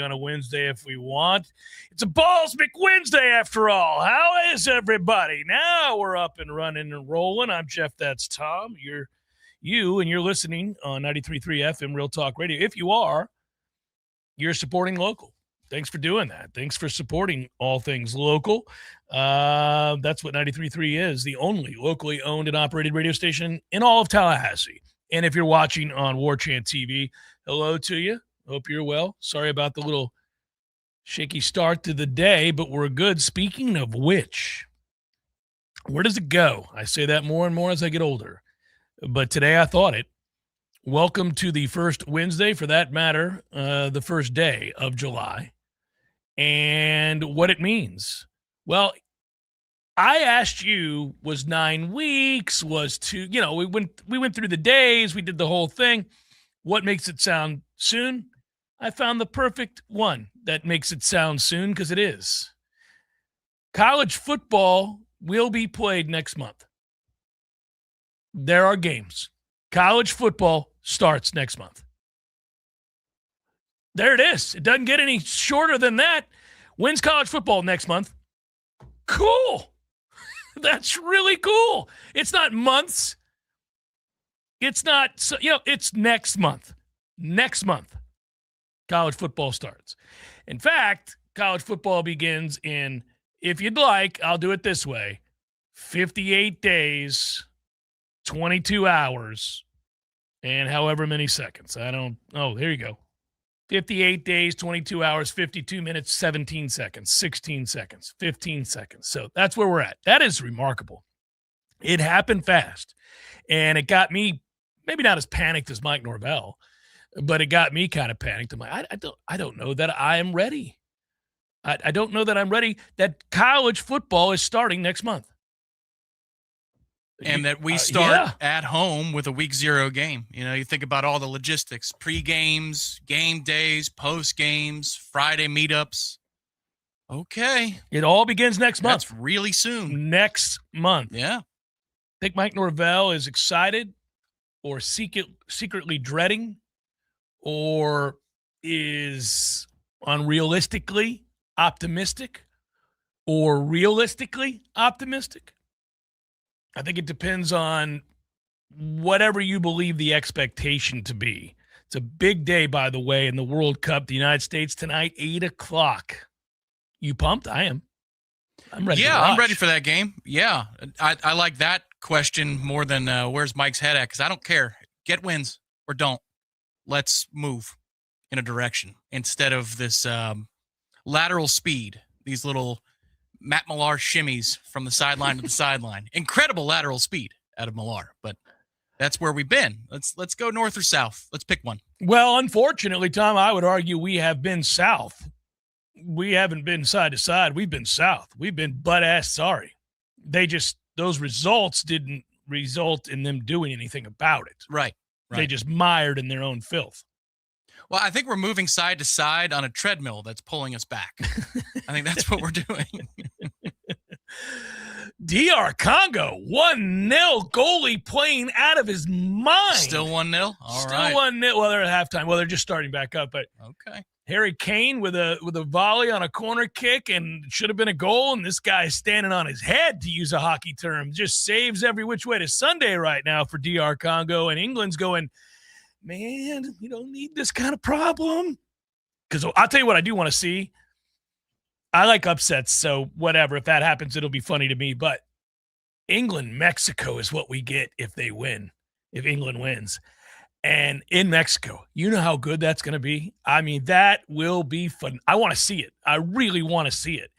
on a Wednesday if we want. It's a Balls McWednesday after all. How is everybody? Now we're up and running and rolling. I'm Jeff. That's Tom. You're listening on 93.3 FM Real Talk Radio. If you are, you're supporting local. Thanks for doing that. Thanks for supporting all things local. That's what 93.3 is, the only locally owned and operated radio station in all of Tallahassee. And if you're watching on Warchant TV, hello to you. Hope you're well. Sorry about the little shaky start to the day, but we're good. Speaking of which, where does it go? I say that more and more as I get older. But today I thought it. Welcome to the first Wednesday, for that matter, the first day of July. And what it means. Well, I asked you, was 9 weeks, was 2, we went through the days, we did the whole thing. What makes it sound soon? I found the perfect one that makes it sound soon, because it is. College football will be played next month. There are games. College football starts next month. There it is. It doesn't get any shorter than that. When's college football next month? Cool. That's really cool. It's not months. It's not, it's next month. Next month, college football starts. In fact, college football begins in, if you'd like, I'll do it this way, 58 days, 22 hours, and however many seconds. There you go. 58 days, 22 hours, 52 minutes, 17 seconds, 16 seconds, 15 seconds. So that's where we're at. That is remarkable. It happened fast, and it got me maybe not as panicked as Mike Norvell, but it got me kind of panicked. I'm like, I don't know that I am ready. I don't know that I'm ready that college football is starting next month. And that we start at home with a week 0 game. You think about all the logistics, pre-games, game days, post-games, Friday meetups. Okay. It all begins next month. That's really soon. Next month. Yeah. I think Mike Norvell is excited or secretly dreading or is unrealistically optimistic or realistically optimistic. I think it depends on whatever you believe the expectation to be. It's a big day, by the way, in the World Cup, the United States tonight, 8 o'clock. You pumped? I am. I'm ready. Yeah, I'm ready for that game. Yeah, I like that question more than where's Mike's head at, because I don't care. Get wins or don't. Let's move in a direction instead of this lateral speed, these little Matt Millar shimmies from the sideline to the sideline. Incredible lateral speed out of Millar, but that's where we've been. Let's go north or south. Let's pick one. Well, unfortunately, Tom, I would argue we have been south. We haven't been side to side. We've been south. We've been butt-ass sorry. Those results didn't result in them doing anything about it. Right. They just mired in their own filth. Well, I think we're moving side to side on a treadmill that's pulling us back. I think that's what we're doing. DR Congo, 1-0, goalie playing out of his mind. Still 1-0? Still 1-0. Well, they're at halftime. Well, they're just starting back up. But okay. Harry Kane with a volley on a corner kick, and it should have been a goal, and this guy is standing on his head, to use a hockey term. Just saves every which way to Sunday right now for DR Congo, and England's going, man, we don't need this kind of problem. Because I'll tell you what I do want to see. I like upsets, so whatever. If that happens, it'll be funny to me. But England-Mexico is what we get if they win, if England wins. And in Mexico, you know how good that's going to be? I mean, that will be fun. I want to see it. I really want to see it.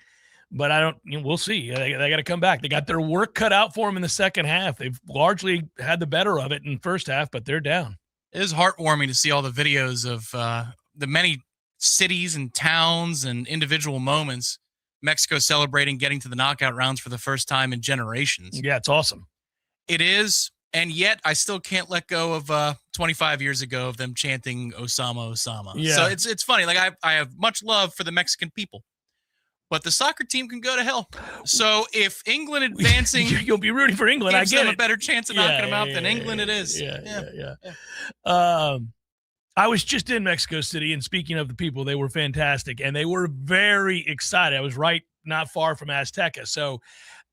But we'll see. They got to come back. They got their work cut out for them in the second half. They've largely had the better of it in the first half, but they're down. It is heartwarming to see all the videos of the many cities and towns and individual moments. Mexico celebrating getting to the knockout rounds for the first time in generations. Yeah, it's awesome. It is, and yet I still can't let go of 25 years ago of them chanting Osama, Osama. Yeah. So it's funny. Like I have much love for the Mexican people, but the soccer team can go to hell. So if England advancing, you'll be rooting for England. I get them it. a better chance of knocking them out than England. It is. Yeah. I was just in Mexico City, and speaking of the people, they were fantastic, and they were very excited. I was right not far from Azteca, so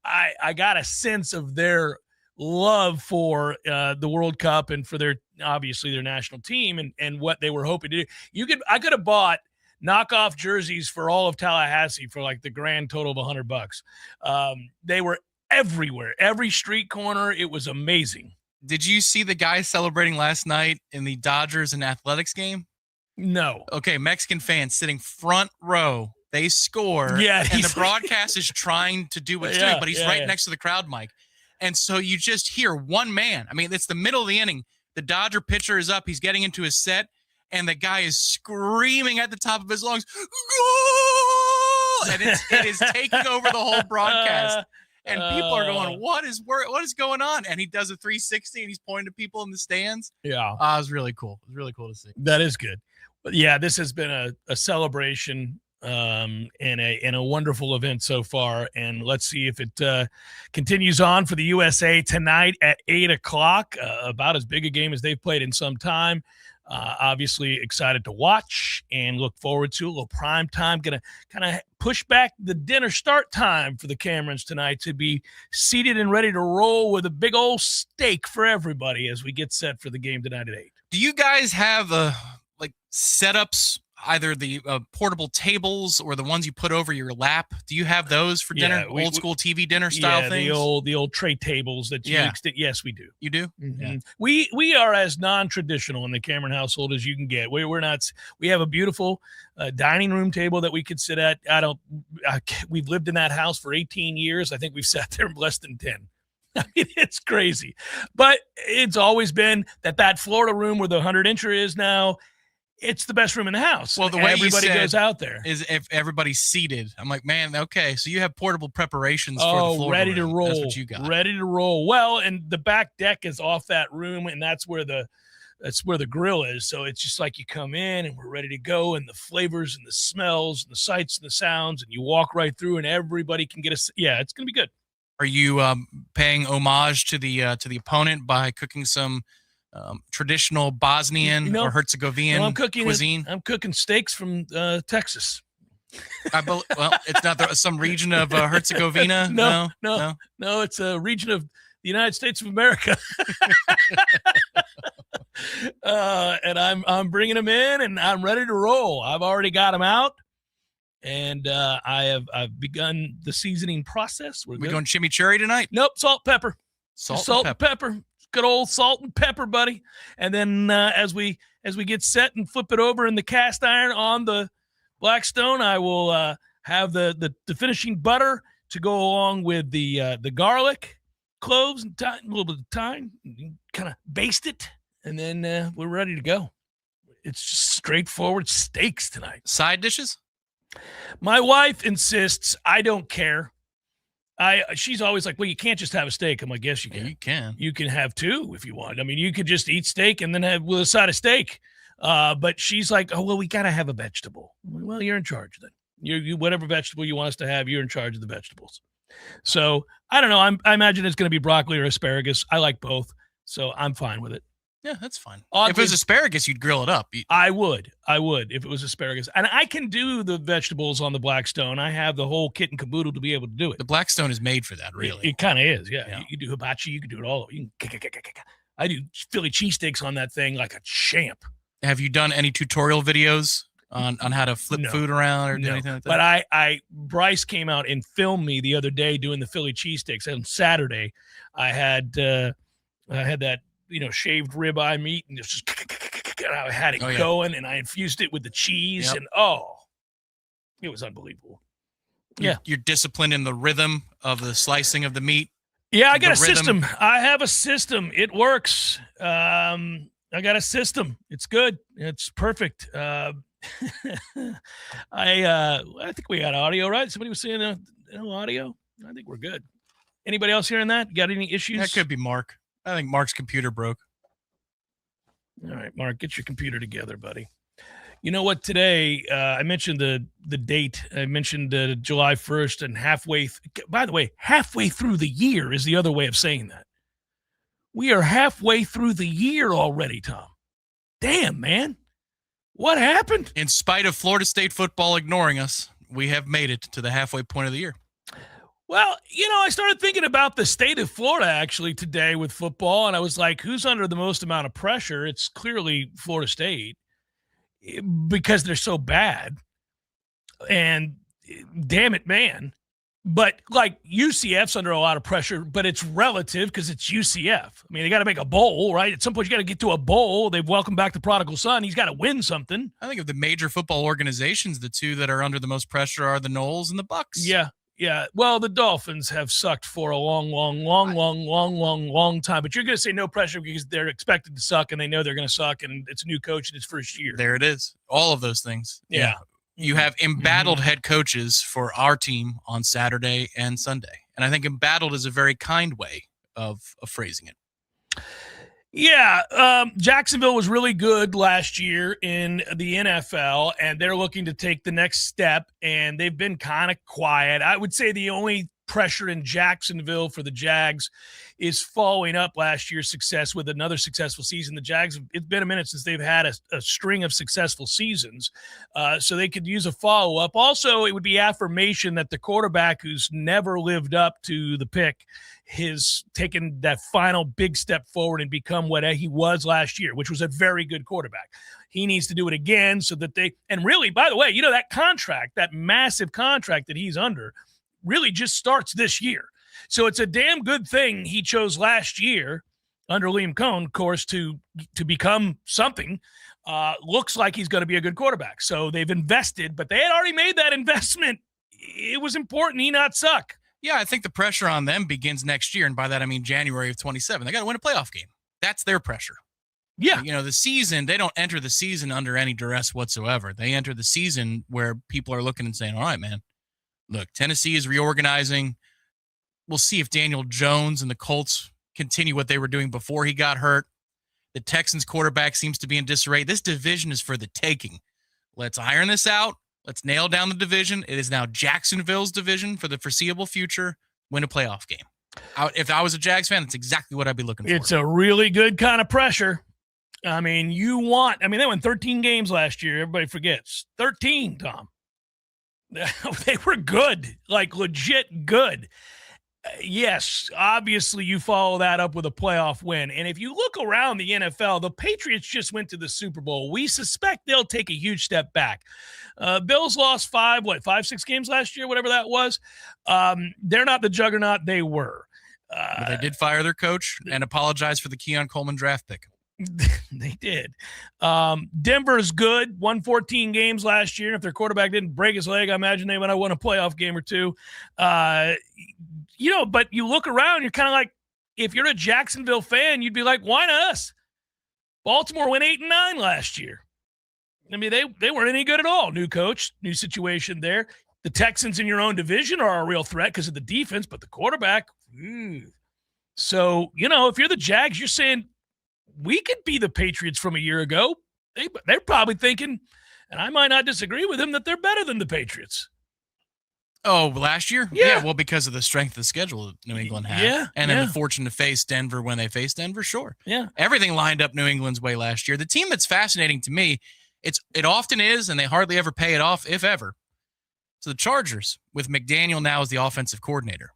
I got a sense of their love for the World Cup and for their national team and what they were hoping to do. I could have bought knockoff jerseys for all of Tallahassee for like the grand total of $100. They were everywhere, every street corner. It was amazing. Did you see the guy celebrating last night in the Dodgers and Athletics game? No. Okay, Mexican fans sitting front row. They score. Yeah, and the broadcast is trying to do what he's doing, but he's right next to the crowd mic. And so you just hear one man. I mean, it's the middle of the inning. The Dodger pitcher is up. He's getting into his set, and the guy is screaming at the top of his lungs, "Goal!" And it is taking over the whole broadcast. And people are going, what is going on? And he does a 360, and he's pointing to people in the stands. Yeah. It was really cool. It was really cool to see. That is good. But yeah, this has been a celebration and a wonderful event so far. And let's see if it continues on for the USA tonight at 8:00. About as big a game as they've played in some time. Obviously excited to watch and look forward to a little prime time. Going to kind of push back the dinner start time for the Camerons tonight to be seated and ready to roll with a big old steak for everybody as we get set for the game tonight at 8. Do you guys have setups, either the portable tables or the ones you put over your lap? Do you have those for dinner? Old school TV dinner style things? the old tray tables that you extend. Yes, we do. You do? Mm-hmm. Yeah. We are as non-traditional in the Cameron household as you can get. We're not. We have a beautiful dining room table that we could sit at. We've lived in that house for 18 years. I think we've sat there less than 10. I mean, it's crazy, but it's always been that Florida room where the 100-incher is now. It's the best room in the house. Well, the way everybody goes out there is if everybody's seated. I'm like, man, okay. So you have portable preparations for the Florida ready to room. roll. That's what you got. Ready to roll. Well, and the back deck is off that room, and that's where the grill is. So it's just like you come in and we're ready to go, and the flavors and the smells and the sights and the sounds, and you walk right through, and everybody can get it's gonna be good. Are you paying homage to the opponent by cooking some traditional Bosnian or Herzegovinian cuisine? I'm cooking steaks from Texas. Well, it's not some region of Herzegovina. No, it's a region of the United States of America. And I'm bringing them in, and I'm ready to roll. I've already got them out, and I've begun the seasoning process. We're going chimichurri tonight? Nope, salt, pepper. Salt and pepper. Good old salt and pepper, buddy. And then as we get set and flip it over in the cast iron on the Blackstone, I will have the finishing butter to go along with the garlic, cloves, and a little bit of thyme. Kind of baste it, and then we're ready to go. It's just straightforward steaks tonight. Side dishes? My wife insists. I don't care. She's always like, well, you can't just have a steak. I'm like, yes, you can. Yeah, you can. You can have two if you want. I mean, you could just eat steak and then have with a side of steak. But she's like, oh, well, we got to have a vegetable. Well, you're in charge then. You whatever vegetable you want us to have, you're in charge of the vegetables. So I don't know. I imagine it's going to be broccoli or asparagus. I like both, so I'm fine with it. Yeah, that's fine. If it was asparagus, you'd grill it up. I would if it was asparagus. And I can do the vegetables on the Blackstone. I have the whole kit and caboodle to be able to do it. The Blackstone is made for that, really. It kind of is, yeah. You do hibachi, you can do it all. I do Philly cheesesteaks on that thing like a champ. Have you done any tutorial videos on how to flip food around or do anything like that? But Bryce came out and filmed me the other day doing the Philly cheesesteaks. On Saturday, I had that, shaved ribeye meat, and I had it going, and I infused it with the cheese, and it was unbelievable. You're disciplined in the rhythm of the slicing of the meat. Yeah, I got a system. I have a system. It works. I got a system. It's good. It's perfect. I think we got audio, right? Somebody was saying no audio. I think we're good. Anybody else hearing that? Got any issues? That could be Mark. I think Mark's computer broke. All right, Mark, get your computer together, buddy. You know what? Today, I mentioned the date. I mentioned July 1st, and by the way, halfway through the year is the other way of saying that. We are halfway through the year already, Tom. Damn, man. What happened? In spite of Florida State football ignoring us, we have made it to the halfway point of the year. Well, I started thinking about the state of Florida actually today with football, and I was like, who's under the most amount of pressure? It's clearly Florida State because they're so bad. And damn it, man. But like UCF's under a lot of pressure, but it's relative because it's UCF. I mean, they got to make a bowl, right? At some point, you got to get to a bowl. They've welcomed back the prodigal son. He's got to win something. I think of the major football organizations, the two that are under the most pressure are the Noles and the Bucks. Yeah. Well, the Dolphins have sucked for a long time. But you're going to say no pressure because they're expected to suck and they know they're going to suck, and it's a new coach in his first year. There it is. All of those things. Yeah. You have embattled head coaches for our team on Saturday and Sunday. And I think embattled is a very kind way of phrasing it. Yeah. Jacksonville was really good last year in the NFL, and they're looking to take the next step, and they've been kind of quiet. I would say the only pressure in Jacksonville for the Jags is following up last year's success with another successful season. The Jags, it's been a minute since they've had a string of successful seasons, so they could use a follow-up. Also, it would be affirmation that the quarterback who's never lived up to the pick has taken that final big step forward and become what he was last year, which was a very good quarterback. He needs to do it again so that and really, by the way, that contract, that massive contract that he's under, really just starts this year. So it's a damn good thing he chose last year under Liam Cohn, of course, to become something. Looks like he's going to be a good quarterback. So they've invested, but they had already made that investment. It was important he not suck. Yeah, I think the pressure on them begins next year, and by that I mean January of 27. They got to win a playoff game. That's their pressure. Yeah. The season, they don't enter the season under any duress whatsoever. They enter the season where people are looking and saying, all right, man, look, Tennessee is reorganizing. We'll see if Daniel Jones and the Colts continue what they were doing before he got hurt. The Texans quarterback seems to be in disarray. This division is for the taking. Let's iron this out. Let's nail down the division. It is now Jacksonville's division for the foreseeable future. Win a playoff game. If I was a Jags fan, that's exactly what I'd be looking for. It's a really good kind of pressure. I mean, they won 13 games last year. Everybody forgets. 13, Tom. They were good, like legit good. Yes, obviously you follow that up with a playoff win. And if you look around the NFL, the Patriots just went to the Super Bowl. We suspect they'll take a huge step back. Bills lost 6 games last year, whatever that was. They're not the juggernaut they were. But they did fire their coach and apologize for the Keon Coleman draft pick. They did. Denver's good. Won 14 games last year. If their quarterback didn't break his leg, I imagine they would have won a playoff game or two. But you look around, you're kind of like, if you're a Jacksonville fan, you'd be like, why not us? Baltimore went 8-9 last year. I mean, they weren't any good at all. New coach, new situation there. The Texans in your own division are a real threat because of the defense, but the quarterback, So, if you're the Jags, you're saying, we could be the Patriots from a year ago. They're probably thinking, and I might not disagree with them, that they're better than the Patriots. Oh, last year? Yeah. Well, because of the strength of the schedule that New England had. Yeah. And then the fortune to face Denver when they faced Denver, sure. Yeah. Everything lined up New England's way last year. The team that's fascinating to me, it often is, and they hardly ever pay it off, if ever. So the Chargers, with McDaniel now as the offensive coordinator.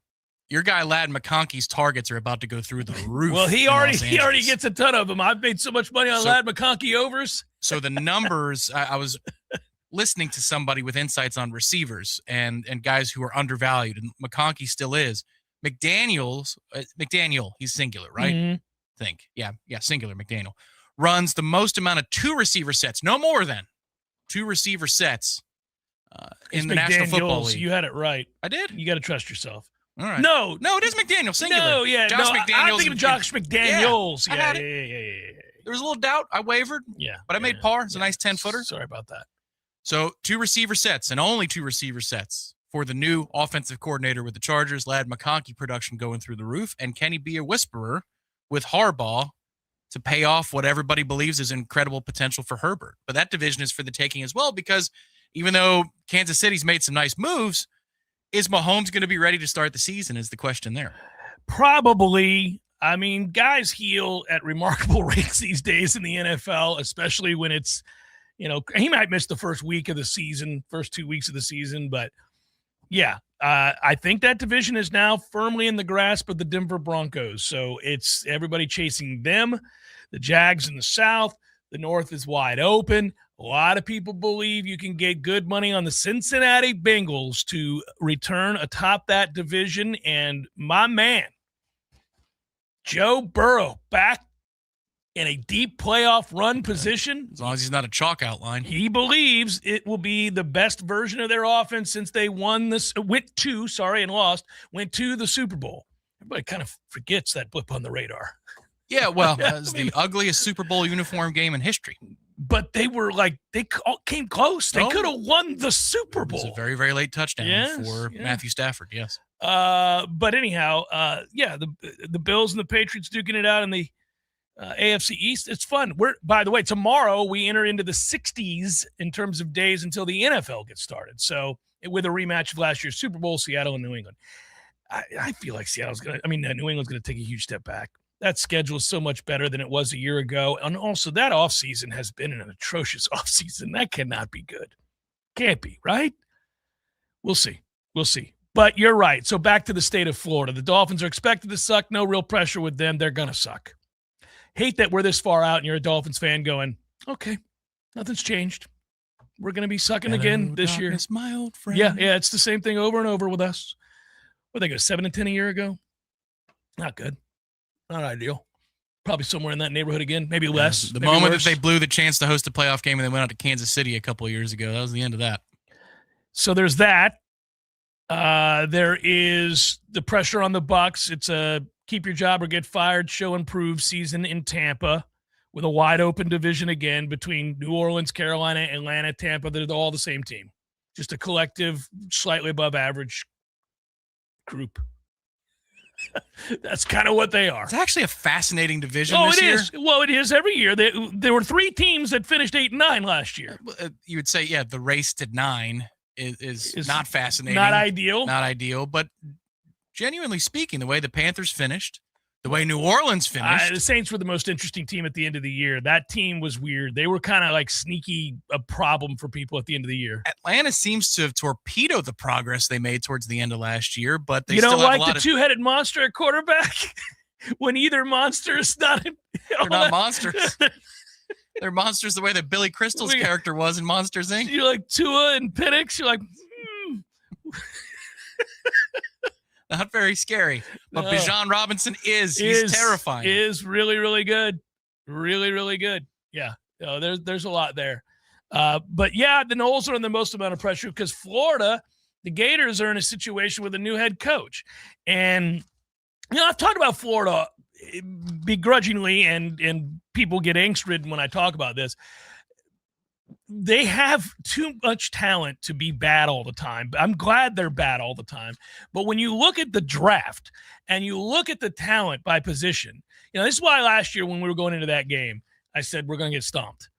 Your guy, Ladd McConkey's targets are about to go through the roof. Well, he already gets a ton of them. I've made so much money on Ladd McConkey overs. So the numbers, I was listening to somebody with insights on receivers and guys who are undervalued, and McConkey still is. McDaniel, he's singular, right? Mm-hmm. Yeah, singular McDaniel. Runs the most amount of 2 receiver sets, no more than 2 receiver sets in the National Football League. You had it right. I did? You got to trust yourself. All right. No, it is McDaniel, singular. No, yeah. Josh McDaniels. I'm thinking of Josh McDaniels. Yeah. There was a little doubt. I wavered. Yeah. But I made par. It's a nice 10-footer. Sorry about that. So 2 receiver sets and only 2 receiver sets for the new offensive coordinator with the Chargers. Ladd McConkey production going through the roof. And can he be a whisperer with Harbaugh to pay off what everybody believes is incredible potential for Herbert? But that division is for the taking as well, because even though Kansas City's made some nice moves, is Mahomes going to be ready to start the season is the question there. Probably. I mean, guys heal at remarkable rates these days in the NFL, especially when it's, He might miss the first 2 weeks of the season, but yeah, I think that division is now firmly in the grasp of the Denver Broncos. So it's everybody chasing them, the Jags in the South. The North is wide open. A lot of people believe you can get good money on the Cincinnati Bengals to return atop that division. And my man, Joe Burrow, back in a deep playoff run position. As long as he's not a chalk outline. He believes it will be the best version of their offense since they went to the Super Bowl. Everybody kind of forgets that blip on the radar. Yeah, well, that's the ugliest Super Bowl uniform game in history. But they were they came close. They could have won the Super Bowl. It was a very, very late touchdown for Matthew Stafford, yes. But anyhow, the Bills and the Patriots duking it out in the AFC East. It's fun. By the way, tomorrow we enter into the 60s in terms of days until the NFL gets started. So with a rematch of last year's Super Bowl, Seattle and New England. I feel like New England's going to take a huge step back. That schedule is so much better than it was a year ago. And also that offseason has been an atrocious offseason. That cannot be good. Can't be, right? We'll see. But you're right. So back to the state of Florida. The Dolphins are expected to suck. No real pressure with them. They're going to suck. Hate that we're this far out and you're a Dolphins fan going, okay, nothing's changed. We're going to be sucking again this year. My old friend. Yeah, it's the same thing over and over with us. What they go 7-10 a year ago? Not good. Not ideal. Probably somewhere in that neighborhood again, maybe less. The moment that they blew the chance to host a playoff game and they went out to Kansas City a couple of years ago, that was the end of that. So there's that. There is the pressure on the Bucs. It's a keep your job or get fired, show improved season in Tampa with a wide open division again between New Orleans, Carolina, Atlanta, Tampa. They're all the same team. Just a collective, slightly above average group. That's kind of what they are. It's actually a fascinating division this year. Is. Well, it is every year. There were 3 teams that finished 8-9 last year. You would say, the race to 9 is not fascinating. Not ideal. Not ideal, but genuinely speaking, the way the Panthers finished, the way New Orleans finished. The Saints were the most interesting team at the end of the year. That team was weird. They were kind of like sneaky a problem for people at the end of the year. Atlanta seems to have torpedoed the progress they made towards the end of last year, but they still have like a lot the two-headed monster at quarterback when either monster is not. They're not monsters. They're monsters the way that Billy Crystal's character was in Monsters, Inc. You're like Tua and Penix. You're like, Not very scary, but Bijan Robinson he's terrifying. Is really, really good. Really, really good. Yeah. There's a lot there. But yeah, the Noles are in the most amount of pressure because Florida, the Gators are in a situation with a new head coach. And, I've talked about Florida begrudgingly and people get angst-ridden when I talk about this. They have too much talent to be bad all the time. I'm glad they're bad all the time. But when you look at the draft and you look at the talent by position, this is why last year when we were going into that game, I said we're going to get stomped.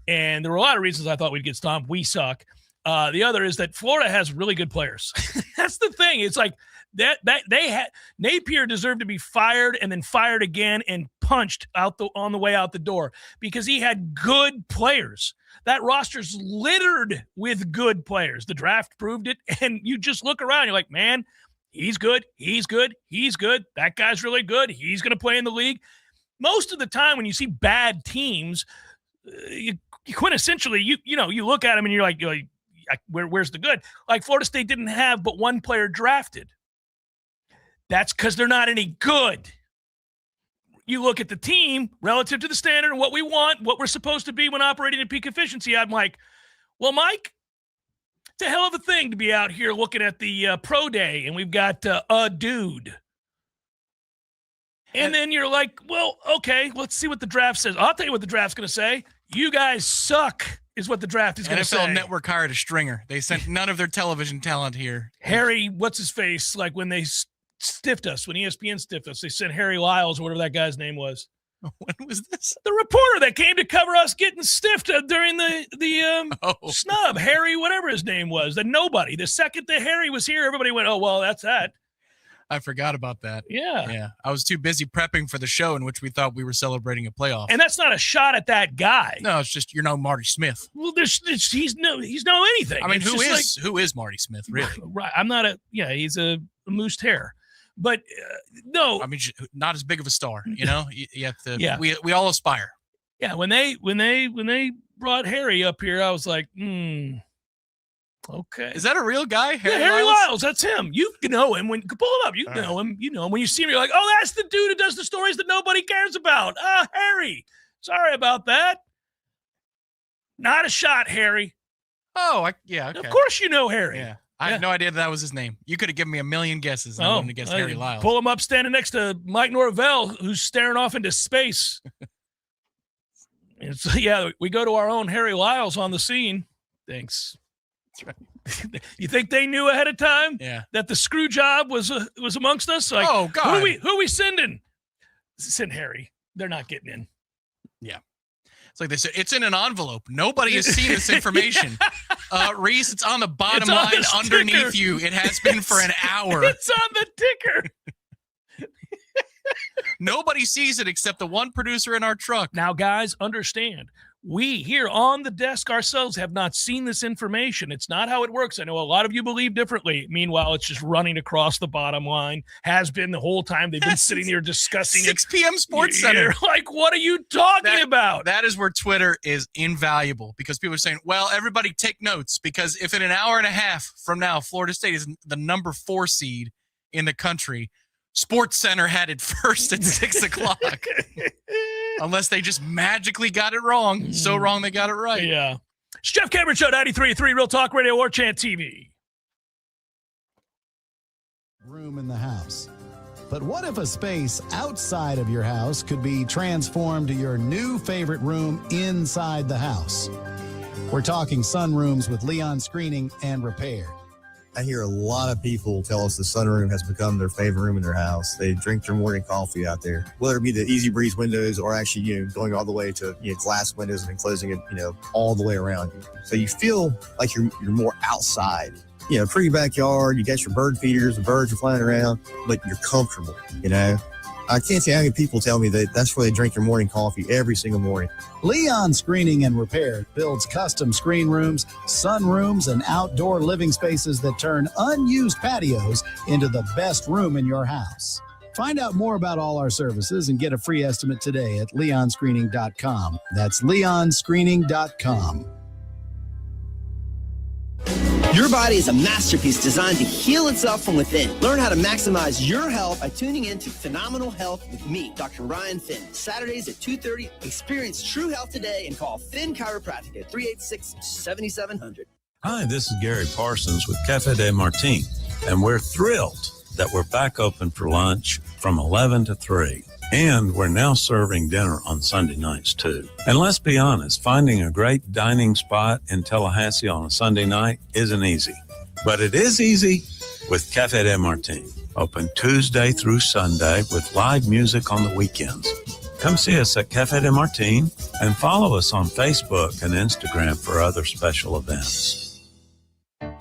And there were a lot of reasons I thought we'd get stomped. We suck. The other is that Florida has really good players. That's the thing. It's like that they had Napier deserved to be fired and then fired again and punched on the way out the door because he had good players. That roster's littered with good players. The draft proved it. And you just look around, you're like, man, he's good. He's good. He's good. That guy's really good. He's going to play in the league. Most of the time when you see bad teams, quintessentially, you look at them and you're like where's the good? Like Florida State didn't have but one player drafted. That's because they're not any good. You look at the team relative to the standard and what we want, what we're supposed to be when operating at peak efficiency. I'm like, well, Mike, it's a hell of a thing to be out here looking at the pro day, and we've got a dude. And then you're like, well, okay, let's see what the draft says. I'll tell you what the draft's going to say. You guys suck is what the draft is going to say. NFL Network hired a stringer. They sent none of their television talent here. Harry, what's his face? Like when they stiffed us, when ESPN stiffed us, they sent Harry Lyles or whatever that guy's name was. When was this? The reporter that came to cover us getting stiffed during the snub. Harry, whatever his name was, the nobody. The second that Harry was here, everybody went, oh, well, that's that. I forgot about that. Yeah. Yeah. I was too busy prepping for the show in which we thought we were celebrating a playoff. And that's not a shot at that guy. No, it's just, you're no Marty Smith. Well, he's no anything. I mean, It's who is Marty Smith, really? Right. I'm not he's a moose hair. But no. I mean, not as big of a star, you know? You have to, yeah. We all aspire. Yeah, when they brought Harry up here, I was like, okay. Is that a real guy? Harry Lyles, that's him. You know him. When you pull him up, you know him. You know him. When you see him, you're like, oh, that's the dude who does the stories that nobody cares about. Harry. Sorry about that. Not a shot, Harry. Oh, okay. Of course you know Harry. Yeah. I had no idea that was his name. You could have given me a million guesses and I wouldn't have guessed Harry Lyles. Pull him up standing next to Mike Norvell, who's staring off into space. So, yeah, we go to our own Harry Lyles on the scene. Thanks. That's right. You think they knew ahead of time that the screw job was amongst us? Like, oh, God. Who are we sending? Send Harry. They're not getting in. Yeah. It's like they said, it's in an envelope. Nobody has seen this information. Reese, it's on the bottom line underneath you. It has been for an hour. It's on the ticker. Nobody sees it except the one producer in our truck. Now, guys, understand. We here on the desk ourselves have not seen this information. It's not how it works. I know a lot of you believe differently. Meanwhile, it's just running across the bottom line. Has been the whole time. They've been sitting here discussing 6 p.m. Sports Center. You're like, what are you talking about? That is where Twitter is invaluable because people are saying, well, everybody take notes because if in an hour and a half from now, Florida State is the number 4 seed in the country, Sports Center had it first at 6 o'clock. Unless they just magically got it wrong. So wrong they got it right. Yeah. It's Jeff Cameron Show, 93.3 Real Talk Radio, Warchant TV. Room in the house. But what if a space outside of your house could be transformed to your new favorite room inside the house? We're talking sunrooms with Leon Screening and Repair. I hear a lot of people tell us the sunroom has become their favorite room in their house. They drink their morning coffee out there, whether it be the Easy Breeze windows or actually, going all the way to glass windows and enclosing it, all the way around you. So you feel like you're more outside. Pretty backyard. You got your bird feeders, the birds are flying around, but you're comfortable. I can't tell you how many people tell me that that's where they drink their morning coffee every single morning. Leon Screening and Repair builds custom screen rooms, sunrooms, and outdoor living spaces that turn unused patios into the best room in your house. Find out more about all our services and get a free estimate today at leonscreening.com. That's leonscreening.com. Your body is a masterpiece designed to heal itself from within. Learn how to maximize your health by tuning in to Phenomenal Health with me, Dr. Ryan Finn. Saturdays at 2:30. Experience true health today and call Finn Chiropractic at 386-7700. Hi, this is Gary Parsons with Café de Martin, and we're thrilled that we're back open for lunch from 11 to 3. And we're now serving dinner on Sunday nights, too. And let's be honest, finding a great dining spot in Tallahassee on a Sunday night isn't easy. But it is easy with Café de Martin. Open Tuesday through Sunday with live music on the weekends. Come see us at Café de Martin and follow us on Facebook and Instagram for other special events.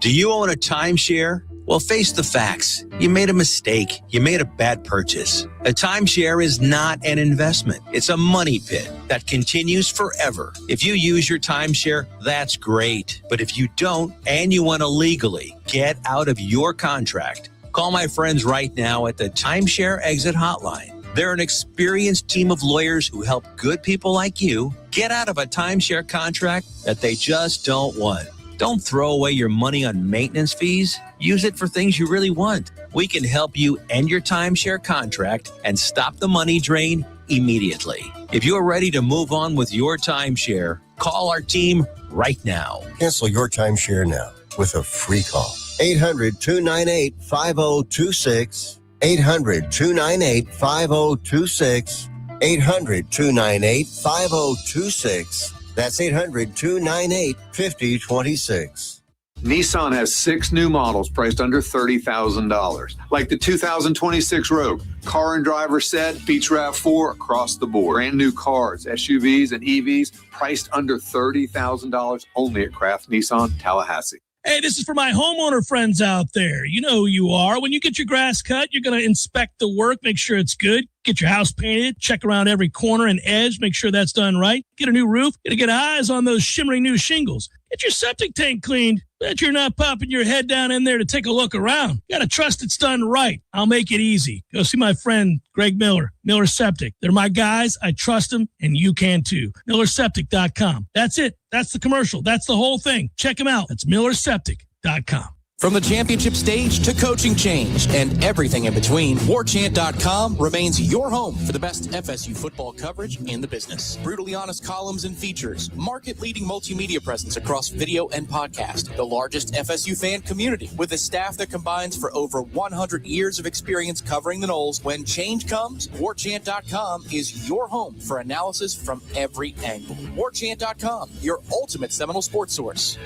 Do you own a timeshare? Well, face the facts. You made a mistake. You made a bad purchase. A timeshare is not an investment. It's a money pit that continues forever. If you use your timeshare, that's great. But if you don't, and you want to legally get out of your contract, call my friends right now at the Timeshare Exit Hotline. They're an experienced team of lawyers who help good people like you get out of a timeshare contract that they just don't want. Don't throw away your money on maintenance fees. Use it for things you really want. We can help you end your timeshare contract and stop the money drain immediately. If you're ready to move on with your timeshare, call our team right now. Cancel your timeshare now with a free call. 800-298-5026. 800-298-5026. 800-298-5026. That's 800-298-5026. Nissan has 6 new models priced under $30,000, like the 2026 Rogue. Car and Driver said beats RAV4 across the board. Brand new cars, SUVs, and EVs priced under $30,000 only at Kraft Nissan Tallahassee. Hey, this is for my homeowner friends out there. You know who you are. When you get your grass cut, you're going to inspect the work, make sure it's good. Get your house painted, check around every corner and edge, make sure that's done right. Get a new roof, get eyes on those shimmering new shingles. Get your septic tank cleaned. Bet you're not popping your head down in there to take a look around. You got to trust it's done right. I'll make it easy. Go see my friend Greg Miller, Miller Septic. They're my guys. I trust them, and you can too. MillerSeptic.com. That's it. That's the commercial. That's the whole thing. Check them out. That's MillerSeptic.com. From the championship stage to coaching change and everything in between, Warchant.com remains your home for the best FSU football coverage in the business. Brutally honest columns and features, market-leading multimedia presence across video and podcast, the largest FSU fan community with a staff that combines for over 100 years of experience covering the Noles. When change comes, Warchant.com is your home for analysis from every angle. Warchant.com, your ultimate Seminole sports source.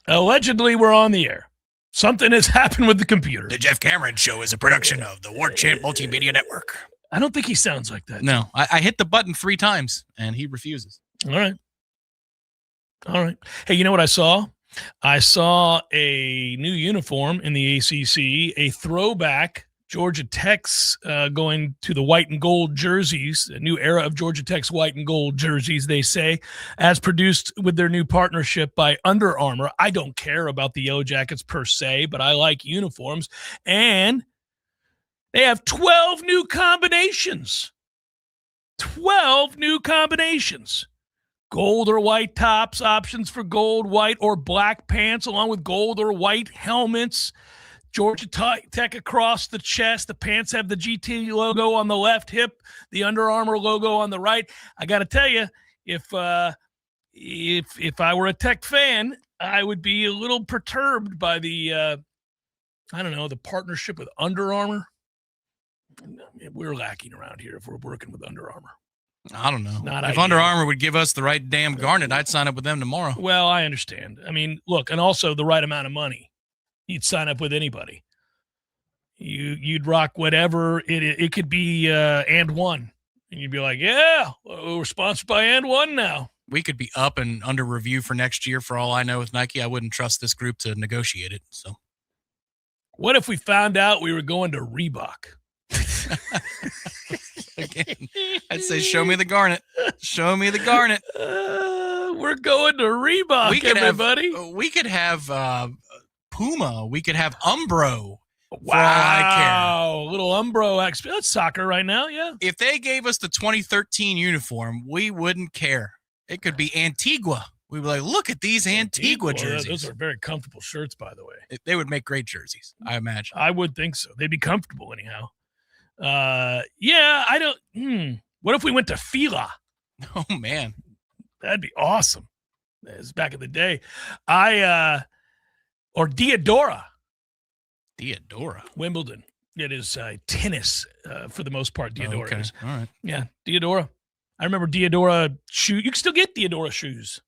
Allegedly, we're on the air. Something has happened with the computer. The Jeff Cameron Show is a production of the Warchant Multimedia Network. I don't think he sounds like that. No, I hit the button 3 times, and he refuses. All right. Hey, you know what I saw? I saw a new uniform in the ACC, a throwback Georgia Tech's going to the white and gold jerseys, a new era of Georgia Tech's white and gold jerseys, they say, as produced with their new partnership by Under Armour. I don't care about the Yellow Jackets per se, but I like uniforms. And they have 12 new combinations. 12 new combinations. Gold or white tops, options for gold, white, or black pants, along with gold or white helmets. Georgia Tech across the chest. The pants have the GT logo on the left hip, the Under Armour logo on the right. I got to tell you, if I were a Tech fan, I would be a little perturbed by the the partnership with Under Armour. We're lacking around here if we're working with Under Armour. I don't know. Not if ideal. Under Armour would give us the right damn garnet, I'd sign up with them tomorrow. Well, I understand. I mean, look, and also the right amount of money. You'd sign up with anybody. You'd rock whatever. It could be And One. And you'd be like, yeah, we're sponsored by And One now. We could be up and under review for next year for all I know with Nike. I wouldn't trust this group to negotiate it. So, what if we found out we were going to Reebok? Again, I'd say, show me the garnet. Show me the garnet. We're going to Reebok, everybody. We could have Puma. We could have Umbro. Wow. I care. Little Umbro. That's soccer right now, yeah. If they gave us the 2013 uniform, we wouldn't care. It could be Antigua. We'd be like, look at these Antigua jerseys. Those are very comfortable shirts, by the way. They would make great jerseys, I imagine. I would think so. They'd be comfortable anyhow. Yeah, I don't. What if we went to Fila? Oh, man. That'd be awesome. It's back in the day. Or Diadora. Wimbledon. It is tennis for the most part. Diadora okay. is. All right. Yeah, Diadora. I remember Diadora shoes. You can still get Diadora shoes.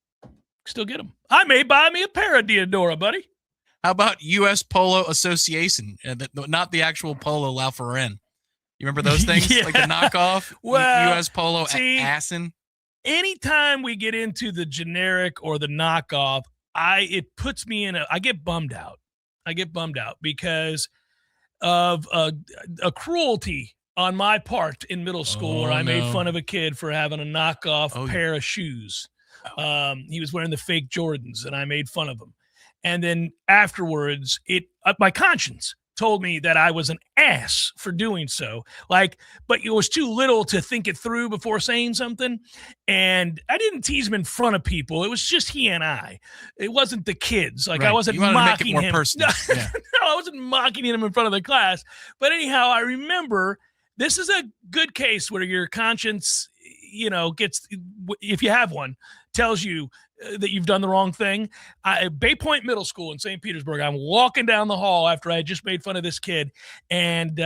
Still get them. I may buy me a pair of Diadora, buddy. How about U.S. Polo Association? Not the actual Polo La Ferrin. You remember those things? Yeah. Like the knockoff? Well, U.S. Polo Asin? Anytime we get into the generic or the knockoff, it puts me in I get bummed out. I get bummed out because of a cruelty on my part in middle school where I made fun of a kid for having a knockoff pair of shoes. He was wearing the fake Jordans, and I made fun of him. And then afterwards, my conscience told me that I was an ass for doing so. But it was too little to think it through before saying something. And I didn't tease him in front of people. It was just he and I. It wasn't the kids. I wasn't mocking him. More personal. Yeah. No, I wasn't mocking him in front of the class. But anyhow, I remember this is a good case where your conscience, gets, if you have one, tells you that you've done the wrong thing. Bay Point Middle School in St. Petersburg, I'm walking down the hall after I had just made fun of this kid, and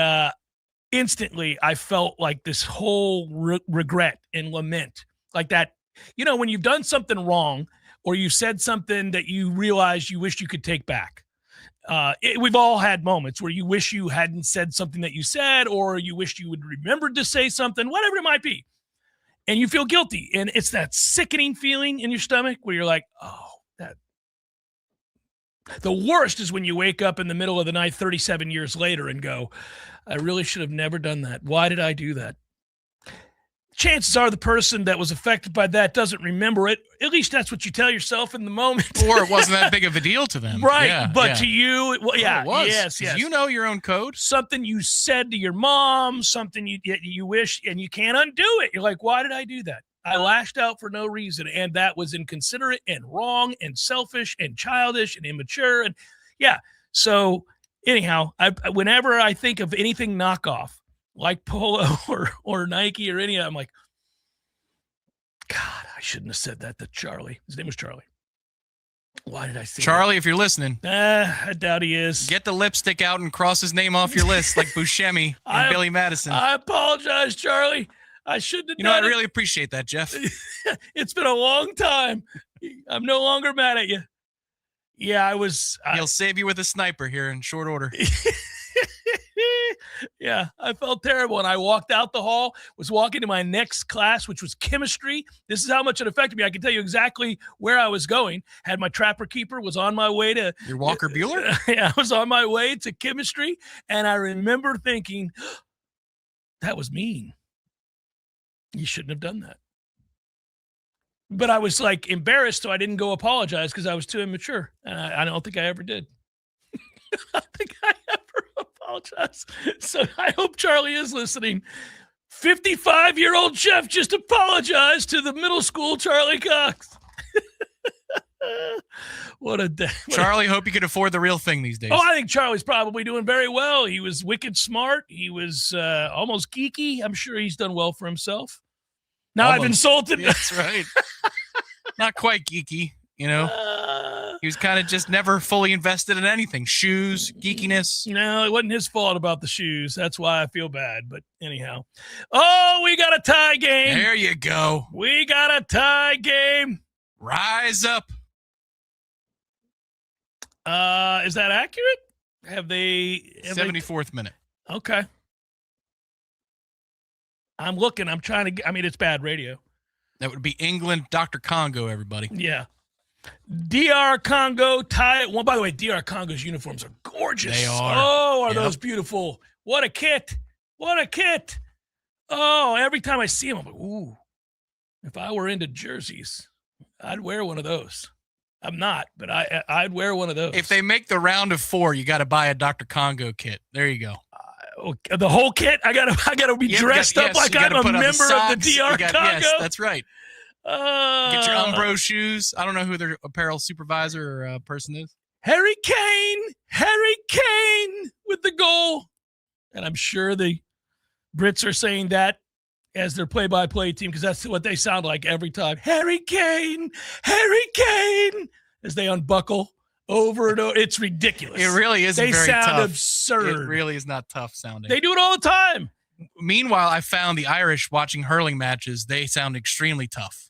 instantly I felt like this whole regret and lament. Like that, when you've done something wrong, or you said something that you realized you wished you could take back. We've all had moments where you wish you hadn't said something that you said, or you wished you would remember to say something, whatever it might be. And you feel guilty. And it's that sickening feeling in your stomach where you're like, oh, that. The worst is when you wake up in the middle of the night 37 years later and go, I really should have never done that. Why did I do that? Chances are the person that was affected by that doesn't remember it. At least that's what you tell yourself in the moment. Or it wasn't that big of a deal to them. Right. Yeah, but to you, it was. Yes. You know your own code. Something you said to your mom, something you wish, and you can't undo it. You're like, why did I do that? I lashed out for no reason, and that was inconsiderate and wrong and selfish and childish and immature. And so anyhow, whenever I think of anything knockoff, like Polo or Nike or any of them, I'm like, God, I shouldn't have said that to Charlie. His name was Charlie. Why did I say Charlie, if you're listening. I doubt he is. Get the lipstick out and cross his name off your list like Buscemi and Billy Madison. I apologize, Charlie. I shouldn't have done I it. really appreciate that, Jeff. It's been a long time. I'm no longer mad at you. Yeah, I was. He'll save you with a sniper here in short order. Yeah, I felt terrible. And I walked out the hall, was walking to my next class, which was chemistry. This is how much it affected me. I can tell you exactly where I was going. Had my trapper keeper, was on my way to... Your Walker Bueller? Yeah, I was on my way to chemistry. And I remember thinking, that was mean. You shouldn't have done that. But I was like embarrassed, so I didn't go apologize because I was too immature. And I don't think I ever did. I don't think I ever apologize. So I hope Charlie is listening. 55-year-old Jeff just apologized to the middle school Charlie Cox. What a day. Charlie, hope you can afford the real thing these days. Oh, I think Charlie's probably doing very well. He was wicked smart. He was almost geeky. I'm sure he's done well for himself. Now Almost. I've insulted. That's right. Not quite geeky, you know. He was kind of just never fully invested in anything. Shoes, geekiness. No, it wasn't his fault about the shoes. That's why I feel bad. But anyhow. Oh, we got a tie game. There you go. We got a tie game. Rise up. Is that accurate? Have they 74th minute. Okay. I'm looking. I'm trying to. I mean, it's bad radio. That would be England, Dr. Congo, everybody. Yeah. DR Congo tie at one. By the way, DR Congo's uniforms are gorgeous. They are. Oh, are those beautiful? What a kit. What a kit. Oh, every time I see them, I'm like, ooh, if I were into jerseys, I'd wear one of those. I'm not, but I'd wear one of those. If they make the round of 4, you got to buy a Dr. Congo kit. There you go. The whole kit? I gotta be dressed up like I'm a member of the DR Congo. Yes, that's right. Get your Umbro shoes. I don't know who their apparel supervisor or person is. Harry Kane with the goal. And I'm sure the Brits are saying that as their play-by-play team because that's what they sound like every time. Harry Kane, as they unbuckle over and over. It's ridiculous. It really isn't they very sound tough. absurd. It really is not tough sounding. They do it all the time. Meanwhile, I found the Irish watching hurling matches, they sound extremely tough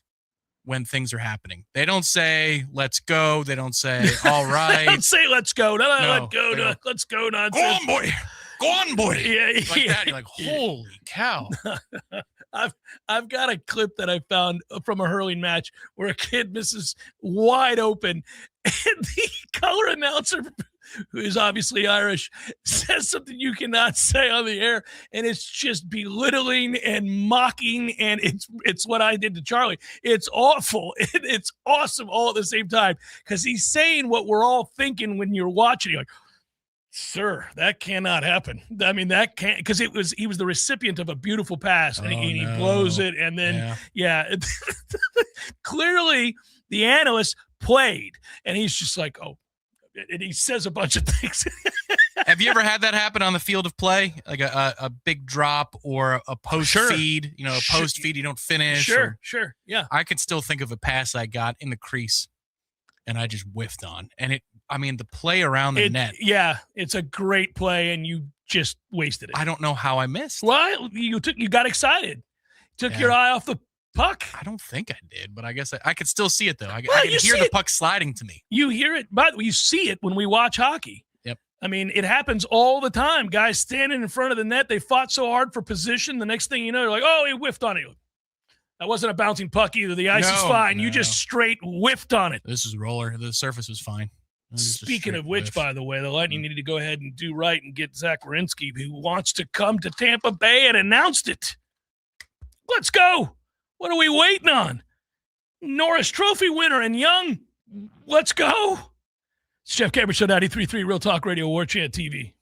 when things are happening. They don't say, let's go. They don't say, all right. They don't say, let's go. No, let go. No. Let's go. Nonsense. Go on, boy. Go on, boy. Yeah, like that. You're like, holy cow. I've got a clip that I found from a hurling match where a kid misses wide open and the color announcer, who is obviously Irish, says something you cannot say on the air, and it's just belittling and mocking, and it's what I did to Charlie. It's awful. It's awesome all at the same time because he's saying what we're all thinking when you're watching. You're like, sir, that cannot happen. I mean, that can't, because he was the recipient of a beautiful pass, and he blows it, and then clearly the analyst played, and he's just like, oh, and he says a bunch of things. Have you ever had that happen on the field of play, like a big drop or a post feed? You know, a post feed you don't finish. Sure, yeah. I could still think of a pass I got in the crease, and I just whiffed on, and the play around the net. Yeah, it's a great play, and you just wasted it. I don't know how I missed. Well, you got excited. Took your eye off the puck? I don't think I did, but I guess I could still see it, though. I Well, can you hear see the it. puck sliding to me. You hear it, but you see it when we watch hockey. Yep. I mean, it happens all the time. Guys standing in front of the net, they fought so hard for position. The next thing you know, they're like, oh, he whiffed on it. That wasn't a bouncing puck either. The ice is fine. You just straight whiffed on it. This is roller. The surface was fine. Speaking of which, by the way, the Lightning needed to go ahead and do right and get Zach Werenski, who wants to come to Tampa Bay, and announced it. Let's go. What are we waiting on? Norris Trophy winner and young. Let's go. It's Jeff Cameron Show, 93.3 Real Talk Radio, Warchant TV.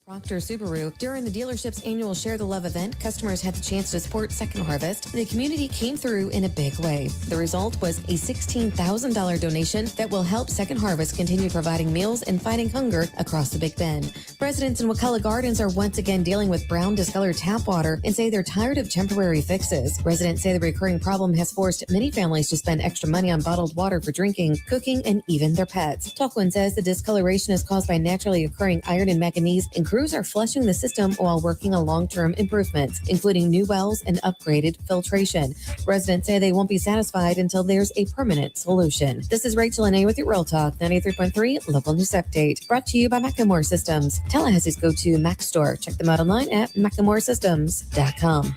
Proctor Subaru. During the dealership's annual Share the Love event, customers had the chance to support Second Harvest. The community came through in a big way. The result was a $16,000 donation that will help Second Harvest continue providing meals and fighting hunger across the Big Bend. Residents in Wakulla Gardens are once again dealing with brown discolored tap water and say they're tired of temporary fixes. Residents say the recurring problem has forced many families to spend extra money on bottled water for drinking, cooking, and even their pets. Talkwin says the discoloration is caused by naturally occurring iron and manganese, and crews are flushing the system while working on long-term improvements, including new wells and upgraded filtration. Residents say they won't be satisfied until there's a permanent solution. This is Rachel Anay with your Real Talk 93.3 Local News Update, brought to you by Macklemore Systems, Tallahassee's go-to Mac store. Check them out online at MacklemoreSystems.com.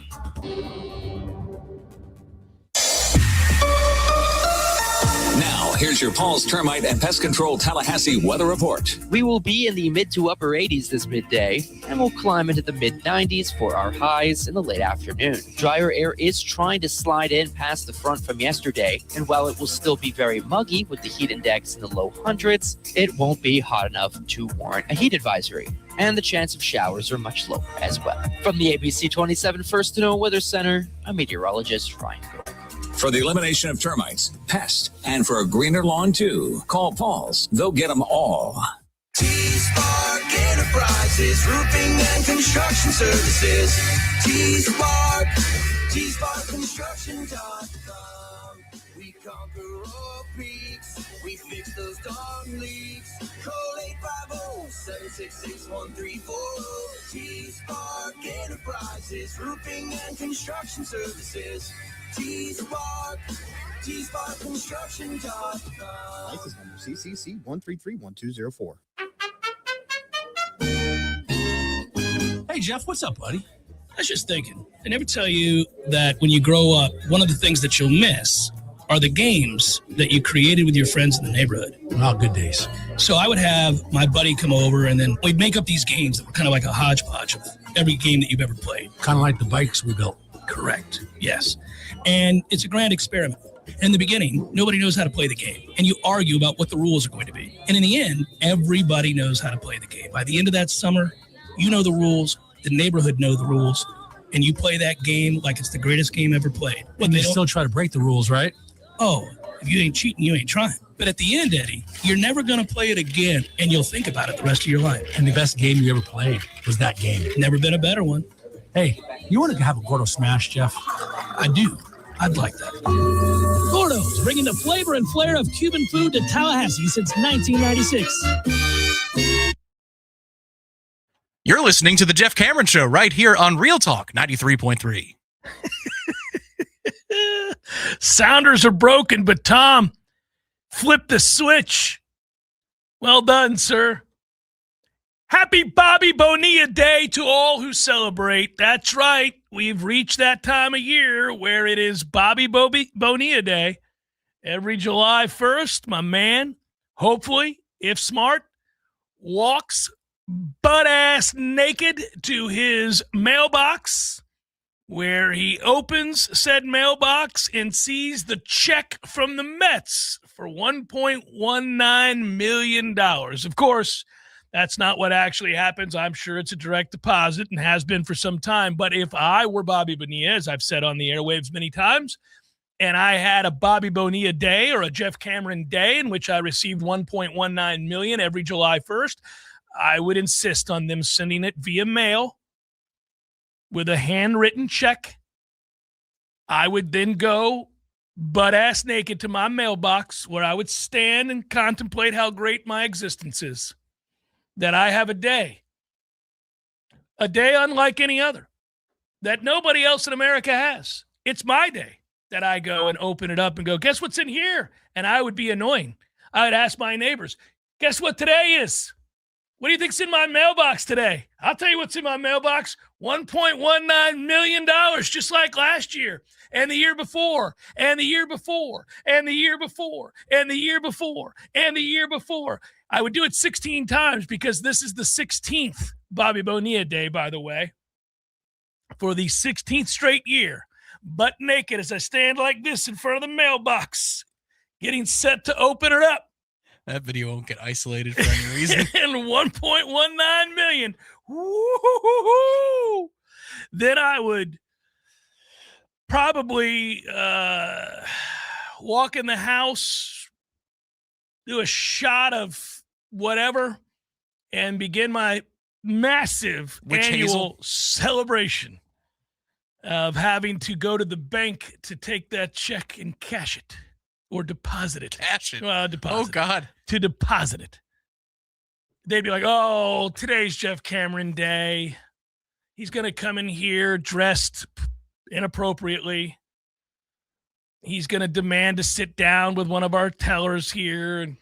Now, here's your Paul's Termite and Pest Control Tallahassee weather report. We will be in the mid to upper 80s this midday, and we'll climb into the mid 90s for our highs in the late afternoon. Drier air is trying to slide in past the front from yesterday, and while it will still be very muggy with the heat index in the low hundreds, it won't be hot enough to warrant a heat advisory. And the chance of showers are much lower as well. From the ABC 27 First to Know Weather Center, I'm meteorologist Ryan Gore. For the elimination of termites, pests, and for a greener lawn too, call Paul's. They'll get them all. T-Spark Enterprises, roofing and construction services. T-Spark Construction.com. We conquer all peaks. We fix those dark leaks. Call 850-766-1340. T-Spark Enterprises, roofing and construction services. T-Spark Construction.com. License number CCC 1331204. Hey, Jeff, what's up, buddy? I was just thinking, I never tell you that when you grow up, one of the things that you'll miss are the games that you created with your friends in the neighborhood. Oh, good days. So I would have my buddy come over, and then we'd make up these games that were kind of like a hodgepodge of every game that you've ever played. Kind of like the bikes we built. Correct. Yes. And it's a grand experiment. In the beginning, nobody knows how to play the game, and you argue about what the rules are going to be. And in the end, everybody knows how to play the game. By the end of that summer, you know the rules, the neighborhood know the rules, and you play that game like it's the greatest game ever played. But they still try to break the rules, right? Oh, if you ain't cheating, you ain't trying. But at the end, Eddie, you're never going to play it again, and you'll think about it the rest of your life. And the best game you ever played was that game. Never been a better one. Hey, you want to have a Gordo Smash, Jeff? I do. I'd like that. Gordo's, bringing the flavor and flair of Cuban food to Tallahassee since 1996. You're listening to The Jeff Cameron Show right here on Real Talk 93.3. Sounders are broken, but Tom, flip the switch. Well done, sir. Happy Bobby Bonilla Day to all who celebrate. That's right. We've reached that time of year where it is Bobby Bonilla Day. Every July 1st, my man, hopefully, if smart, walks butt-ass naked to his mailbox, where he opens said mailbox and sees the check from the Mets for $1.19 million. Of course, that's not what actually happens. I'm sure it's a direct deposit and has been for some time. But if I were Bobby Bonilla, as I've said on the airwaves many times, and I had a Bobby Bonilla day or a Jeff Cameron day in which I received $1.19 million every July 1st, I would insist on them sending it via mail with a handwritten check. I would then go butt ass naked to my mailbox where I would stand and contemplate how great my existence is. That I have a day unlike any other, that nobody else in America has. It's my day that I go and open it up and go, guess what's in here? And I would be annoying. I would ask my neighbors, guess what today is? What do you think's in my mailbox today? I'll tell you what's in my mailbox. $1.19 million, just like last year, and the year before, and the year before, and the year before, and the year before, and the year before. I would do it 16 times because this is the 16th Bobby Bonilla Day, by the way, for the 16th straight year. Butt naked as I stand like this in front of the mailbox, getting set to open it up. That video won't get isolated for any reason. And 1.19 million. Woo-hoo-hoo-hoo. Then I would probably walk in the house, do a shot of whatever, and begin my massive annual celebration of having to go to the bank to take that check and cash it or deposit it. Cash it. Well, deposit. Oh, God. To deposit it. They'd be like, oh, today's Jeff Cameron Day. He's going to come in here dressed inappropriately. He's going to demand to sit down with one of our tellers here and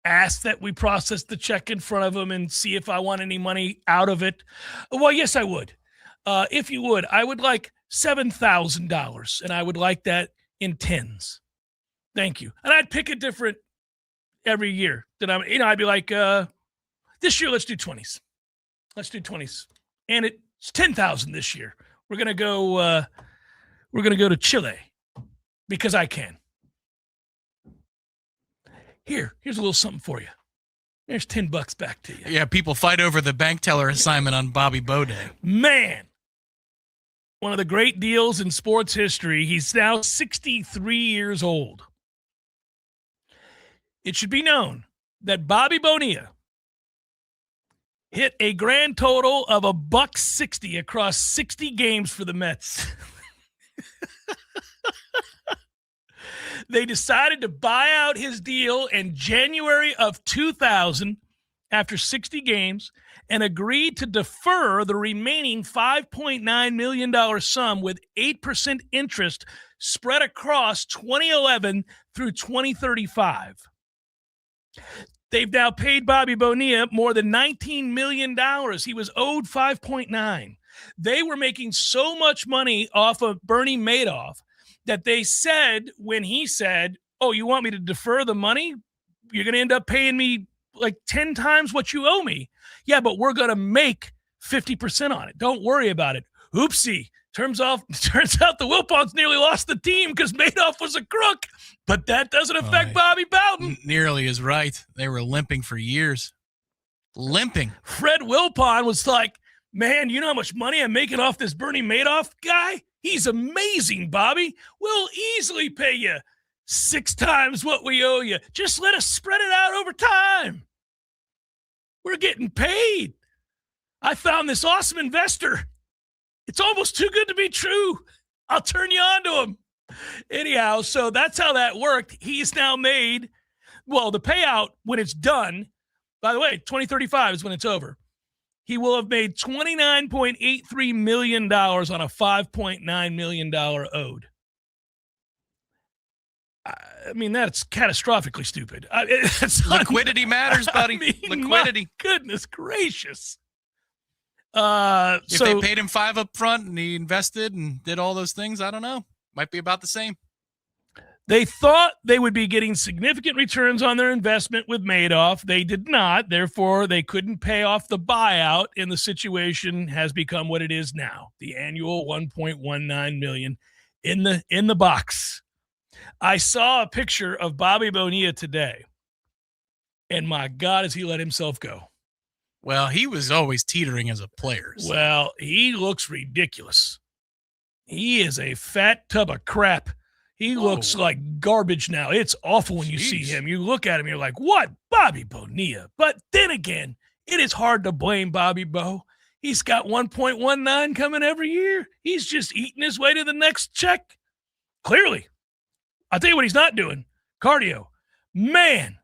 ask that we process the check in front of him and see if I want any money out of it. Well, yes, I would. If you would, I would like $7,000, and I would like that in tens. Thank you. And I'd pick a different every year. I'd be like, this year, let's do 20s. Let's do 20s. And it's 10,000 this year. We're going to go to Chile because I can. Here's a little something for you. There's $10 back to you. Yeah, people fight over the bank teller assignment on Bobby Bo Day. Man, one of the great deals in sports history. He's now 63 years old. It should be known that Bobby Bonilla hit a grand total of $160 across 60 games for the Mets. They decided to buy out his deal in January of 2000 after 60 games and agreed to defer the remaining $5.9 million sum with 8% interest spread across 2011 through 2035. They've now paid Bobby Bonilla more than $19 million. He was owed $5.9. They were making so much money off of Bernie Madoff that they said, when he said, oh, you want me to defer the money? You're going to end up paying me like 10 times what you owe me. Yeah, but we're going to make 50% on it. Don't worry about it. Oopsie. Turns out the Wilpons nearly lost the team because Madoff was a crook. But that doesn't affect Bobby Bowden. Nearly is right. They were limping for years. Limping. Fred Wilpon was like, man, you know how much money I'm making off this Bernie Madoff guy? He's amazing, Bobby. We'll easily pay you 6 times what we owe you. Just let us spread it out over time. We're getting paid. I found this awesome investor. It's almost too good to be true. I'll turn you on to him. Anyhow, so that's how that worked. He's now made, well, the payout when it's done, by the way, 2035 is when it's over. He will have made $29.83 million on a $5.9 million owed. I mean, that's catastrophically stupid. Liquidity matters, buddy. Liquidity. Goodness gracious. If they paid him $5 up front and he invested and did all those things, I don't know. Might be about the same. They thought they would be getting significant returns on their investment with Madoff. They did not. Therefore, they couldn't pay off the buyout, and the situation has become what it is now. The annual $1.19 million in the box. I saw a picture of Bobby Bonilla today, and my God, has he let himself go. Well, he was always teetering as a player. So. Well, he looks ridiculous. He is a fat tub of crap. He looks like garbage now. It's awful when you see him. You look at him, you're like, what? Bobby Bonilla. But then again, it is hard to blame Bobby Bo. He's got 1.19 coming every year. He's just eating his way to the next check. Clearly. I'll tell you what he's not doing. Cardio. Man,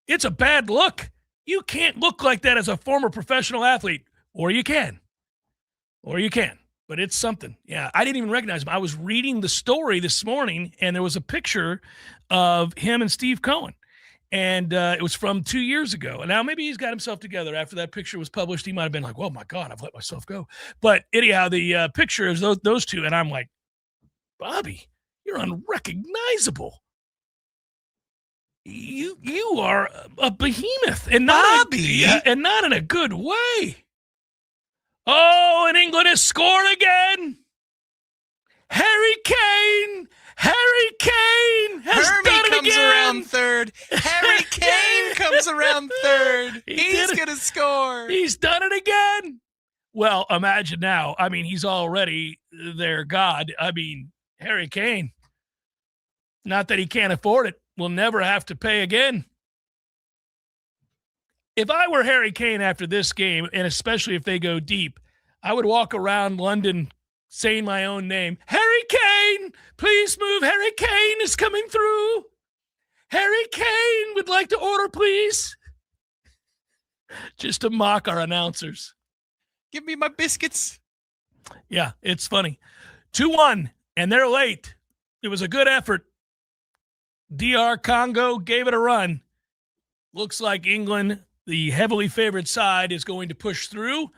it's a bad look. You can't look like that as a former professional athlete. Or you can. But it's something. Yeah, I didn't even recognize him. I was reading the story this morning, and there was a picture of him and Steve Cohen. And it was from 2 years ago. And now maybe he's got himself together. After that picture was published, he might have been like, oh, my God, I've let myself go. But anyhow, the picture is those two. And I'm like, Bobby, you're unrecognizable. You are a behemoth. And not Bobby? and not in a good way. Oh, and England has scored again. Harry Kane has Hermie done it comes again. around third. Harry Kane comes around third. He's going to score. He's done it again. Well, imagine now. I mean, he's already their god. I mean, Harry Kane. Not that he can't afford it. Will never have to pay again. If I were Harry Kane after this game, and especially if they go deep, I would walk around London saying my own name. Harry Kane, please move. Harry Kane is coming through. Harry Kane would like to order, please. Just to mock our announcers. Give me my biscuits. Yeah, it's funny. 2-1, and they're late. It was a good effort. DR Congo gave it a run. Looks like England, the heavily favored side, is going to push through.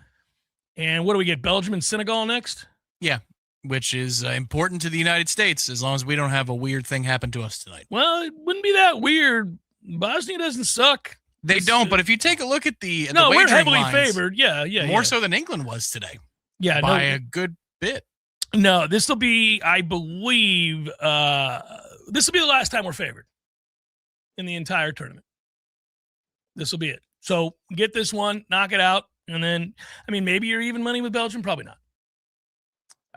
And what do we get, Belgium and Senegal next? Yeah, which is important to the United States as long as we don't have a weird thing happen to us tonight. Well, it wouldn't be that weird. Bosnia doesn't suck. They don't, but if you take a look at the no, we're wagering heavily lines, favored. Yeah. More so than England was today. Yeah, by a good bit. No, this will be, I believe, this will be the last time we're favored in the entire tournament. This will be it. So get this one, knock it out, and then, I mean, maybe you're even money with Belgium. Probably not.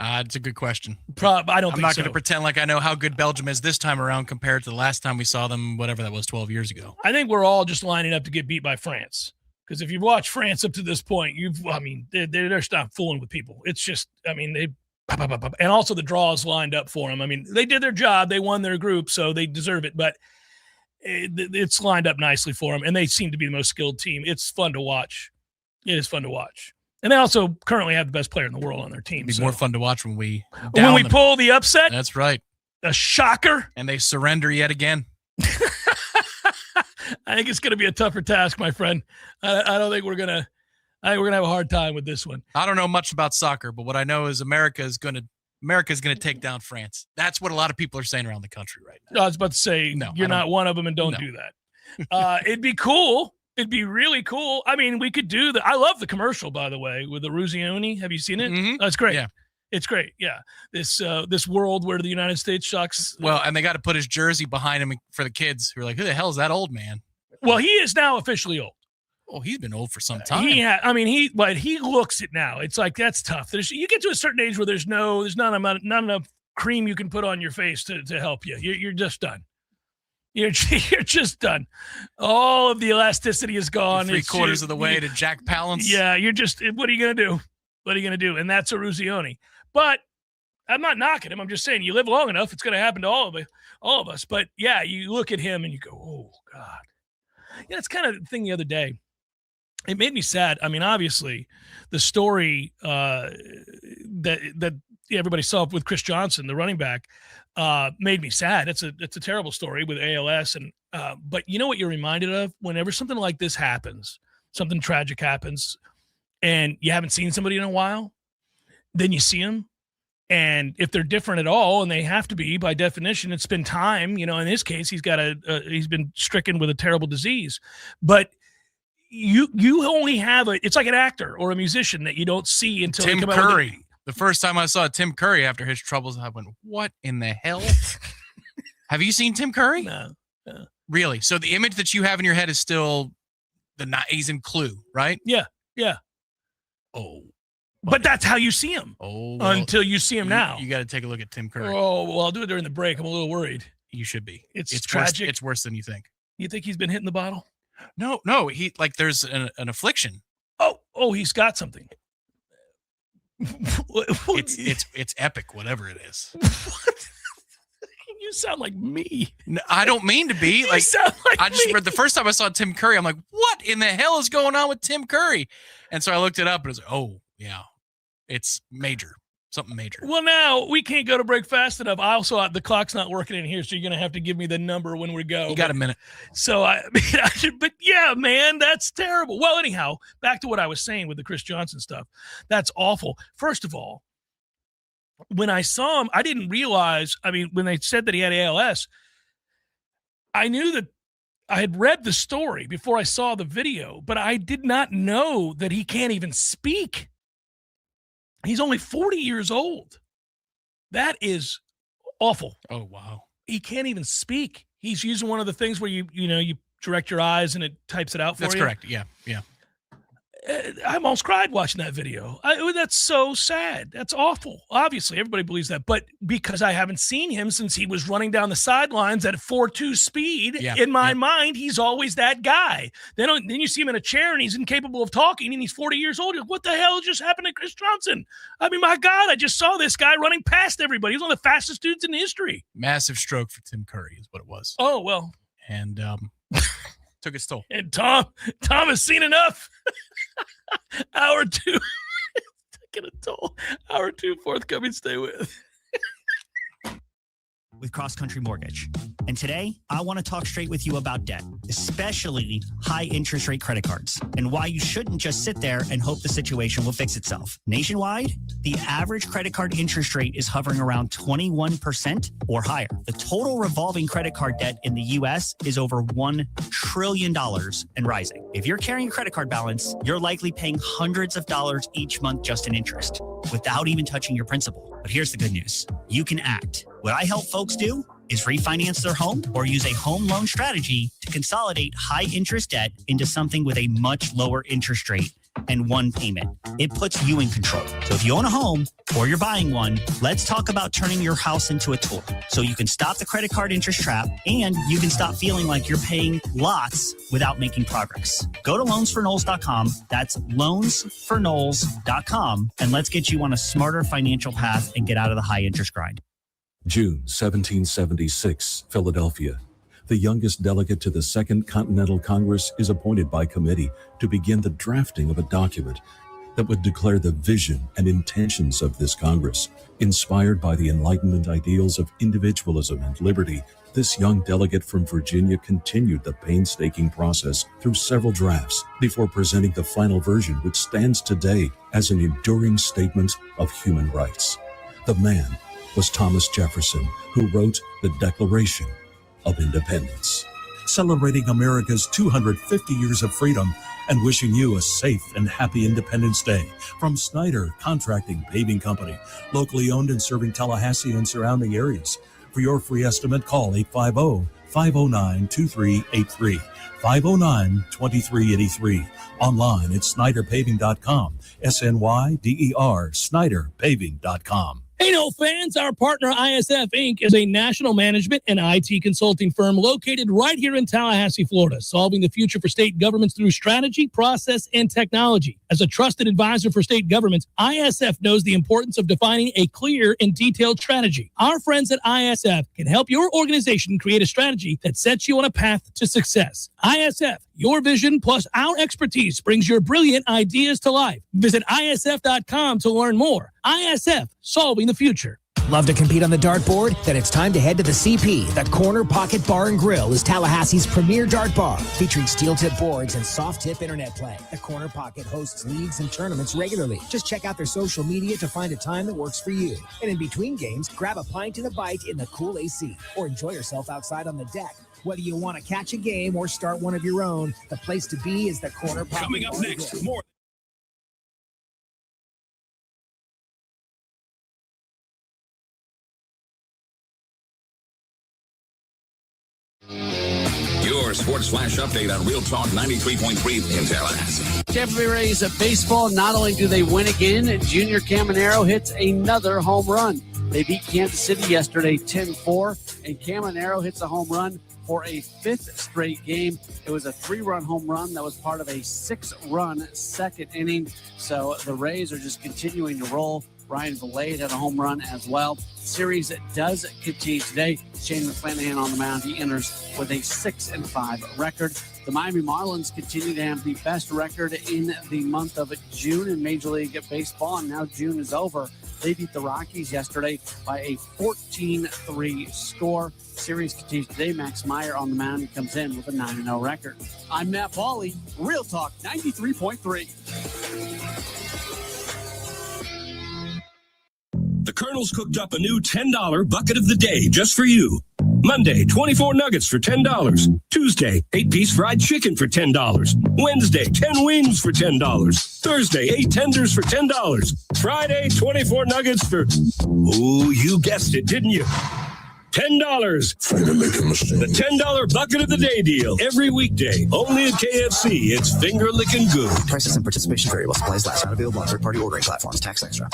It's a good question. I don't think so. I'm not going to pretend like I know how good Belgium is this time around compared to the last time we saw them, whatever that was, 12 years ago. I think we're all just lining up to get beat by France. Because if you've watched France up to this point, they're not fooling with people. It's just, I mean, and also the draws lined up for them. I mean, they did their job. They won their group, so they deserve it. But it's lined up nicely for them, and they seem to be the most skilled team. It's fun to watch. It is fun to watch. And they also currently have the best player in the world on their team. It'd be more fun to watch when we pull the upset. That's right. A shocker. And they surrender yet again. I think it's going to be a tougher task, my friend. I don't think we're going to have a hard time with this one. I don't know much about soccer, but what I know is America is going to take down France. That's what a lot of people are saying around the country right now. I was about to say, no, you're not one of them, and don't do that. It'd be cool. It'd be really cool. I mean, we could do I love the commercial, by the way, with the Ruzioni. Have you seen it? Mm-hmm. That's great. Yeah. It's great. Yeah. This world where the United States sucks. Well, and they got to put his jersey behind him for the kids who are like, who the hell is that old man? Well, he is now officially old. Oh, he's been old for some time. He looks it now. It's like, that's tough. You get to a certain age where there's not enough cream you can put on your face to help you. You're just done. You're just done. All of the elasticity is gone. You're 3/4 of the way to Jack Palance. Yeah, what are you going to do? What are you going to do? And that's a Ruzioni. But I'm not knocking him. I'm just saying, you live long enough, it's going to happen to all of us. But yeah, you look at him and you go, oh God. Yeah, it's kind of the thing the other day. It made me sad. I mean, obviously, the story that everybody saw with Chris Johnson, the running back, made me sad. It's a terrible story with ALS, and but you know what you're reminded of whenever something like this happens, something tragic happens, and you haven't seen somebody in a while, then you see them, and if they're different at all, and they have to be by definition, it's been time. You know, in his case, he's been stricken with a terrible disease, but you only have it's like an actor or a musician that you don't see until Tim they come Curry. out with The first time I saw Tim Curry after his troubles, I went, what in the hell? Have you seen Tim Curry? No. Really? So the image that you have in your head is still he's in Clue, right? Yeah. Yeah. Oh. But that's how you see him. Oh. Well, until you see him now. You got to take a look at Tim Curry. Oh, well, I'll do it during the break. I'm a little worried. You should be. It's tragic. It's worse than you think. You think he's been hitting the bottle? No. There's an affliction. Oh, he's got something. It's epic, whatever it is. What? You sound like me. No, I don't mean to be. You sound like I just me. read the first time I saw Tim Curry, I'm like, what in the hell is going on with Tim Curry? And so I looked it up and it was like, oh, yeah, it's major. Something major. Well, now we can't go to break fast enough. I also, the clock's not working in here, so you're going to have to give me the number when we go. You got a minute. So but yeah, man, that's terrible. Well, anyhow, back to what I was saying with the Chris Johnson stuff. That's awful. First of all, when I saw him, I didn't realize, when they said that he had ALS, I knew that I had read the story before I saw the video, but I did not know that he can't even speak. He's only 40 years old. That is awful. Oh, wow. He can't even speak. He's using one of the things where you direct your eyes and it types it out for you. That's correct. Yeah. I almost cried watching that video. That's so sad. That's awful. Obviously, everybody believes that. But because I haven't seen him since he was running down the sidelines at 4.2 speed, in my mind, he's always that guy. Then you see him in a chair and he's incapable of talking and he's 40 years old. You're like, what the hell just happened to Chris Johnson? My God, I just saw this guy running past everybody. He's one of the fastest dudes in history. Massive stroke for Tim Curry is what it was. Oh, well. And took its toll. And Tom has seen enough. Hour 2. Taking a toll. Hour 2, forthcoming. Stay with. With Cross Country Mortgage. And today, I want to talk straight with you about debt, especially high interest rate credit cards, and why you shouldn't just sit there and hope the situation will fix itself. Nationwide, the average credit card interest rate is hovering around 21% or higher. The total revolving credit card debt in the U.S. is over $1 trillion and rising. If you're carrying a credit card balance, you're likely paying hundreds of dollars each month just in interest, without even touching your principal. But here's the good news. You can act. What I help folks do is refinance their home or use a home loan strategy to consolidate high interest debt into something with a much lower interest rate and one payment. It puts you in control. So if you own a home or you're buying one, let's talk about turning your house into a tool so you can stop the credit card interest trap and you can stop feeling like you're paying lots without making progress. Go to loansforknowles.com. That's loansforknowles.com, and let's get you on a smarter financial path and get out of the high interest grind. June 1776, Philadelphia. The youngest delegate to the Second Continental Congress is appointed by committee to begin the drafting of a document that would declare the vision and intentions of this Congress. Inspired by the Enlightenment ideals of individualism and liberty, this young delegate from Virginia continued the painstaking process through several drafts before presenting the final version, which stands today as an enduring statement of human rights. The man was Thomas Jefferson, who wrote the Declaration of Independence. Celebrating America's 250 years of freedom and wishing you a safe and happy Independence Day from Snyder Contracting Paving Company, locally owned and serving Tallahassee and surrounding areas. For your free estimate, call 850-509-2383, 509-2383. Online at snyderpaving.com, SNYDER, snyderpaving.com. Hey, no fans, our partner ISF Inc. is a national management and IT consulting firm located right here in Tallahassee, Florida, solving the future for state governments through strategy, process, and technology. As a trusted advisor for state governments, ISF knows the importance of defining a clear and detailed strategy. Our friends at ISF can help your organization create a strategy that sets you on a path to success. ISF, your vision plus our expertise brings your brilliant ideas to life. Visit ISF.com to learn more. ISF, solving the future. Love to compete on the dartboard? Then it's time to head to the CP. The Corner Pocket Bar and Grill is Tallahassee's premier dart bar, featuring steel-tip boards and soft-tip internet play. The Corner Pocket hosts leagues and tournaments regularly. Just check out their social media to find a time that works for you. And in between games, grab a pint and a bite in the cool AC, or enjoy yourself outside on the deck. Whether you want to catch a game or start one of your own, the place to be is the Corner Pocket. Coming up next, more. Your Sports Flash update on Real Talk 93.3 in Tallahassee. Tampa Bay Rays of baseball, not only do they win again, Junior Caminero hits another home run. They beat Kansas City yesterday 10-4, and Caminero hits a home run for a fifth straight game. It was a 3-run home run that was part of a 6-run second inning. So the Rays are just continuing to roll. Ryan Valade had a home run as well. Series does continue today. Shane McClanahan on the mound. He enters with a 6-5 record. The Miami Marlins continue to have the best record in the month of June in Major League Baseball, and now June is over. They beat the Rockies yesterday by a 14-3 score. Series continues today. Max Meyer on the mound. He comes in with a 9-0 record. I'm Matt Pauley, Real Talk 93.3. The Colonel's cooked up a new $10 bucket of the day just for you. Monday, 24 nuggets for $10. Tuesday, 8-piece fried chicken for $10. Wednesday, 10 wings for $10. Thursday, 8 tenders for $10. Friday, 24 nuggets for... Ooh, you guessed it, didn't you? $10. The $10 bucket of the day deal. Every weekday. Only at KFC. It's finger licking good. Prices and participation vary while supplies last. Not available on third-party ordering platforms. Tax extra.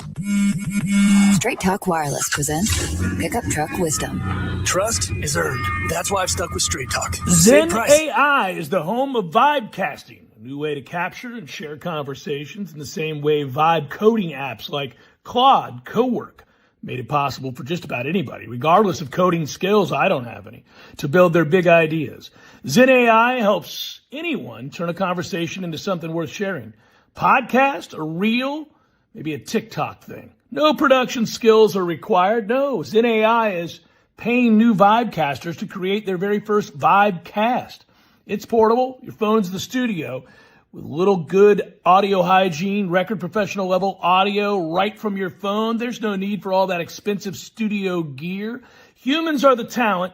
Straight Talk Wireless presents Pickup Truck Wisdom. Trust is earned. That's why I've stuck with Straight Talk. ZenAI is the home of vibecasting, a new way to capture and share conversations in the same way vibecoding apps like Claude Cowork made it possible for just about anybody, regardless of coding skills, I don't have any, to build their big ideas. ZenAI helps anyone turn a conversation into something worth sharing. Podcast, a reel, maybe a TikTok thing. No production skills are required. No, ZenAI is paying new vibecasters to create their very first Vibecast. It's portable. Your phone's the studio with little good audio hygiene, record professional level audio right from your phone. There's no need for all that expensive studio gear. Humans are the talent.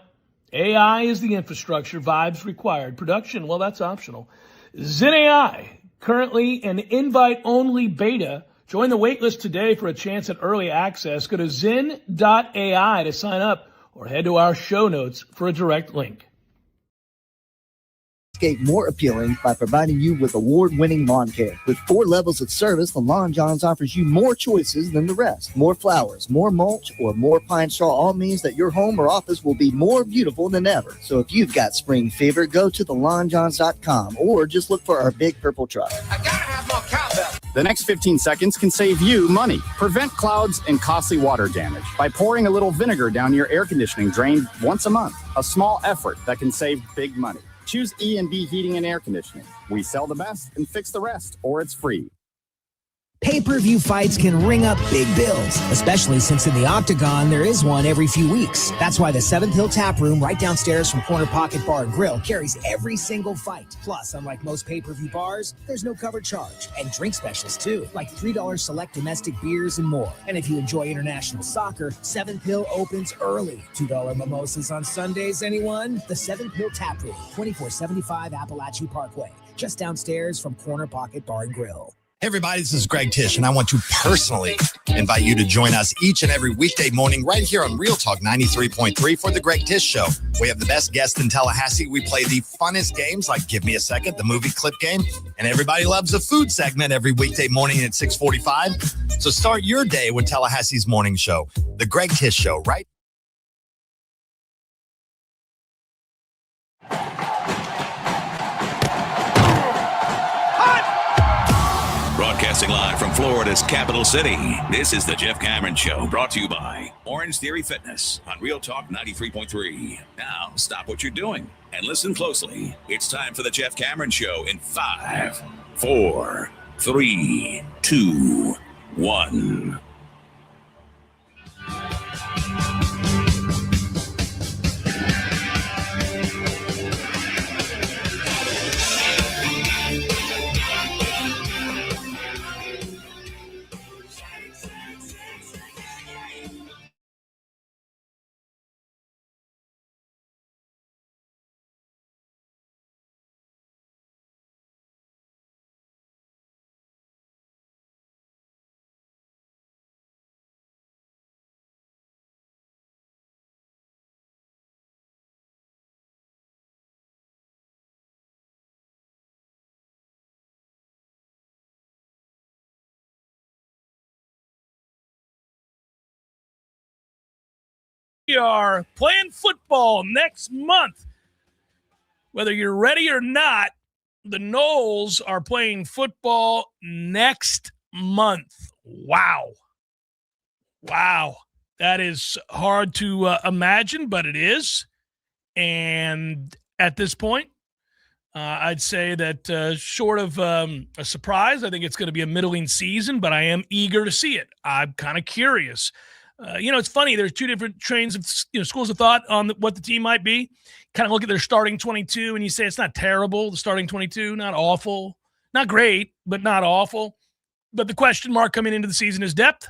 AI is the infrastructure. Vibes required. Production, well, that's optional. ZenAI, currently an invite-only beta. Join the waitlist today for a chance at early access. Go to zen.ai to sign up or head to our show notes for a direct link. More appealing by providing you with award-winning lawn care. With 4 levels of service, the Lawn Johns offers you more choices than the rest. More flowers, more mulch, or more pine straw all means that your home or office will be more beautiful than ever. So if you've got spring fever, go to thelawnjohns.com or just look for our big purple truck. The next 15 seconds can save you money. Prevent clouds and costly water damage by pouring a little vinegar down your air conditioning drain once a month. A small effort that can save big money. Choose E&B Heating and Air Conditioning. We sell the best and fix the rest, or it's free. Pay-per-view fights can ring up big bills, especially since in the Octagon there is one every few weeks. That's why the 7th Hill Tap Room right downstairs from Corner Pocket Bar and Grill carries every single fight. Plus, unlike most pay-per-view bars, there's no cover charge. And drink specials too, like $3 select domestic beers and more. And if you enjoy international soccer, 7th Hill opens early. $2 mimosas on Sundays, anyone? The 7th Hill Tap Room, 2475 Appalachia Parkway, just downstairs from Corner Pocket Bar and Grill. Hey everybody, this is Greg Tish, and I want to personally invite you to join us each and every weekday morning right here on Real Talk 93.3 for the Greg Tish Show. We have the best guests in Tallahassee. We play the funnest games like Give Me a Second, the movie clip game, and everybody loves a food segment every weekday morning at 6:45. So start your day with Tallahassee's morning show, the Greg Tish Show, right? Broadcasting live from Florida's capital city, this is the Jeff Cameron Show, brought to you by Orange Theory Fitness on Real Talk 93.3. Now, stop what you're doing and listen closely. It's time for the Jeff Cameron Show in 5, 4, 3, 2, 1. We are playing football next month. Whether you're ready or not, the Noles are playing football next month. Wow. Wow. That is hard to imagine, but it is. And at this point, I'd say that short of a surprise, I think it's going to be a middling season, but I am eager to see it. I'm kind of curious. It's funny. There's two different trains of schools of thought on what the team might be. Kind of look at their starting 22, and you say it's not terrible. The starting 22, not awful, not great, but not awful. But the question mark coming into the season is depth.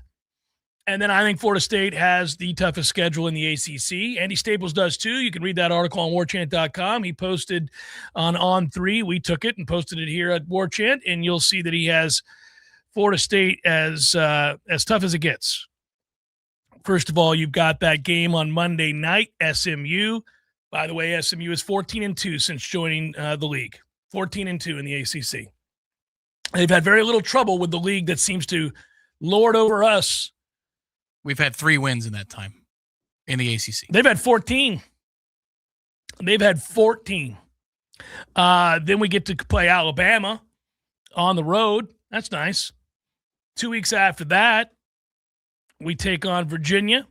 And then I think Florida State has the toughest schedule in the ACC. Andy Staples does too. You can read that article on warchant.com. He posted on 3. We took it and posted it here at Warchant, and you'll see that he has Florida State as tough as it gets. First of all, you've got that game on Monday night, SMU. By the way, SMU is 14-2 since joining the league. 14-2 in the ACC. They've had very little trouble with the league that seems to lord over us. We've had 3 wins in that time in the ACC. They've had 14. Then we get to play Alabama on the road. That's nice. 2 weeks after that, we take on Virginia,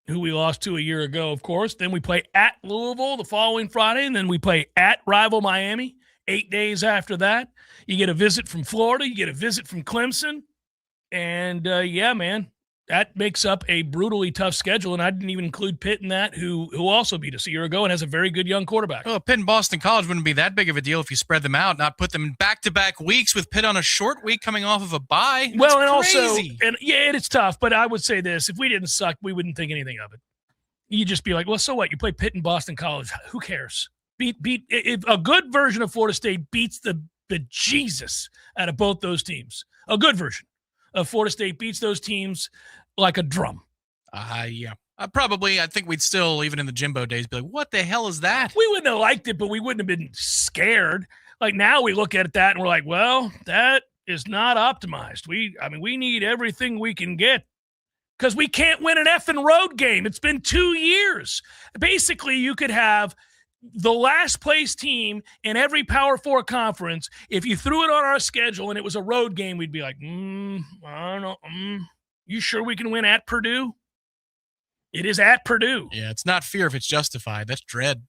who we lost to a year ago, of course. Then we play at Louisville the following Friday, and then we play at rival Miami 8 days after that. You get a visit from Florida. You get a visit from Clemson. And, yeah, man. That makes up a brutally tough schedule, and I didn't even include Pitt in that, who also beat us a year ago and has a very good young quarterback. Oh, Pitt and Boston College wouldn't be that big of a deal if you spread them out, not put them in back-to-back weeks with Pitt on a short week coming off of a bye. Well, and crazy. also, it's tough, but I would say this. If we didn't suck, we wouldn't think anything of it. You'd just be like, well, so what? You play Pitt and Boston College. Who cares? If a good version of Florida State beats the Jesus out of both those teams. A good version of Florida State beats those teams like a drum. Yeah. I think we'd still, even in the Jimbo days, be like, what the hell is that? We wouldn't have liked it, but we wouldn't have been scared. Like now we look at that and we're like, well, that is not optimized. We need everything we can get because we can't win an effing road game. It's been 2 years. Basically, you could have the last place team in every Power 4 conference. If you threw it on our schedule and it was a road game, we'd be like, I don't know. You sure we can win at Purdue? It is at Purdue. Yeah, it's not fear if it's justified. That's dread.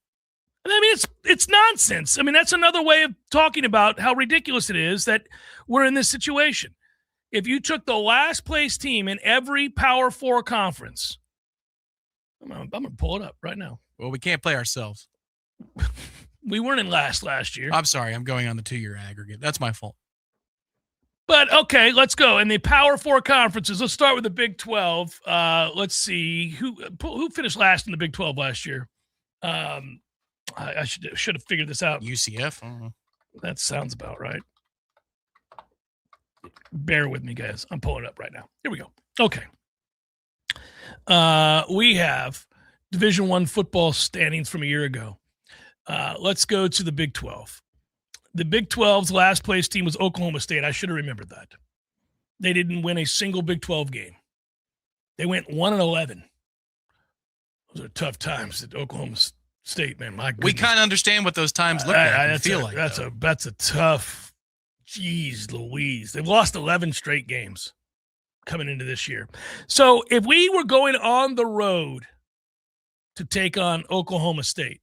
I mean, it's nonsense. I mean, that's another way of talking about how ridiculous it is that we're in this situation. If you took the last place team in every Power 4 conference, I'm going to pull it up right now. Well, we can't play ourselves. We weren't in last year. I'm sorry. I'm going on the 2-year aggregate. That's my fault. But, okay, let's go. In the Power 4 conferences, let's start with the Big 12. Let's see. Who finished last in the Big 12 last year? I should have figured this out. UCF? I don't know. That sounds about right. Bear with me, guys. I'm pulling it up right now. Here we go. Okay. We have Division I football standings from a year ago. Let's go to the Big 12. The Big 12's last place team was Oklahoma State. I should have remembered that. They didn't win a single Big 12 game. They went 1-11. Those are tough times at Oklahoma State, man. My goodness. We kind of understand what those times look like and feel like. That's a tough, geez Louise. They've lost 11 straight games coming into this year. So if we were going on the road to take on Oklahoma State,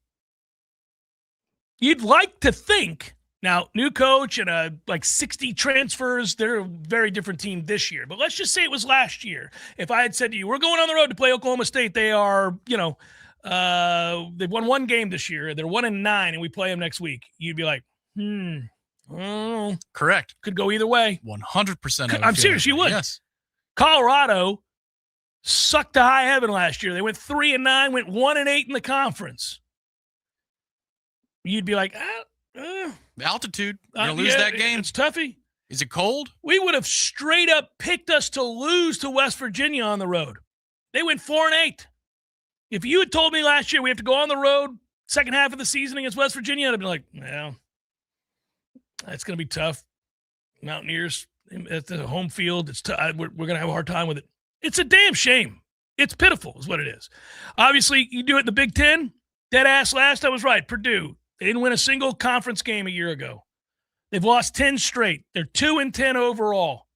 you'd like to think. Now, new coach and like 60 transfers, they're a very different team this year. But let's just say it was last year. If I had said to you, we're going on the road to play Oklahoma State, they are, they've won 1 game this year. They're 1-9, and we play them next week. You'd be like, correct. Could go either way. 100%. I'm serious, you would. Yes. Colorado sucked to high heaven last year. They went 3-9, went 1-8 in the conference. You'd be like, the altitude. You're going to lose that game. It's toughy. Is it cold? We would have straight up picked us to lose to West Virginia on the road. They went 4-8. If you had told me last year we have to go on the road second half of the season against West Virginia, I'd have been like, well, that's going to be tough. Mountaineers at the home field, it's we're going to have a hard time with it. It's a damn shame. It's pitiful is what it is. Obviously, you do it in the Big Ten. Dead ass last, I was right. Purdue. They didn't win a single conference game a year ago. They've lost 10 straight. They're 2-10 overall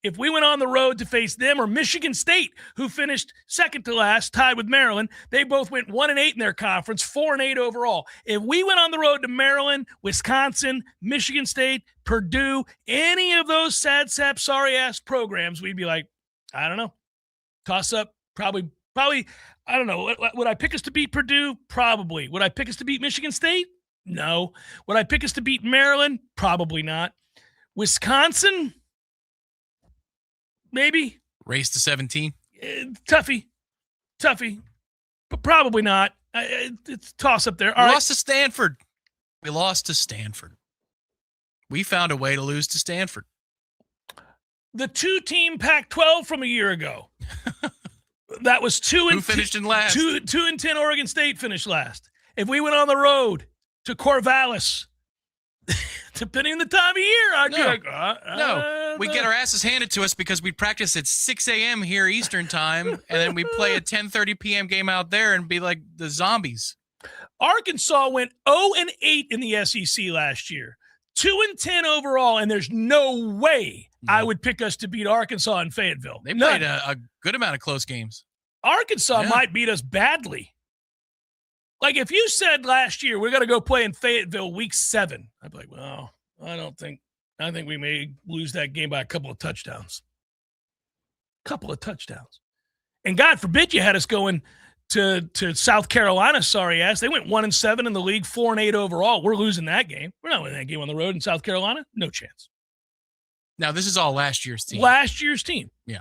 if we went on the road to face them or Michigan State, who finished second to last, tied with Maryland, they both went 1-8 in their conference, 4-8 overall. If we went on the road to Maryland, Wisconsin, Michigan State, Purdue, any of those sad sap sorry ass programs, we'd be like, I don't know, toss up, probably. I don't know. Would I pick us to beat Purdue? Probably. Would I pick us to beat Michigan State? No. Would I pick us to beat Maryland? Probably not. Wisconsin? Maybe. Race to 17. Toughy, but probably not. It's toss up there. We lost to Stanford. We found a way to lose to Stanford. The 2-team Pac-12 from a year ago. That was 2 and Who finished in last? 2-10 Oregon State finished last. If we went on the road to Corvallis, depending on the time of year, I'd be like, no. We get our asses handed to us because we practice at 6 a.m. here Eastern time, and then we play a 10:30 p.m. game out there and be like the zombies. Arkansas went 0-8 in the SEC last year, 2-10 overall, and there's no way I would pick us to beat Arkansas in Fayetteville. They played a good amount of close games. Arkansas might beat us badly. Like if you said last year we're going to go play in Fayetteville week 7, I'd be like, well, I think we may lose that game by a couple of touchdowns. And God forbid you had us going to South Carolina, sorry ass. They went 1-7 in the league, 4-8 overall. We're losing that game. We're not winning that game on the road in South Carolina. No chance. Now, this is all last year's team. Yeah.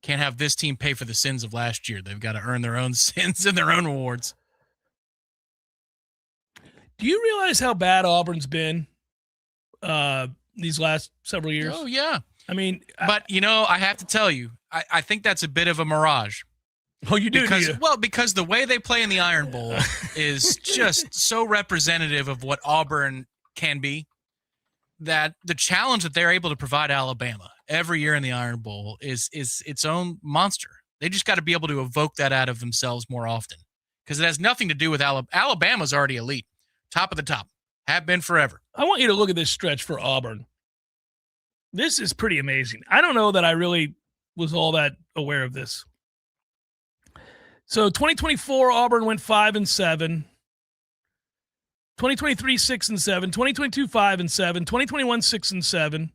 Can't have this team pay for the sins of last year. They've got to earn their own sins and their own rewards. Do you realize how bad Auburn's been these last several years? Oh, yeah. I mean, but, I have to tell you, I think that's a bit of a mirage. Oh, you do? Because the way they play in the Iron Bowl is just so representative of what Auburn can be, that the challenge that they're able to provide Alabama every year in the Iron Bowl is its own monster. They just got to be able to evoke that out of themselves more often, because it has nothing to do with Alabama's already elite, top of the top, have been forever. I want you to look at this stretch for Auburn. This is pretty amazing. I don't know that I really was all that aware of this. So 2024, Auburn went 5-7. 2023, 6-7. 2022, 5-7. 2021, 6-7.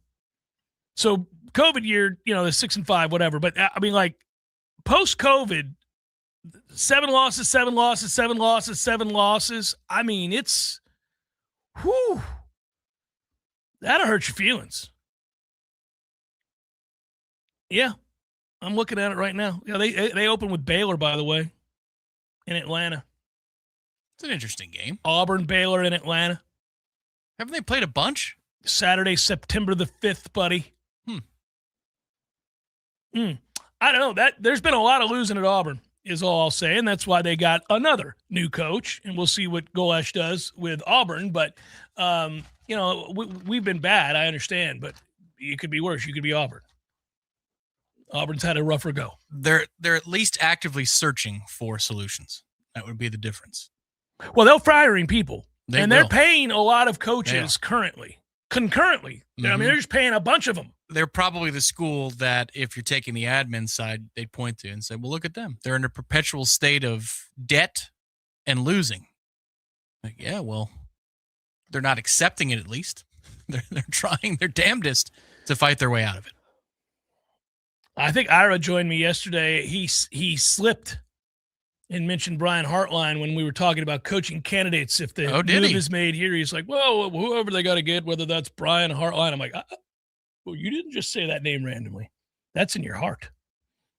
So COVID year, the 6-5, whatever. But I mean, like post-COVID, 7 losses, 7 losses, 7 losses, 7 losses. I mean, it's, that'll hurt your feelings. Yeah, I'm looking at it right now. Yeah, they opened with Baylor, by the way, in Atlanta. It's an interesting game. Auburn, Baylor in Atlanta. Haven't they played a bunch? Saturday, September the 5th, buddy. I don't know. There's been a lot of losing at Auburn, is all I'll say, and that's why they got another new coach, and we'll see what Golesh does with Auburn. But, we've been bad, I understand, but you could be worse. You could be Auburn. Auburn's had a rougher go. They're at least actively searching for solutions. That would be the difference. Well, they're firing people, they're will. Paying a lot of coaches concurrently. Mm-hmm. I mean, they're just paying a bunch of them. They're probably the school that, if you're taking the admin side, they'd point to and say, well, look at them. They're in a perpetual state of debt and losing. Like, yeah, well, they're not accepting it at least. They're trying their damnedest to fight their way out of it. I think Ira joined me yesterday. He slipped and mentioned Brian Hartline when we were talking about coaching candidates. If the move is made here, he's like, well, whoever they got to get, whether that's Brian Hartline. I'm like, well, you didn't just say that name randomly. That's in your heart.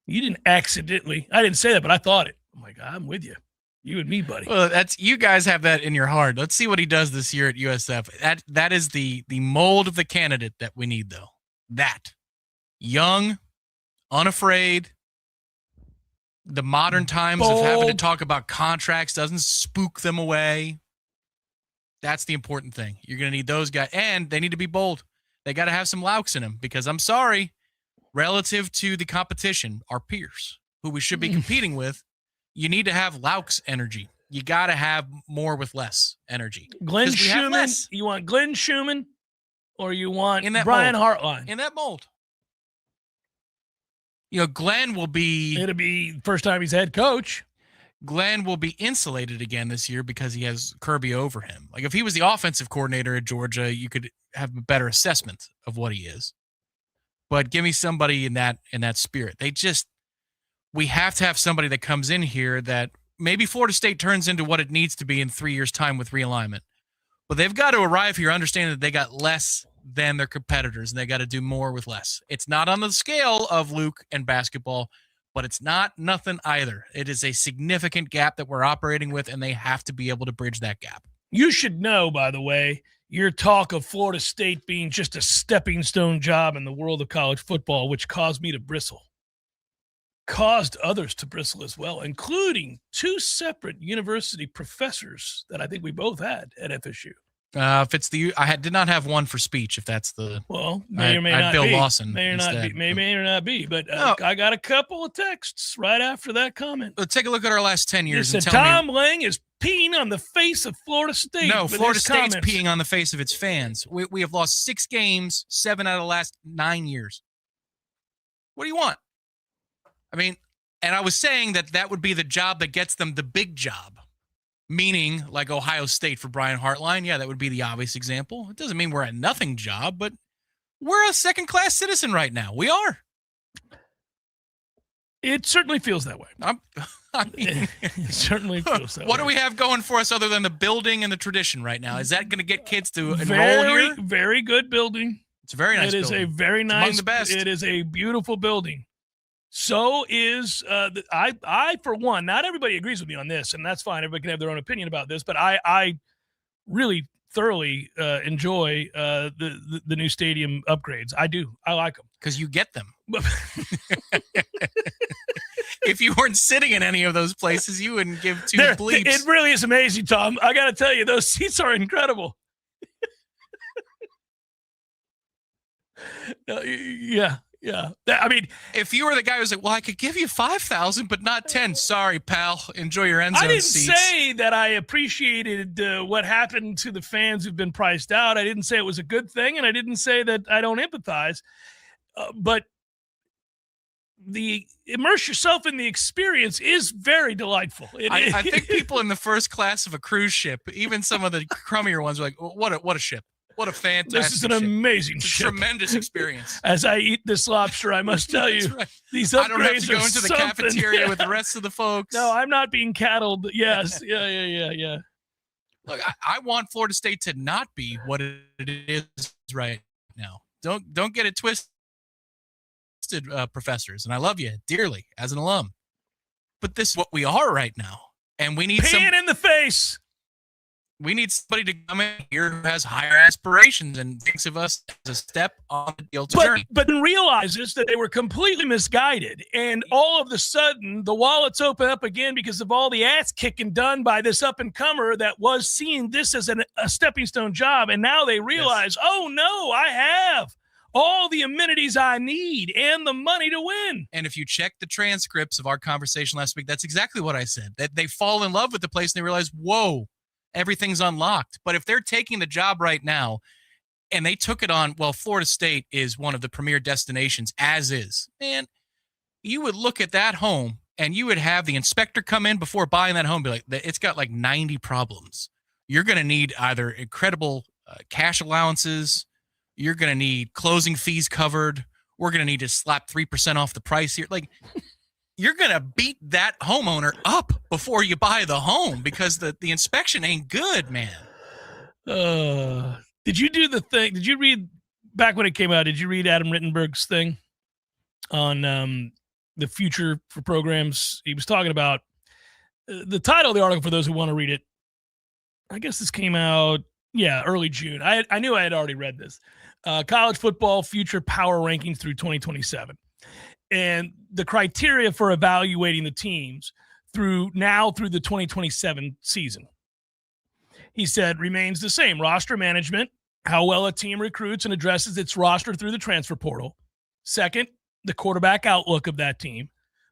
You didn't accidentally. I didn't say that, but I thought it. I'm like, I'm with you. You and me, buddy. Well, you guys have that in your heart. Let's see what he does this year at USF. That is the mold of the candidate that we need, though. That young, unafraid. The modern times of having to talk about contracts doesn't spook them away. That's the important thing. You're going to need those guys, and they need to be bold. They got to have some louks in them, because I'm sorry, relative to the competition, our peers who we should be competing with, you need to have louks energy. You got to have more with less energy. Glenn Schumann, you want Glenn Schumann, or you want Brian Hartline? In that mold. Glenn will be. It'll be first time he's head coach. Glenn will be insulated again this year because he has Kirby over him. Like if he was the offensive coordinator at Georgia, you could have a better assessment of what he is. But give me somebody in that spirit. We have to have somebody that comes in here that maybe Florida State turns into what it needs to be in 3 years' time with realignment. But they've got to arrive here understanding that they got less than their competitors, and they got to do more with less. It's not on the scale of Luke and basketball, but it's not nothing either. It is a significant gap that we're operating with, and they have to be able to bridge that gap. You should know, by the way, your talk of Florida State being just a stepping stone job in the world of college football, which caused me to bristle, caused others to bristle as well, including 2 separate university professors that I think we both had at FSU. If it's I did not have one for speech. If that's the may or may not Bill be. Lawson may or not instead. be. May or not be. But No. I got a couple of texts right after that comment. Let's take a look at our last 10 years. They And said tell Tom me, Lang is peeing on the face of Florida State. no, with Florida his State's comments. peeing on the face of its fans. We have lost 6 games, 7 out of the last 9 years. What do you want? I mean, and I was saying that would be the job that gets them the big job. Meaning, like Ohio State for Brian Hartline. Yeah, that would be the obvious example. It doesn't mean we're a nothing job, but we're a second-class citizen right now. We are. It certainly feels that way. It certainly feels that way. What do we have going for us other than the building and the tradition right now? Is that going to get kids to enroll here? Very good building. It's a very nice building. It is a very nice. Among the best. It is a beautiful building. So is I for one. Not everybody agrees with me on this, and that's fine. Everybody can have their own opinion about this, but I really thoroughly enjoy the new stadium upgrades. I do. I like them because you get them. If you weren't sitting in any of those places, you wouldn't give 2 bleeps. It really is amazing, Tom. I got to tell you, those seats are incredible. Yeah. I mean, if you were the guy who was like, well, I could give you 5,000, but not 10. Sorry, pal. Enjoy your end zone I didn't seats. say that I appreciated what happened to the fans who've been priced out. I didn't say it was a good thing, and I didn't say that I don't empathize. But the immerse yourself in the experience is very delightful. I think people in the first class of a cruise ship, even some of the crummier ones, are like, what a ship. What a fantastic This is an ship. amazing It's a ship. Tremendous experience. As I eat this lobster, I must tell you, right. these upgrades I don't have to go are into the something. cafeteria with the rest of the folks. No, I'm not being cattled. Yes. Yeah. Look, I want Florida State to not be what it is right now. Don't get it twisted, professors. And I love you dearly as an alum. But this is what we are right now. And we need Pan in the face. We need somebody to come in here who has higher aspirations and thinks of us as a step on the deal to journey. But realizes that they were completely misguided. And all of a sudden, the wallets open up again because of all the ass kicking done by this up-and-comer that was seeing this as a stepping stone job. And now they realize, oh, no, I have all the amenities I need and the money to win. And if you check the transcripts of our conversation last week, that's exactly what I said. That they fall in love with the place and they realize, whoa, everything's unlocked. But if they're taking the job right now and they took it on, well, Florida State is one of the premier destinations as is, man, you would look at that home and you would have the inspector come in before buying that home and be like, it's got like 90 problems. You're going to need either incredible cash allowances. You're going to need closing fees covered. We're going to need to slap 3% off the price here. Like, you're going to beat that homeowner up before you buy the home because the inspection ain't good, man. Did you do the thing? Did you read back when it came out? Did you read Adam Rittenberg's thing on the future for programs? He was talking about the title of the article for those who want to read it. I guess this came out, early June. I knew I had already read this. College football future power rankings through 2027. And the criteria for evaluating the teams through the 2027 season. He said remains the same. Roster management, how well a team recruits and addresses its roster through the transfer portal. Second, the quarterback outlook of that team.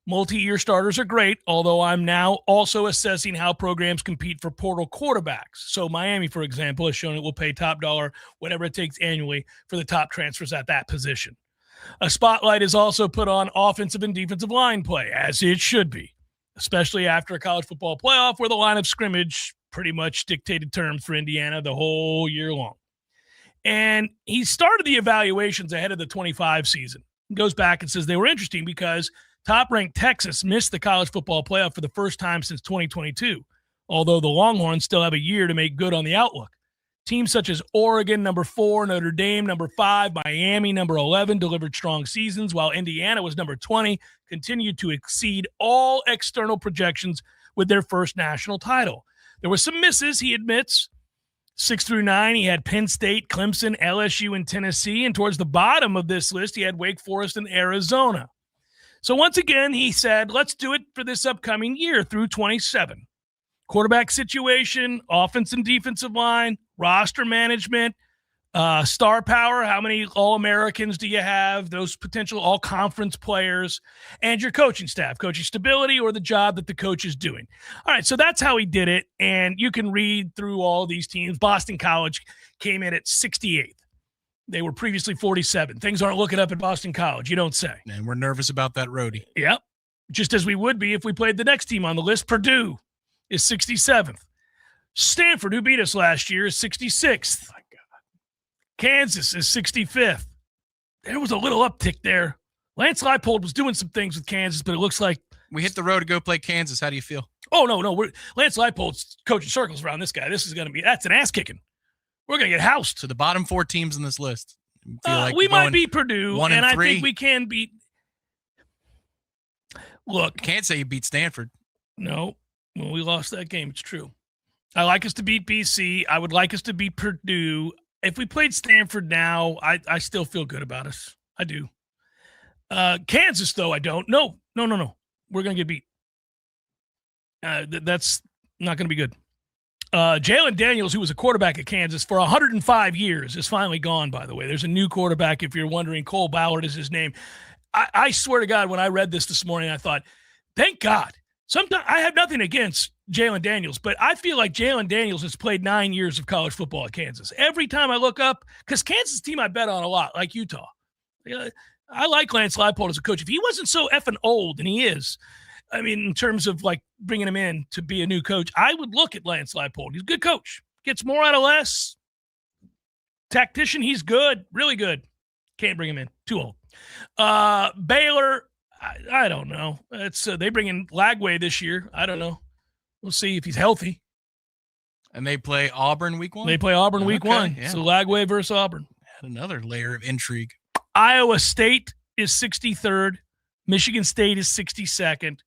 Multi-year starters are great, although I'm now also assessing how programs compete for portal quarterbacks. So Miami, for example, has shown it will pay top dollar, whatever it takes annually, for the top transfers at that position. A spotlight is also put on offensive and defensive line play, as it should be, especially after a college football playoff where the line of scrimmage pretty much dictated terms for Indiana the whole year long. And he started the evaluations ahead of the 25 season. He goes back and says they were interesting because top-ranked Texas missed the college football playoff for the first time since 2022, although the Longhorns still have a year to make good on the outlook. Teams such as Oregon, number 4, Notre Dame, number 5, Miami, number 11, delivered strong seasons, while Indiana was number 20, continued to exceed all external projections with their first national title. There were some misses, he admits. 6 through 9, he had Penn State, Clemson, LSU, and Tennessee, and towards the bottom of this list, he had Wake Forest and Arizona. So once again, he said, let's do it for this upcoming year through 27. Quarterback situation, offense and defensive line, roster management, star power, how many All-Americans do you have, those potential all-conference players, and your coaching staff, coaching stability, or the job that the coach is doing. All right, so that's how he did it, and you can read through all these teams. Boston College came in at 68th. They were previously 47. Things aren't looking up at Boston College, you don't say. And we're nervous about that roadie. Yep, just as we would be if we played the next team on the list. Purdue is 67th. Stanford, who beat us last year, is 66th. Oh my God. Kansas is 65th. There was a little uptick there. Lance Leipold was doing some things with Kansas, but it looks like we hit the road to go play Kansas. How do you feel? Oh, no. Lance Leipold's coaching circles around this guy. This is going to be – that's an ass-kicking. We're going to get housed. So the bottom 4 teams in this list. We might beat Purdue, and I think we can beat – look. You can't say you beat Stanford. No. Well, we lost that game. It's true. I like us to beat BC. I would like us to beat Purdue. If we played Stanford now, I still feel good about us. I do. Kansas, though, I don't. No. We're going to get beat. That's not going to be good. Jalen Daniels, who was a quarterback at Kansas for 105 years, is finally gone, by the way. There's a new quarterback, if you're wondering. Cole Ballard is his name. I swear to God, when I read this morning, I thought, thank God. Sometimes I have nothing against Jalen Daniels, but I feel like Jalen Daniels has played 9 years of college football at Kansas. Every time I look up, because Kansas team I bet on a lot, like Utah. I like Lance Leipold as a coach. If he wasn't so effing old, and he is, I mean, in terms of like bringing him in to be a new coach, I would look at Lance Leipold. He's a good coach. Gets more out of less. Tactician, he's good. Really good. Can't bring him in. Too old. Baylor, I don't know. It's they bring in Lagway this year. I don't know. We'll see if he's healthy. And they play Auburn week 1? They play Auburn week 1. Yeah. So Lagway versus Auburn. Add another layer of intrigue. Iowa State is 63rd. Michigan State is 62nd.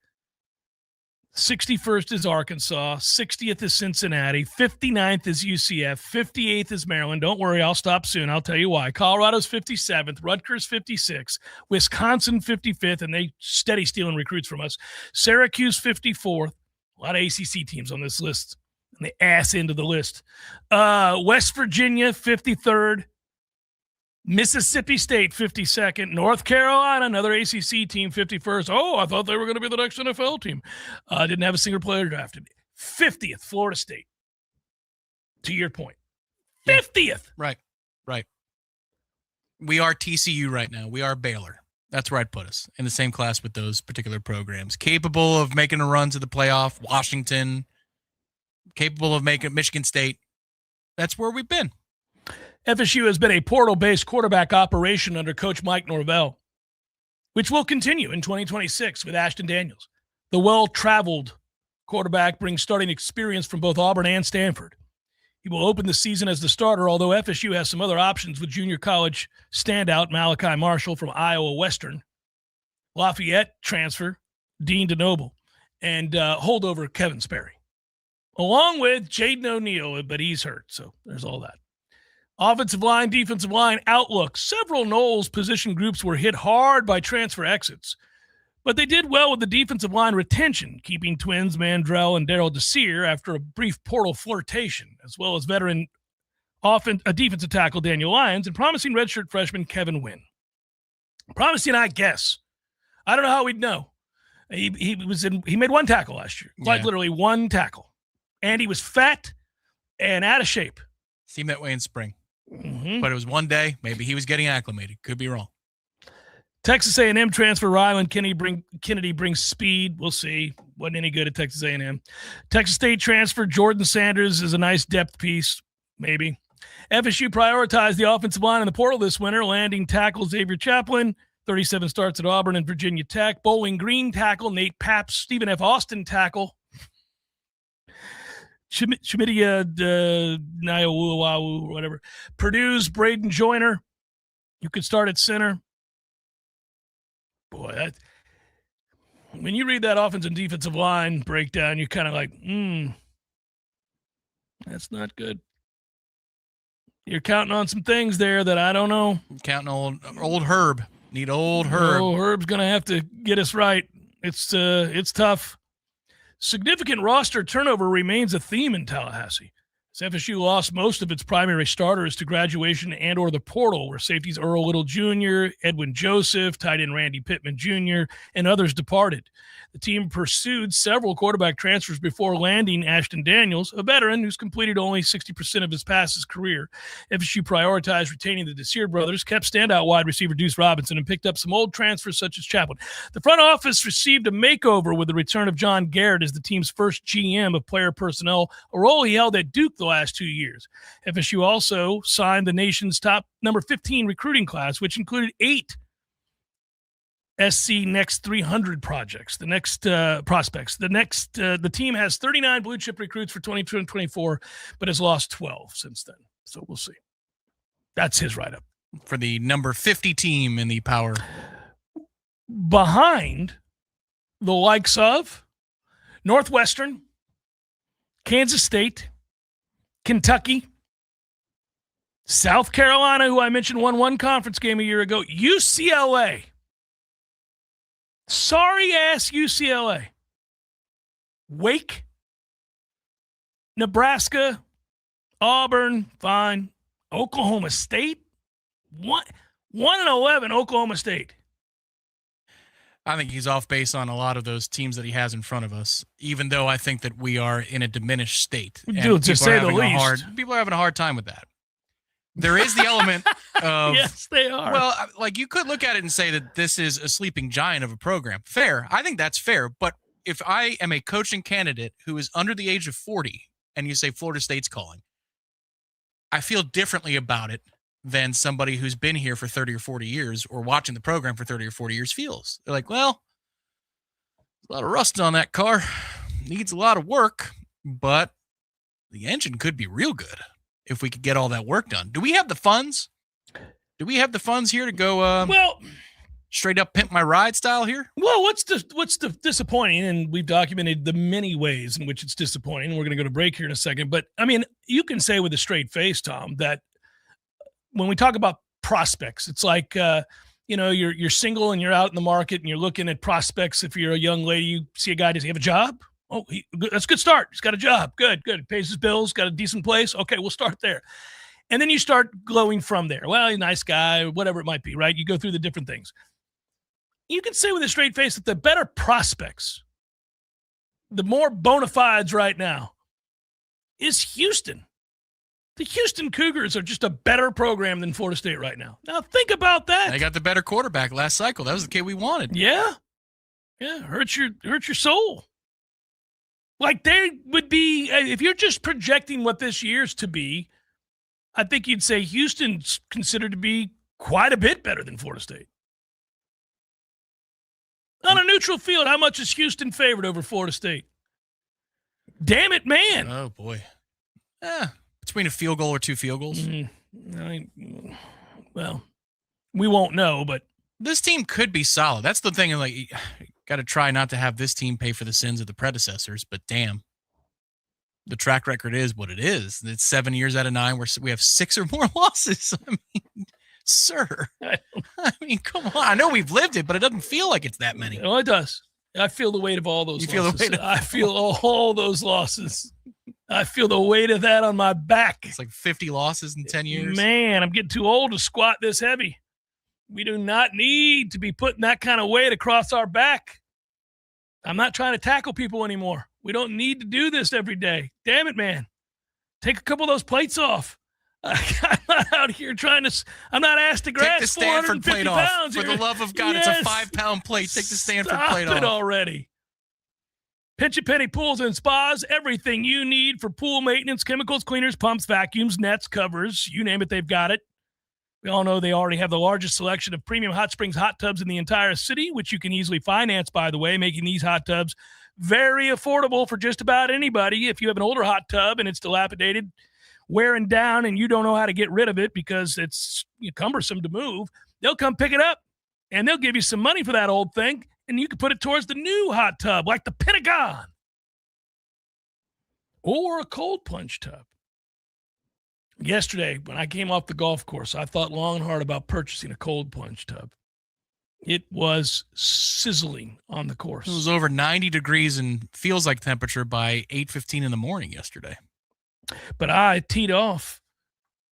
61st is Arkansas. 60th is Cincinnati. 59th is UCF. 58th is Maryland. Don't worry, I'll stop soon. I'll tell you why. Colorado's 57th. Rutgers 56th. Wisconsin 55th, and they steady stealing recruits from us. Syracuse 54th. A lot of ACC teams on this list, and they ass into the list. West Virginia 53rd. Mississippi State 52nd, North Carolina, another ACC team 51st. Oh, I thought they were going to be the next NFL team. Didn't have a single player drafted. 50th, Florida State. To your point. 50th. Right. We are TCU right now. We are Baylor. That's where I'd put us, in the same class with those particular programs. Capable of making a run to the playoff. Washington. Capable of making Michigan State. That's where we've been. FSU has been a portal-based quarterback operation under Coach Mike Norvell, which will continue in 2026 with Ashton Daniels. The well-traveled quarterback brings starting experience from both Auburn and Stanford. He will open the season as the starter, although FSU has some other options with junior college standout Malachi Marshall from Iowa Western, Lafayette transfer Dean DeNoble, and holdover Kevin Sperry, along with Jaden O'Neal, but he's hurt, so there's all that. Offensive line, defensive line, outlook. Several Noles position groups were hit hard by transfer exits, but they did well with the defensive line retention, keeping twins Mandrell and Darryl Desir after a brief portal flirtation, as well as veteran defensive tackle Daniel Lyons and promising redshirt freshman Kevin Wynn. Promising, I guess. I don't know how we'd know. He made one tackle last year, quite literally one tackle, and he was fat and out of shape. Seemed that way in spring. Mm-hmm. But it was one day. Maybe he was getting acclimated. Could be wrong. Texas A&M transfer Ryland Kennedy brings speed. We'll see. Wasn't any good at Texas A&M. Texas State transfer Jordan Sanders is a nice depth piece, maybe. FSU prioritized the offensive line in the portal this winter, landing tackle Xavier Chaplin, 37 starts at Auburn and Virginia Tech. Bowling Green tackle Nate Paps, Stephen F. Austin tackle. Shimidia Nayawuawu, or whatever. Purdue's Braden Joyner, you could start at center. Boy, when you read that offensive and defensive line breakdown, you're kind of like, that's not good. You're counting on some things there that I don't know. Counting old Herb. Need old Herb. Oh, Herb's going to have to get us right. It's tough. Significant roster turnover remains a theme in Tallahassee. As FSU lost most of its primary starters to graduation and or the portal, where safeties Earl Little Jr., Edwin Joseph, tight end Randy Pittman Jr., and others departed. The team pursued several quarterback transfers before landing Ashton Daniels, a veteran who's completed only 60% of his passes career. FSU prioritized retaining the Desir brothers, kept standout wide receiver Deuce Robinson, and picked up some old transfers such as Chaplin. The front office received a makeover with the return of John Garrett as the team's first GM of player personnel, a role he held at Duke the last 2 years. FSU also signed the nation's top number 15 recruiting class, which included 8 SC Next 300 projects, the next prospects. The team has 39 blue chip recruits for 2022 and 24, but has lost 12 since then. So we'll see. That's his write-up. For the number 50 team in the power. Behind the likes of Northwestern, Kansas State, Kentucky, South Carolina, who I mentioned won one conference game a year ago, UCLA. Sorry-ass UCLA. Wake, Nebraska, Auburn, fine. Oklahoma State, 1-11, Oklahoma State. I think he's off base on a lot of those teams that he has in front of us, even though I think that we are in a diminished state. Dude, to say the least. People are having a hard time with that. There is the element of... Yes, they are. Well, like you could look at it and say that this is a sleeping giant of a program. Fair. I think that's fair. But if I am a coaching candidate who is under the age of 40 and you say Florida State's calling, I feel differently about it than somebody who's been here for 30 or 40 years or watching the program for 30 or 40 years feels. They're like, well, a lot of rust on that car. Needs a lot of work, but the engine could be real good if we could get all that work done. Do we have the funds? Do we have the funds here to go straight up pimp my ride style here? Well, what's the disappointing, and we've documented the many ways in which it's disappointing, and we're going to go to break here in a second. But, I mean, you can say with a straight face, Tom, that when we talk about prospects, it's like, you're single and you're out in the market and you're looking at prospects. If you're a young lady, you see a guy, does he have a job? Oh, that's a good start. He's got a job. Good. Pays his bills, got a decent place. Okay, we'll start there. And then you start glowing from there. Well, he's a nice guy, whatever it might be, right? You go through the different things. You can say with a straight face that the better prospects, the more bona fides right now, is Houston. The Houston Cougars are just a better program than Florida State right now. Now, think about that. They got the better quarterback last cycle. That was the kid we wanted. Yeah. Hurts your soul. Like, they would be, if you're just projecting what this year's to be, I think you'd say Houston's considered to be quite a bit better than Florida State. On a neutral field, how much is Houston favored over Florida State? Damn it, man. Oh, boy. Between a field goal or 2 field goals? Well, we won't know, but this team could be solid. That's the thing. Like, got to try not to have this team pay for the sins of the predecessors, but damn, the track record is what it is. It's 7 years out of 9 where we have 6 or more losses. I mean, sir, I mean, come on. I know we've lived it, but it doesn't feel like it's that many. Oh, it does. I feel the weight of all those losses. I feel all those losses. I feel the weight of that on my back. It's like 50 losses in 10 years. Man, I'm getting too old to squat this heavy. We do not need to be putting that kind of weight across our back. I'm not trying to tackle people anymore. We don't need to do this every day. Damn it, man. Take a couple of those plates off. I'm not out here trying to. I'm not asked to grasp Take the Stanford 450 plate off. pounds For here. the love of God, Yes. it's a 5-pound plate. Take the Stanford Stop plate it off. already. Pinch a Penny Pools and Spas, everything you need for pool maintenance, chemicals, cleaners, pumps, vacuums, nets, covers, you name it, they've got it. We all know they already have the largest selection of premium hot springs hot tubs in the entire city, which you can easily finance, by the way, making these hot tubs very affordable for just about anybody. If you have an older hot tub and it's dilapidated, wearing down, and you don't know how to get rid of it because it's cumbersome to move, they'll come pick it up, and they'll give you some money for that old thing, and you can put it towards the new hot tub, like the Pentagon or a cold plunge tub. Yesterday, when I came off the golf course, I thought long and hard about purchasing a cold plunge tub. It was sizzling on the course. It was over 90 degrees and feels like temperature by 8:15 in the morning yesterday. But I teed off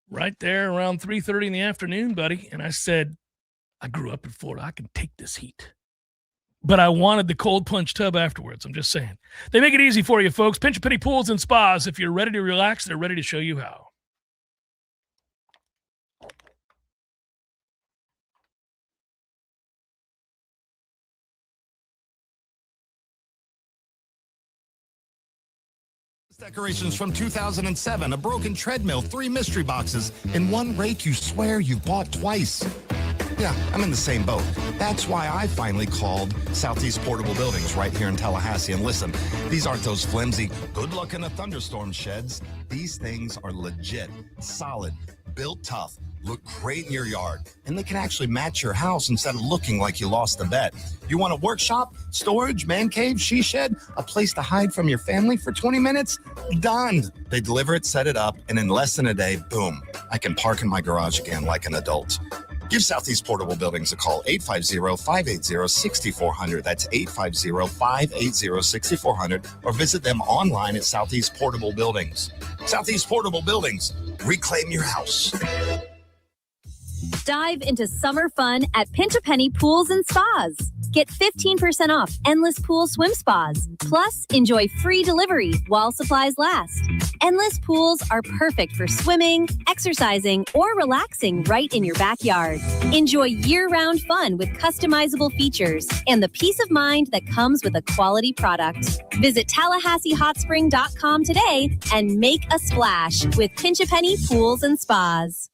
right there around 3:30 in the afternoon, buddy, and I said, I grew up in Florida. I can take this heat. But I wanted the cold plunge tub afterwards. I'm just saying. They make it easy for you, folks. Pinch a Penny Pools and Spas. If you're ready to relax, they're ready to show you how. Decorations from 2007, a broken treadmill, 3 mystery boxes, and 1 rake you swear you've bought twice. Yeah, I'm in the same boat. That's why I finally called Southeast Portable Buildings right here in Tallahassee. And listen, these aren't those flimsy, good luck in a thunderstorm sheds. These things are legit, solid, built tough, look great in your yard, and they can actually match your house instead of looking like you lost a bet. You want a workshop, storage, man cave, she shed, a place to hide from your family for 20 minutes? Done. They deliver it, set it up, and in less than a day, boom, I can park in my garage again like an adult. Give Southeast Portable Buildings a call, 850-580-6400. That's 850-580-6400. Or visit them online at Southeast Portable Buildings. Southeast Portable Buildings. Reclaim your house. Dive into summer fun at Pinch a Penny Pools and Spas. Get 15% off Endless Pool Swim Spas. Plus, enjoy free delivery while supplies last. Endless pools are perfect for swimming, exercising, or relaxing right in your backyard. Enjoy year-round fun with customizable features and the peace of mind that comes with a quality product. Visit TallahasseeHotSpring.com today and make a splash with Pinch a Penny Pools and Spas.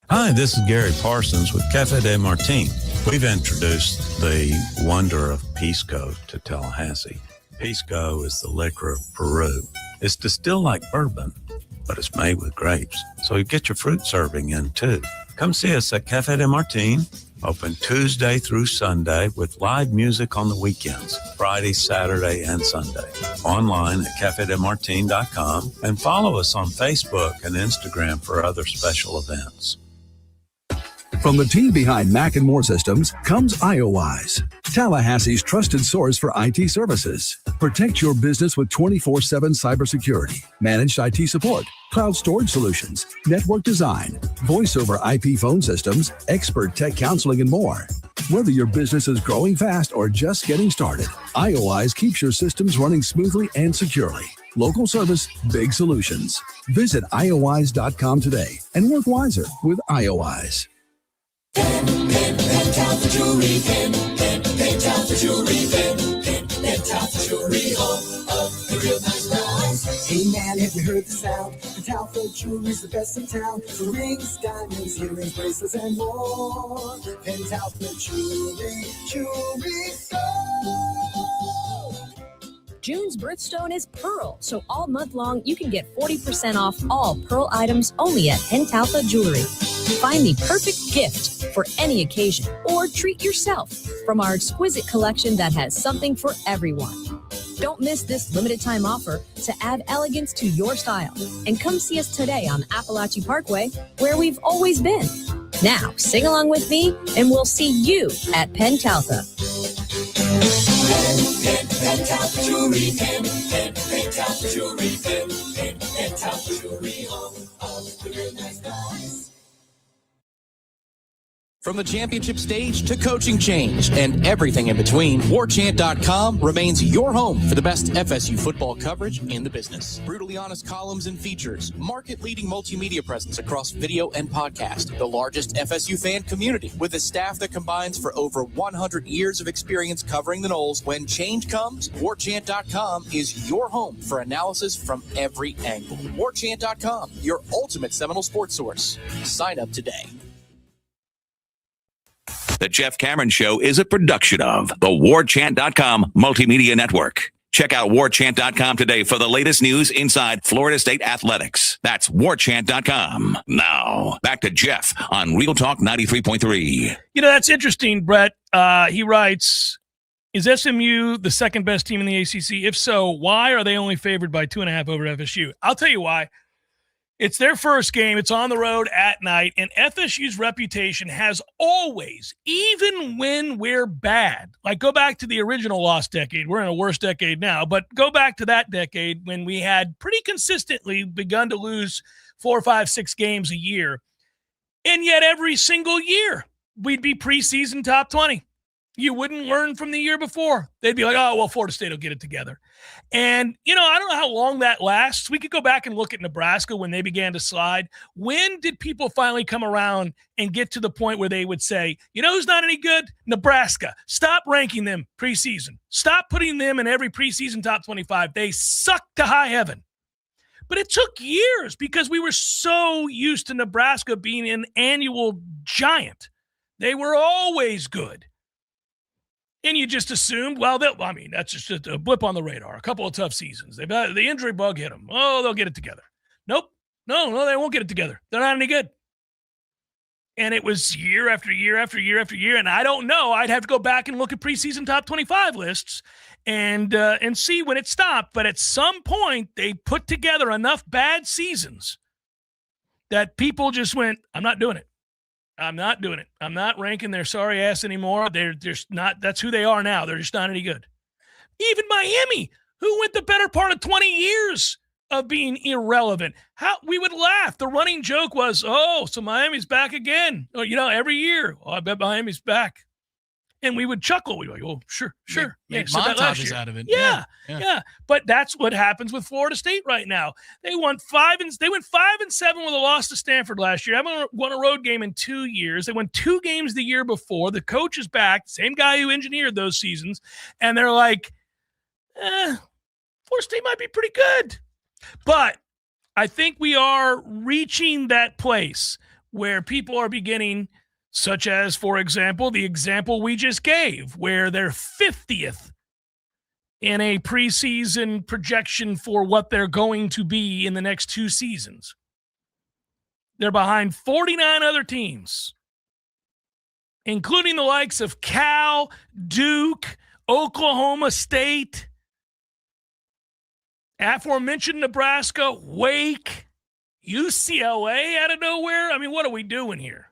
Hi, this is Gary Parsons with Cafe de Martin. We've introduced the wonder of Pisco to Tallahassee. Pisco is the liquor of Peru. It's distilled like bourbon, but it's made with grapes. So you get your fruit serving in too. Come see us at Cafe de Martin, open Tuesday through Sunday with live music on the weekends, Friday, Saturday, and Sunday. Online at cafedemartin.com and follow us on Facebook and Instagram for other special events. From the team behind Mac and More Systems comes IOWise, Tallahassee's trusted source for IT services. Protect your business with 24/7 cybersecurity, managed IT support, cloud storage solutions, network design, voice over IP phone systems, expert tech counseling, and more. Whether your business is growing fast or just getting started, IOWise keeps your systems running smoothly and securely. Local service, big solutions. Visit iowise.com today and work wiser with IOWise. Pentalpha Jewelry, Pentalpha Jewelry, Pentalpha Jewelry, home of the real nice price. Hey man, have you heard the sound? Pentalpha Jewelry's the best in town. For rings, diamonds, earrings, bracelets, and more. Pentalpha Jewelry, Jewelry Sold. June's birthstone is Pearl, so all month long you can get 40% off all Pearl items only at Pentalpha Jewelry. Find the perfect gift for any occasion or treat yourself from our exquisite collection that has something for everyone. Don't miss this limited time offer to add elegance to your style. And come see us today on Appalachia Parkway, where we've always been. Now, sing along with me, and we'll see you at Pentalpha. Pentalpha Jewelry, Pentalpha Jewelry, Pentalpha Jewelry, home of the real nice price. From the championship stage to coaching change and everything in between, Warchant.com remains your home for the best FSU football coverage in the business. Brutally honest columns and features, market-leading multimedia presence across video and podcast, the largest FSU fan community with a staff that combines for over 100 years of experience covering the Noles. When change comes, Warchant.com is your home for analysis from every angle. Warchant.com, your ultimate Seminole sports source. Sign up today. The Jeff Cameron Show is a production of the Warchant.com Multimedia Network. Check out Warchant.com today for the latest news inside Florida State athletics. That's Warchant.com. Now, back to Jeff on Real Talk 93.3. You know, that's interesting, Brett. He writes, is SMU the second best team in the ACC? If so, why are they only favored by 2.5 over FSU? I'll tell you why. It's their first game. It's on the road at night, and FSU's reputation has always, even when we're bad, like go back to the original lost decade. We're in a worse decade now, but go back to that decade when we had pretty consistently begun to lose 4, 5, 6 games a year, and yet every single year we'd be preseason top 20. You wouldn't learn from the year before. They'd be like, oh, well, Florida State will get it together. And, you know, I don't know how long that lasts. We could go back and look at Nebraska when they began to slide. When did people finally come around and get to the point where they would say, you know who's not any good? Nebraska. Stop ranking them preseason. Stop putting them in every preseason top 25. They suck to high heaven. But it took years because we were so used to Nebraska being an annual giant. They were always good. And you just assumed, well, that's just a blip on the radar. A couple of tough seasons. The injury bug hit them. Oh, they'll get it together. Nope. No, they won't get it together. They're not any good. And it was year after year after year after year. And I don't know. I'd have to go back and look at preseason top 25 lists and see when it stopped. But at some point, they put together enough bad seasons that people just went, I'm not doing it. I'm not doing it. I'm not ranking their sorry ass anymore. They're just not. That's who they are now. They're just not any good. Even Miami, who went the better part of 20 years of being irrelevant. How we would laugh. The running joke was, oh, so Miami's back again. Oh, you know, every year. Oh, I bet Miami's back. And we would chuckle. We'd be like, oh, sure. Made montages out of it. Yeah. But that's what happens with Florida State right now. They went 5 and 7 with a loss to Stanford last year. They haven't won a road game in 2 years. They won 2 games the year before. The coach is back, same guy who engineered those seasons. And they're like, Florida State might be pretty good. But I think we are reaching that place where people are beginning, such as, for example, the example we just gave, where they're 50th in a preseason projection for what they're going to be in the next 2 seasons. They're behind 49 other teams, including the likes of Cal, Duke, Oklahoma State, aforementioned Nebraska, Wake, UCLA out of nowhere. I mean, what are we doing here?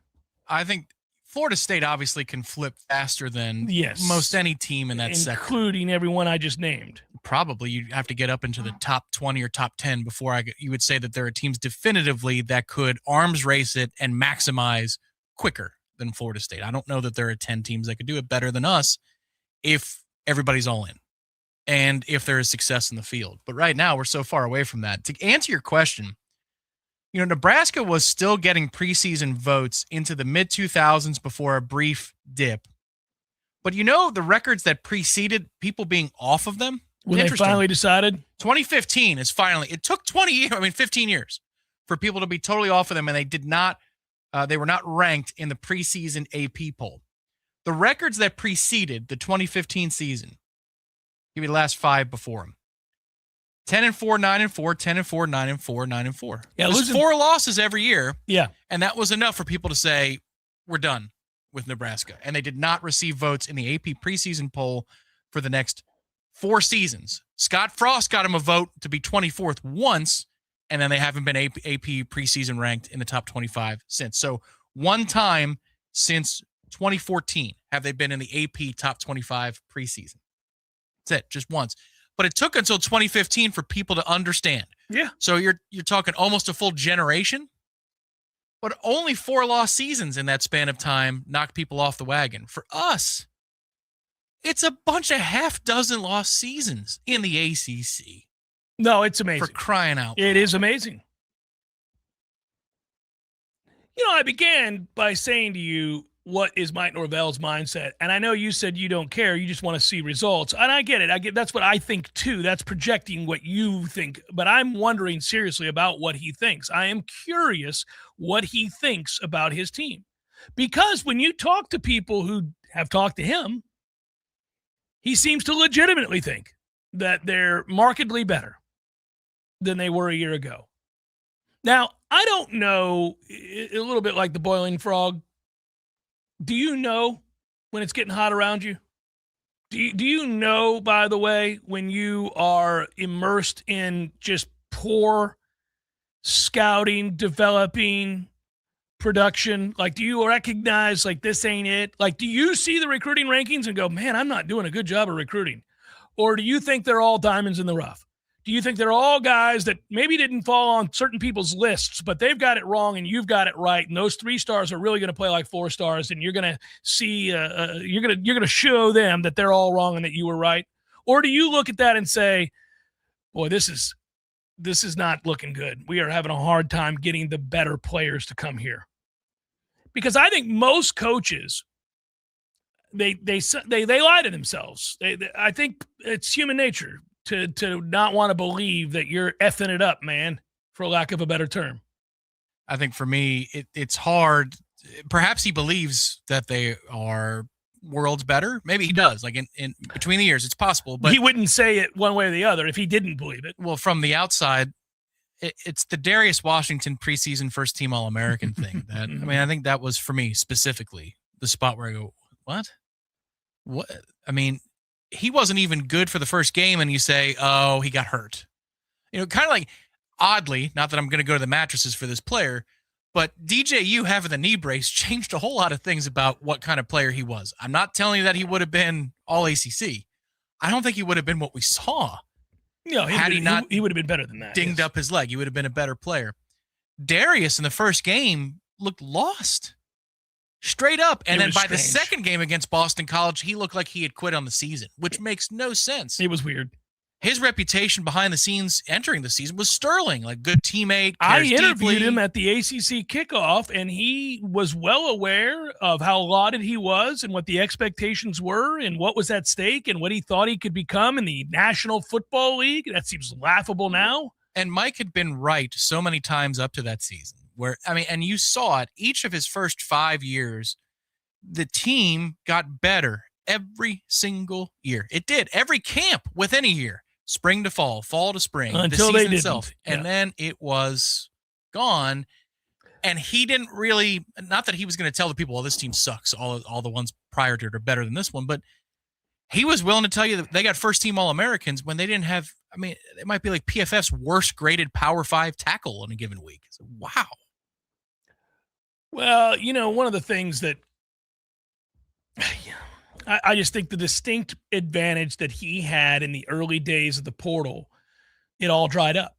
I think Florida State obviously can flip faster than most any team in that sector. Including everyone I just named. Probably you'd have to get up into the top 20 or top 10 before you would say that there are teams definitively that could arms race it and maximize quicker than Florida State. I don't know that there are 10 teams that could do it better than us if everybody's all in and if there is success in the field. But right now we're so far away from that. To answer your question, you know, Nebraska was still getting preseason votes into the mid-2000s before a brief dip. But you know the records that preceded people being off of them? When they finally decided? 2015 is finally. It took 15 years for people to be totally off of them, and they were not ranked in the preseason AP poll. The records that preceded the 2015 season, give me the last 5 before them. 10-4, 9-4, 10-4, 9-4, 9-4. Yeah, losing 4 losses every year. Yeah. And that was enough for people to say, we're done with Nebraska. And they did not receive votes in the AP preseason poll for the next 4 seasons. Scott Frost got him a vote to be 24th once, and then they haven't been AP preseason ranked in the top 25 since. So one time since 2014 have they been in the AP top 25 preseason. That's it, just once. But it took until 2015 for people to understand. Yeah. So you're talking almost a full generation But only 4 lost seasons in that span of time knocked people off the wagon. For us, it's a bunch of half dozen lost seasons in the ACC. No, it's amazing. For crying out loud. It is amazing. I began by saying to you, what is Mike Norvell's mindset? And I know you said you don't care. You just want to see results. And I get it. That's what I think too. That's projecting what you think. But I'm wondering seriously about what he thinks. I am curious what he thinks about his team. Because when you talk to people who have talked to him, he seems to legitimately think that they're markedly better than they were a year ago. Now, I don't know, a little bit like the boiling frog. Do you know when it's getting hot around you? Do you know, by the way, when you are immersed in just poor scouting, developing, production? Like, do you recognize, like, this ain't it? Like, do you see the recruiting rankings and go, man, I'm not doing a good job of recruiting? Or do you think they're all diamonds in the rough? Do you think they're all guys that maybe didn't fall on certain people's lists, but they've got it wrong and you've got it right, and those 3 stars are really going to play like 4 stars, and you're going to see, you're going to show them that they're all wrong and that you were right? Or do you look at that and say, boy, this is not looking good. We are having a hard time getting the better players to come here? Because I think most coaches, they lie to themselves. I think it's human nature to not want to believe that you're effing it up, man, for lack of a better term. I think for me, it's hard. Perhaps he believes that they are worlds better. Maybe he does. Like in between the years, it's possible. But he wouldn't say it one way or the other if he didn't believe it. Well, from the outside, it's the Darius Washington preseason first-team All-American thing. That I think that was, for me specifically, the spot where I go, what? I mean, he wasn't even good for the first game, and you say, oh, he got hurt. Kind of like, oddly, not that I'm going to go to the mattresses for this player, but DJU having the knee brace changed a whole lot of things about what kind of player he was. I'm not telling you that he would have been all ACC. I don't think he would have been what we saw. No, he would have been better than that. Dinged up his leg. He would have been a better player. Darius in the first game looked lost. Straight up. And then by the second game against Boston College, he looked like he had quit on the season, which makes no sense. It was weird. His reputation behind the scenes entering the season was sterling, like good teammate. I interviewed him at the ACC kickoff, and he was well aware of how lauded he was and what the expectations were and what was at stake and what he thought he could become in the National Football League. That seems laughable now. And Mike had been right so many times up to that season. And you saw it, each of his first 5 years, the team got better every single year. It did. Every camp within a year, spring to fall to spring, until the season they itself. Yeah. And then it was gone. And he didn't really, not that he was going to tell the people, well, this team sucks. All the ones prior to it are better than this one. But he was willing to tell you that they got first-team All-Americans when they didn't have, it might be like PFF's worst-graded Power 5 tackle in a given week. So, wow. Well, one of the things that I just think the distinct advantage that he had in the early days of the portal, it all dried up.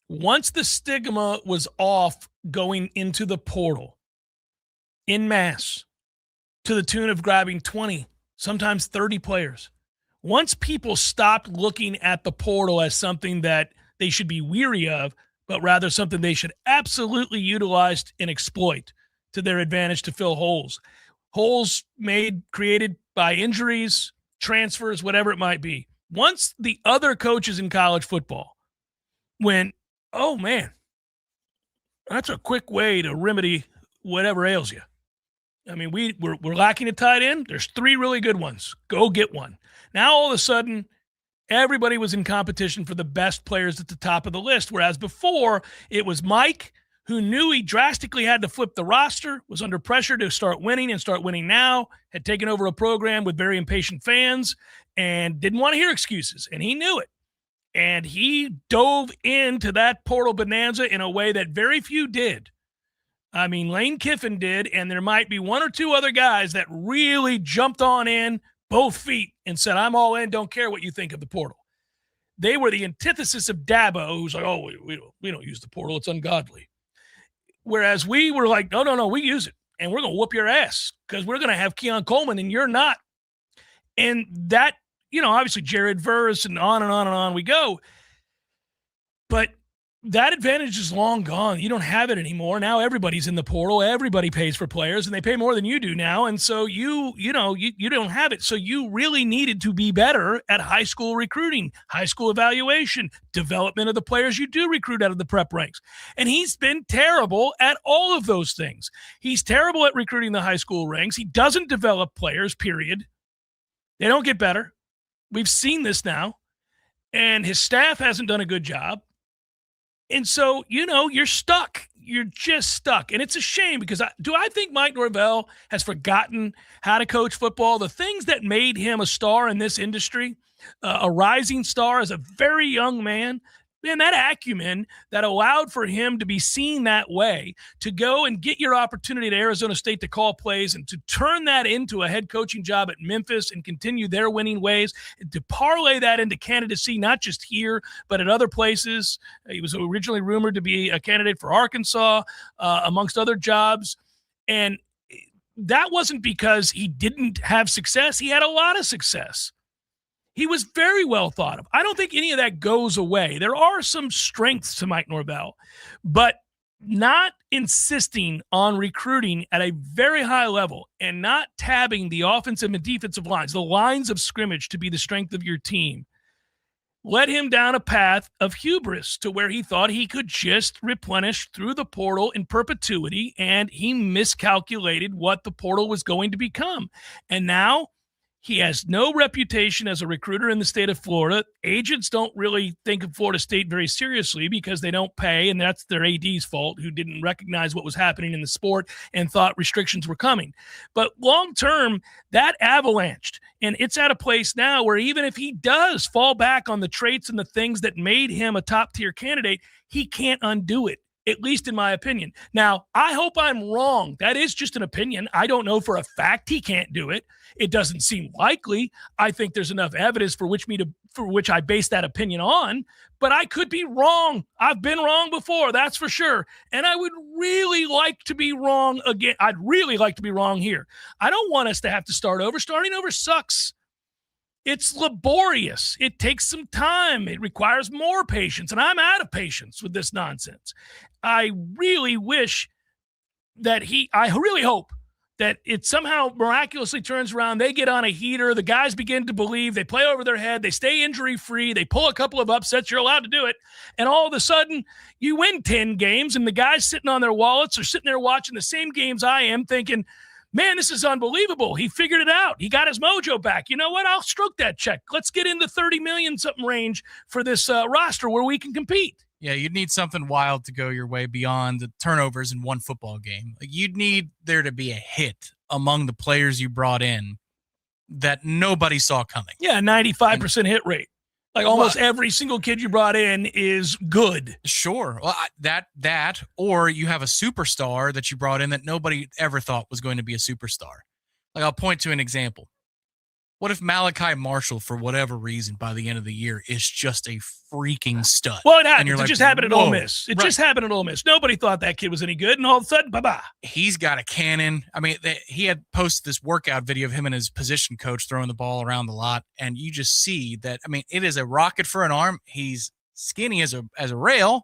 Once the stigma was off going into the portal en masse to the tune of grabbing 20, sometimes 30 players, once people stopped looking at the portal as something that they should be weary of, but rather something they should absolutely utilize and exploit to their advantage to fill holes. Holes created by injuries, transfers, whatever it might be. Once the other coaches in college football went, oh man, that's a quick way to remedy whatever ails you. We're lacking a tight end. There's 3 really good ones. Go get one. Now all of a sudden, everybody was in competition for the best players at the top of the list, whereas before it was Mike, who knew he drastically had to flip the roster, was under pressure to start winning now, had taken over a program with very impatient fans and didn't want to hear excuses, and he knew it. And he dove into that portal bonanza in a way that very few did. Lane Kiffin did, and there might be 1 or 2 other guys that really jumped on in both feet and said, I'm all in, don't care what you think of the portal. They were the antithesis of Dabo, who's like, oh, we don't use the portal, it's ungodly. Whereas we were like, no, we use it. And we're going to whoop your ass because we're going to have Keon Coleman and you're not. And that, obviously Jared Verse and on and on and on we go. But that advantage is long gone. You don't have it anymore. Now everybody's in the portal. Everybody pays for players, and they pay more than you do now. And so you don't have it. So you really needed to be better at high school recruiting, high school evaluation, development of the players you do recruit out of the prep ranks. And he's been terrible at all of those things. He's terrible at recruiting the high school ranks. He doesn't develop players, period. They don't get better. We've seen this now. And his staff hasn't done a good job. And so, you're stuck. You're just stuck. And it's a shame because I think Mike Norvell has forgotten how to coach football? The things that made him a star in this industry, a rising star as a very young man, man, that acumen that allowed for him to be seen that way, to go and get your opportunity at Arizona State to call plays and to turn that into a head coaching job at Memphis and continue their winning ways, and to parlay that into candidacy, not just here, but at other places. He was originally rumored to be a candidate for Arkansas, amongst other jobs. And that wasn't because he didn't have success. He had a lot of success. He was very well thought of. I don't think any of that goes away. There are some strengths to Mike Norvell, but not insisting on recruiting at a very high level and not tabbing the offensive and defensive lines, the lines of scrimmage to be the strength of your team, led him down a path of hubris to where he thought he could just replenish through the portal in perpetuity, and he miscalculated what the portal was going to become. And now he has no reputation as a recruiter in the state of Florida. Agents don't really think of Florida State very seriously because they don't pay, and that's their AD's fault, who didn't recognize what was happening in the sport and thought restrictions were coming. But long-term, that avalanched, and it's at a place now where even if he does fall back on the traits and the things that made him a top-tier candidate, he can't undo it, at least in my opinion. Now, I hope I'm wrong. That is just an opinion. I don't know for a fact he can't do it. It doesn't seem likely. I think there's enough evidence for which I base that opinion on, but I could be wrong. I've been wrong before, that's for sure. And I would really like to be wrong again. I'd really like to be wrong here. I don't want us to have to start over. Starting over sucks. It's laborious. It takes some time. It requires more patience, and I'm out of patience with this nonsense. I really wish that I really hope that it somehow miraculously turns around. They get on a heater. The guys begin to believe. They play over their head. They stay injury-free. They pull a couple of upsets. You're allowed to do it. And all of a sudden, you win 10 games, and the guys sitting on their wallets are sitting there watching the same games I am thinking, man, this is unbelievable. He figured it out. He got his mojo back. You know what? I'll stroke that check. Let's get in the 30 million something range for this roster where we can compete. Yeah, you'd need something wild to go your way beyond the turnovers in one football game. Like, you'd need there to be a hit among the players you brought in that nobody saw coming. Yeah, 95% hit rate. Like almost every single kid you brought in is good. Sure. Well, that, or you have a superstar that you brought in that nobody ever thought was going to be a superstar. Like, I'll point to an example. What if Malachi Marshall, for whatever reason, by the end of the year, is just a freaking stud? Well, it happened. It just happened at Ole Miss. It just happened at Ole Miss. Nobody thought that kid was any good, and all of a sudden, bye-bye. He's got a cannon. I mean, he had posted this workout video of him and his position coach throwing the ball around the lot, and you just see that, I mean, it is a rocket for an arm. He's skinny as a rail,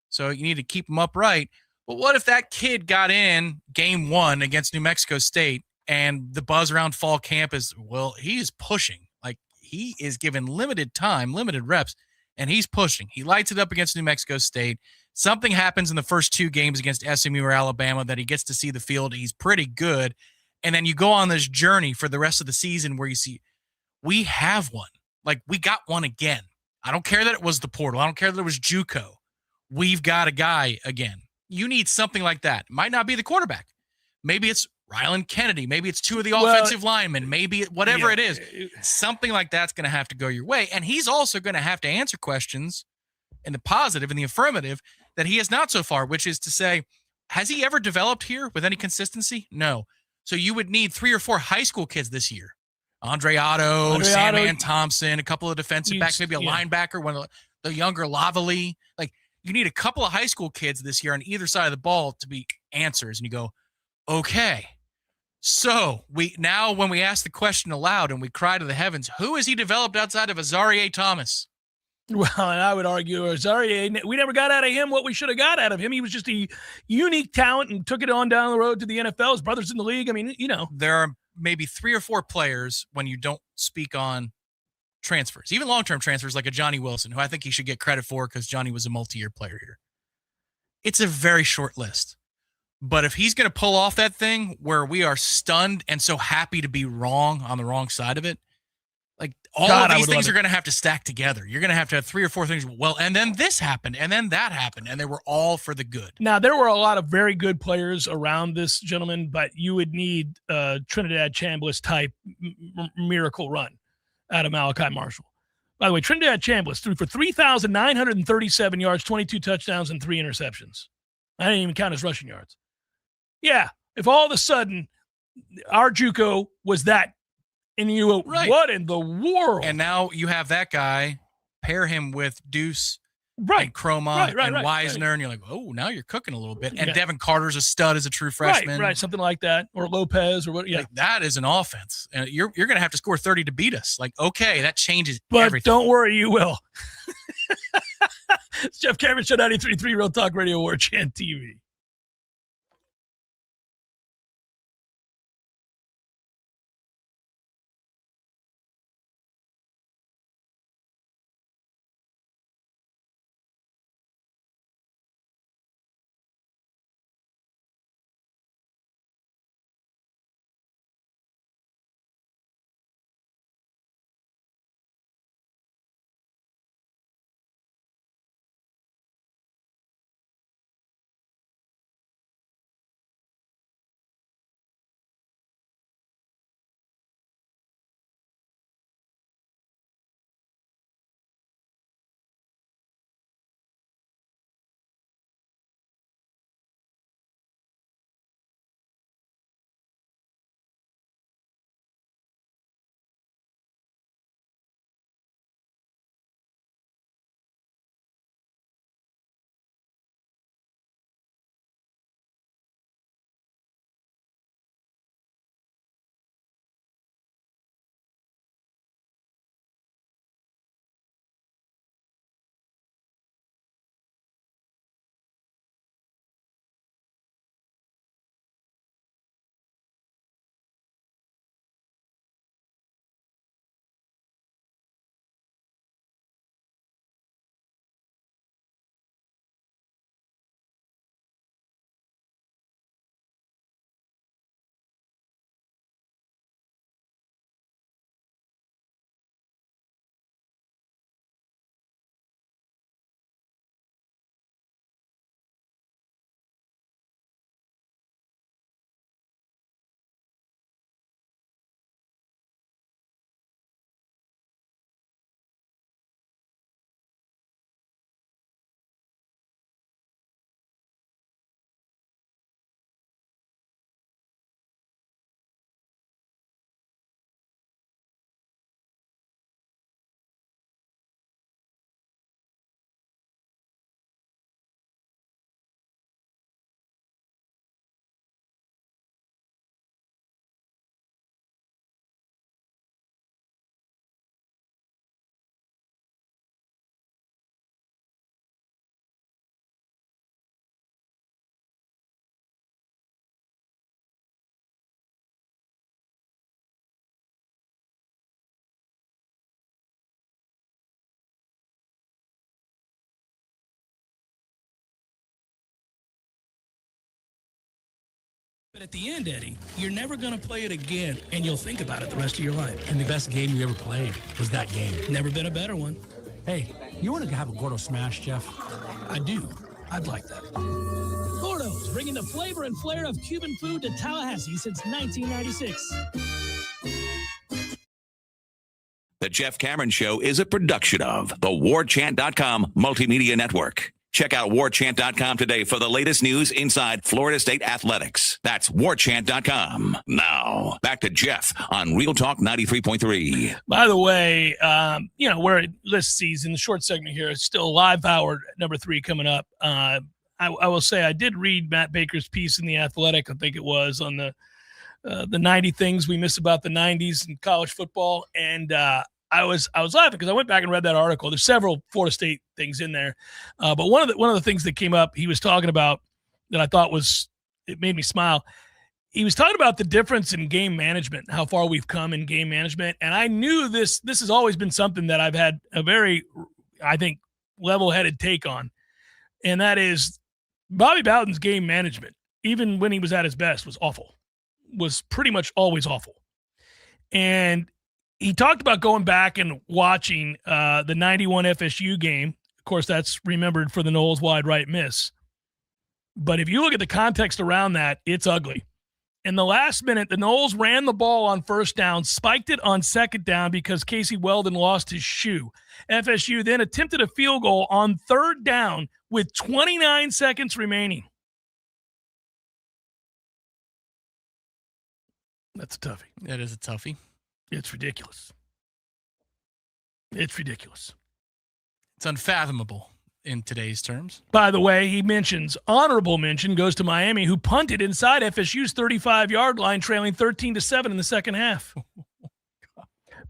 so you need to keep him upright. But what if that kid got in game 1 against New Mexico State, and the buzz around fall camp is, well, he is pushing. Like, he is given limited time, limited reps, and he's pushing. He lights it up against New Mexico State. Something happens in the first 2 games against SMU or Alabama that he gets to see the field. He's pretty good. And then you go on this journey for the rest of the season where you see, we have one. Like, we got one again. I don't care that it was the portal. I don't care that it was JUCO. We've got a guy again. You need something like that. It might not be the quarterback. Maybe it's Rylan Kennedy. Maybe it's 2 of the offensive linemen. Maybe whatever it is. Something like that's going to have to go your way. And he's also going to have to answer questions in the positive and the affirmative that he has not so far, which is to say, has he ever developed here with any consistency? No. So you would need 3 or 4 high school kids this year. Andre Otto, Sandman Thompson, a couple of defensive backs, maybe a linebacker, one of the younger Lavely. Like, You need a couple of high school kids this year on either side of the ball to be answers. And you go, okay. So when we ask the question aloud and we cry to the heavens, who has he developed outside of Azarie Thomas? Well, and I would argue Azarie, we never got out of him what we should have got out of him. He was just a unique talent and took it on down the road to the NFL. His brother's in the league. I mean, There are maybe 3 or 4 players when you don't speak on transfers, even long-term transfers like a Johnny Wilson, who I think he should get credit for because Johnny was a multi-year player here. It's a very short list. But if he's going to pull off that thing where we are stunned and so happy to be wrong on the wrong side of it, like all of these things are going to have to stack together. You're going to have 3 or 4 things. Well, and then this happened, and then that happened, and they were all for the good. Now, there were a lot of very good players around this gentleman, but you would need Trinidad Chambliss type miracle run out of Malachi Marshall. By the way, Trinidad Chambliss threw for 3,937 yards, 22 touchdowns, and 3 interceptions. I didn't even count his rushing yards. Yeah, if all of a sudden our JUCO was that, and you go, what in the world? And now you have that guy, pair him with Deuce, and Chroma, and Wisner, and you're like, oh, now you're cooking a little bit. And Devin Carter's a stud as a true freshman. Right, something like that. Or Lopez, or what, Like, that is an offense. And you're going to have to score 30 to beat us. Like, okay, that changes everything. But don't worry, you will. It's Jeff Cameron Show, 93.3 Real Talk Radio, Warchant TV. But at the end, Eddie, you're never going to play it again, and you'll think about it the rest of your life. And the best game you ever played was that game. Never been a better one. Hey, you want to have a Gordo Smash, Jeff? I do. I'd like that. Gordo's, bringing the flavor and flair of Cuban food to Tallahassee since 1996. The Jeff Cameron Show is a production of the Warchant.com Multimedia Network. Check out warchant.com today for the latest news inside Florida State athletics. That's warchant.com. Now, back to Jeff on Real Talk 93.3. By the way, we're this season, the short segment here, it's still live hour number 3 coming up. I will say I did read Matt Baker's piece in The Athletic, I think it was, on the 90 things we miss about the 90s in college football. And I was laughing because I went back and read that article. There's several Florida State things in there. But one of the things that came up, he was talking about that I thought it made me smile. He was talking about the difference in game management, how far we've come in game management. And I knew this has always been something that I've had a very, I think, level-headed take on. And that is Bobby Bowden's game management, even when he was at his best, was awful, was pretty much always awful. And he talked about going back and watching the 91 FSU game. Of course, that's remembered for the Knowles wide right miss. But if you look at the context around that, it's ugly. In the last minute, the Knowles ran the ball on first down, spiked it on second down because Casey Weldon lost his shoe. FSU then attempted a field goal on third down with 29 seconds remaining. That's a toughie. That is a toughie. It's ridiculous. It's ridiculous. It's unfathomable in today's terms. By the way, he mentions, honorable mention goes to Miami, who punted inside FSU's 35-yard line, trailing 13-7 in the second half.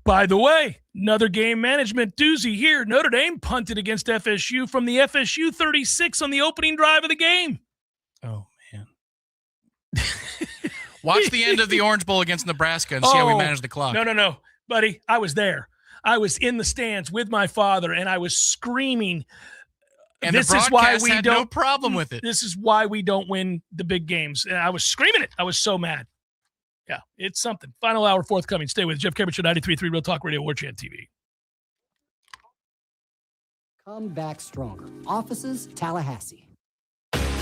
By the way, another game management doozy here. Notre Dame punted against FSU from the FSU 36 on the opening drive of the game. Oh, man. Watch the end of the Orange Bowl against Nebraska and see how we manage the clock. No, buddy. I was there. I was in the stands with my father, and I was screaming. And this the is why we had don't, no problem with it. This is why we don't win the big games. And I was screaming it. I was so mad. Yeah, it's something. Final hour forthcoming. Stay with Jeff Cameron Show, 93.3 Real Talk Radio, Warchant TV. Come back stronger. Offices, Tallahassee.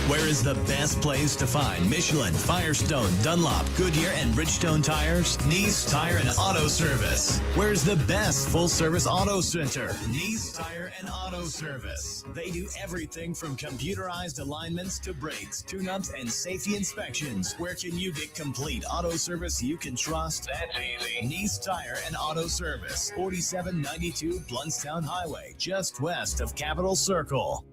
Where is the best place to find Michelin, Firestone, Dunlop, Goodyear, and Bridgestone tires? Nice Tire and Auto Service. Where's the best full-service auto center? Nice Tire and Auto Service. They do everything from computerized alignments to brakes, tune-ups, and safety inspections. Where can you get complete auto service you can trust? That's easy. Nice Tire and Auto Service. 4792 Bluntstown Highway, just west of Capitol Circle.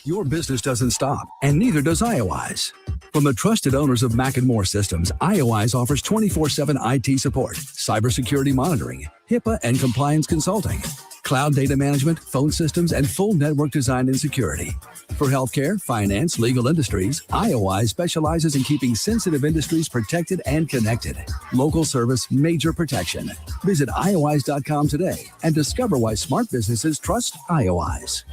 Your business doesn't stop, and neither does IOIs. From the trusted owners of Mac & More Systems, IOIs offers 24/7 IT support, cybersecurity monitoring, HIPAA and compliance consulting, cloud data management, phone systems, and full network design and security. For healthcare, finance, legal industries, IOI specializes in keeping sensitive industries protected and connected. Local service, major protection. Visit IOIs.com today and discover why smart businesses trust IOIs.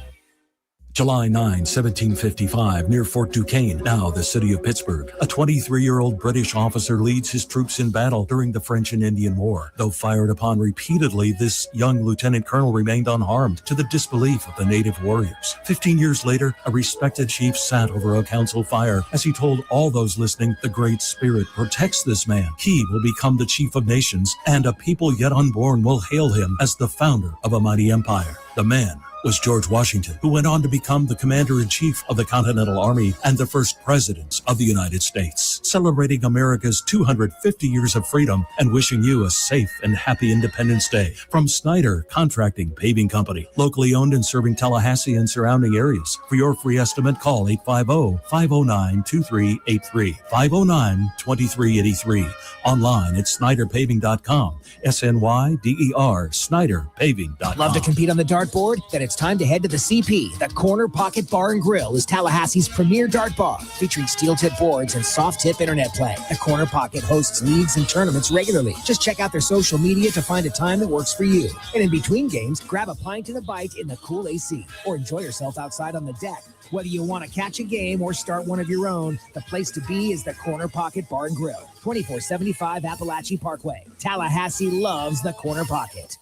July 9, 1755, near Fort Duquesne, now the city of Pittsburgh. A 23-year-old British officer leads his troops in battle during the French and Indian War. Though fired upon repeatedly, this young lieutenant colonel remained unharmed, to the disbelief of the native warriors. 15 years later, a respected chief sat over a council fire as he told all those listening, the Great Spirit protects this man. He will become the chief of nations, and a people yet unborn will hail him as the founder of a mighty empire. The man was George Washington, who went on to become the commander-in-chief of the Continental Army and the first president of the United States. Celebrating America's 250 years of freedom and wishing you a safe and happy Independence Day. From Snyder Contracting Paving Company, locally owned and serving Tallahassee and surrounding areas. For your free estimate, call 850-509-2383, 509-2383. Online at snyderpaving.com, SNYDER, snyderpaving.com. Love to compete on the dartboard? Then it's time to head to the CP. The Corner Pocket Bar and Grill is Tallahassee's premier dart bar, featuring steel-tip boards and soft-tip internet play. The Corner Pocket hosts leagues and tournaments regularly. Just check out their social media to find a time that works for you. And in between games, grab a pint and a bite in the cool AC, or enjoy yourself outside on the deck. Whether you want to catch a game or start one of your own, the place to be is the Corner Pocket Bar and Grill, 2475 Appalachie Parkway. Tallahassee loves the Corner Pocket.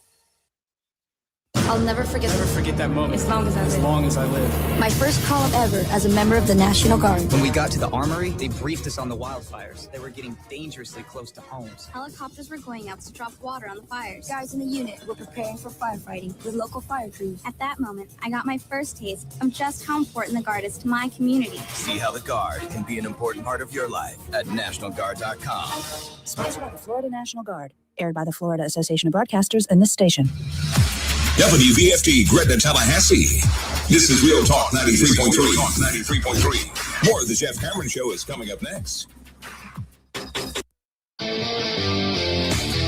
I'll never forget that moment. As long as I live. My first call ever as a member of the National Guard. When we got to the armory, they briefed us on the wildfires. They were getting dangerously close to homes. Helicopters were going out to drop water on the fires. Guys in the unit were preparing for firefighting with local fire crews. At that moment, I got my first taste of just how important the Guard is to my community. See how the Guard can be an important part of your life at NationalGuard.com. Sponsored by the Florida National Guard. Aired by the Florida Association of Broadcasters and this station. WVFD Gretna, Tallahassee. This is Real Talk 93.3. More of the Jeff Cameron Show is coming up next.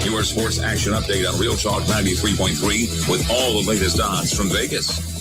Your sports action update on Real Talk 93.3 with all the latest odds from Vegas.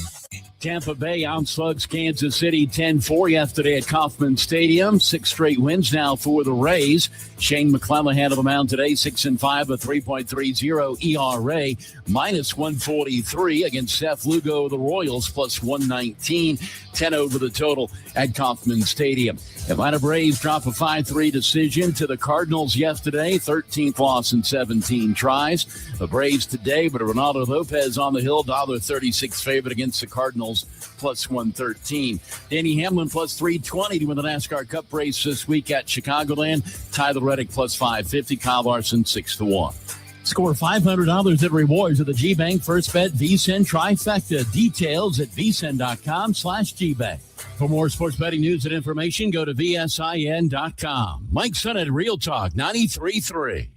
Tampa Bay outslugs Kansas City 10-4 yesterday at Kauffman Stadium. 6 straight wins now for the Rays. Shane McClellan on the mound today, 6-5, a 3.30 ERA, minus 143 against Seth Lugo of the Royals, plus 119, 10 over the total at Kauffman Stadium. Atlanta Braves drop a 5-3 decision to the Cardinals yesterday, 13th loss in 17 tries. The Braves today, but Ronaldo Lopez on the hill, $1.36 favorite against the Cardinals, plus 113. Danny Hamlin plus 320 to win the NASCAR Cup race this week at Chicagoland. Tyler Reddick plus 550. Kyle Larson 6-1. Score $500 in rewards at the G-Bank First Bet VSiN Trifecta. Details at vsin.com/GBank. For more sports betting news and information, go to vsin.com. Mike Son at Real Talk 93.3.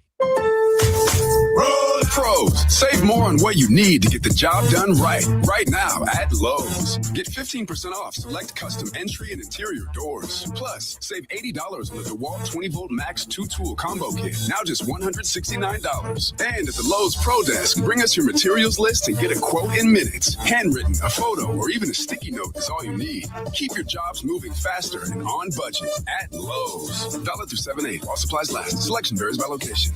Road Pros. Save more on what you need to get the job done right now at Lowe's. Get 15% off select custom entry and interior doors. Plus, save $80 on the DeWalt 20-volt Max 2-tool combo kit. Now just $169. And at the Lowe's Pro Desk, bring us your materials list and get a quote in minutes. Handwritten, a photo, or even a sticky note is all you need. Keep your jobs moving faster and on budget at Lowe's. $1 through 7/8. While supplies last. Selection varies by location.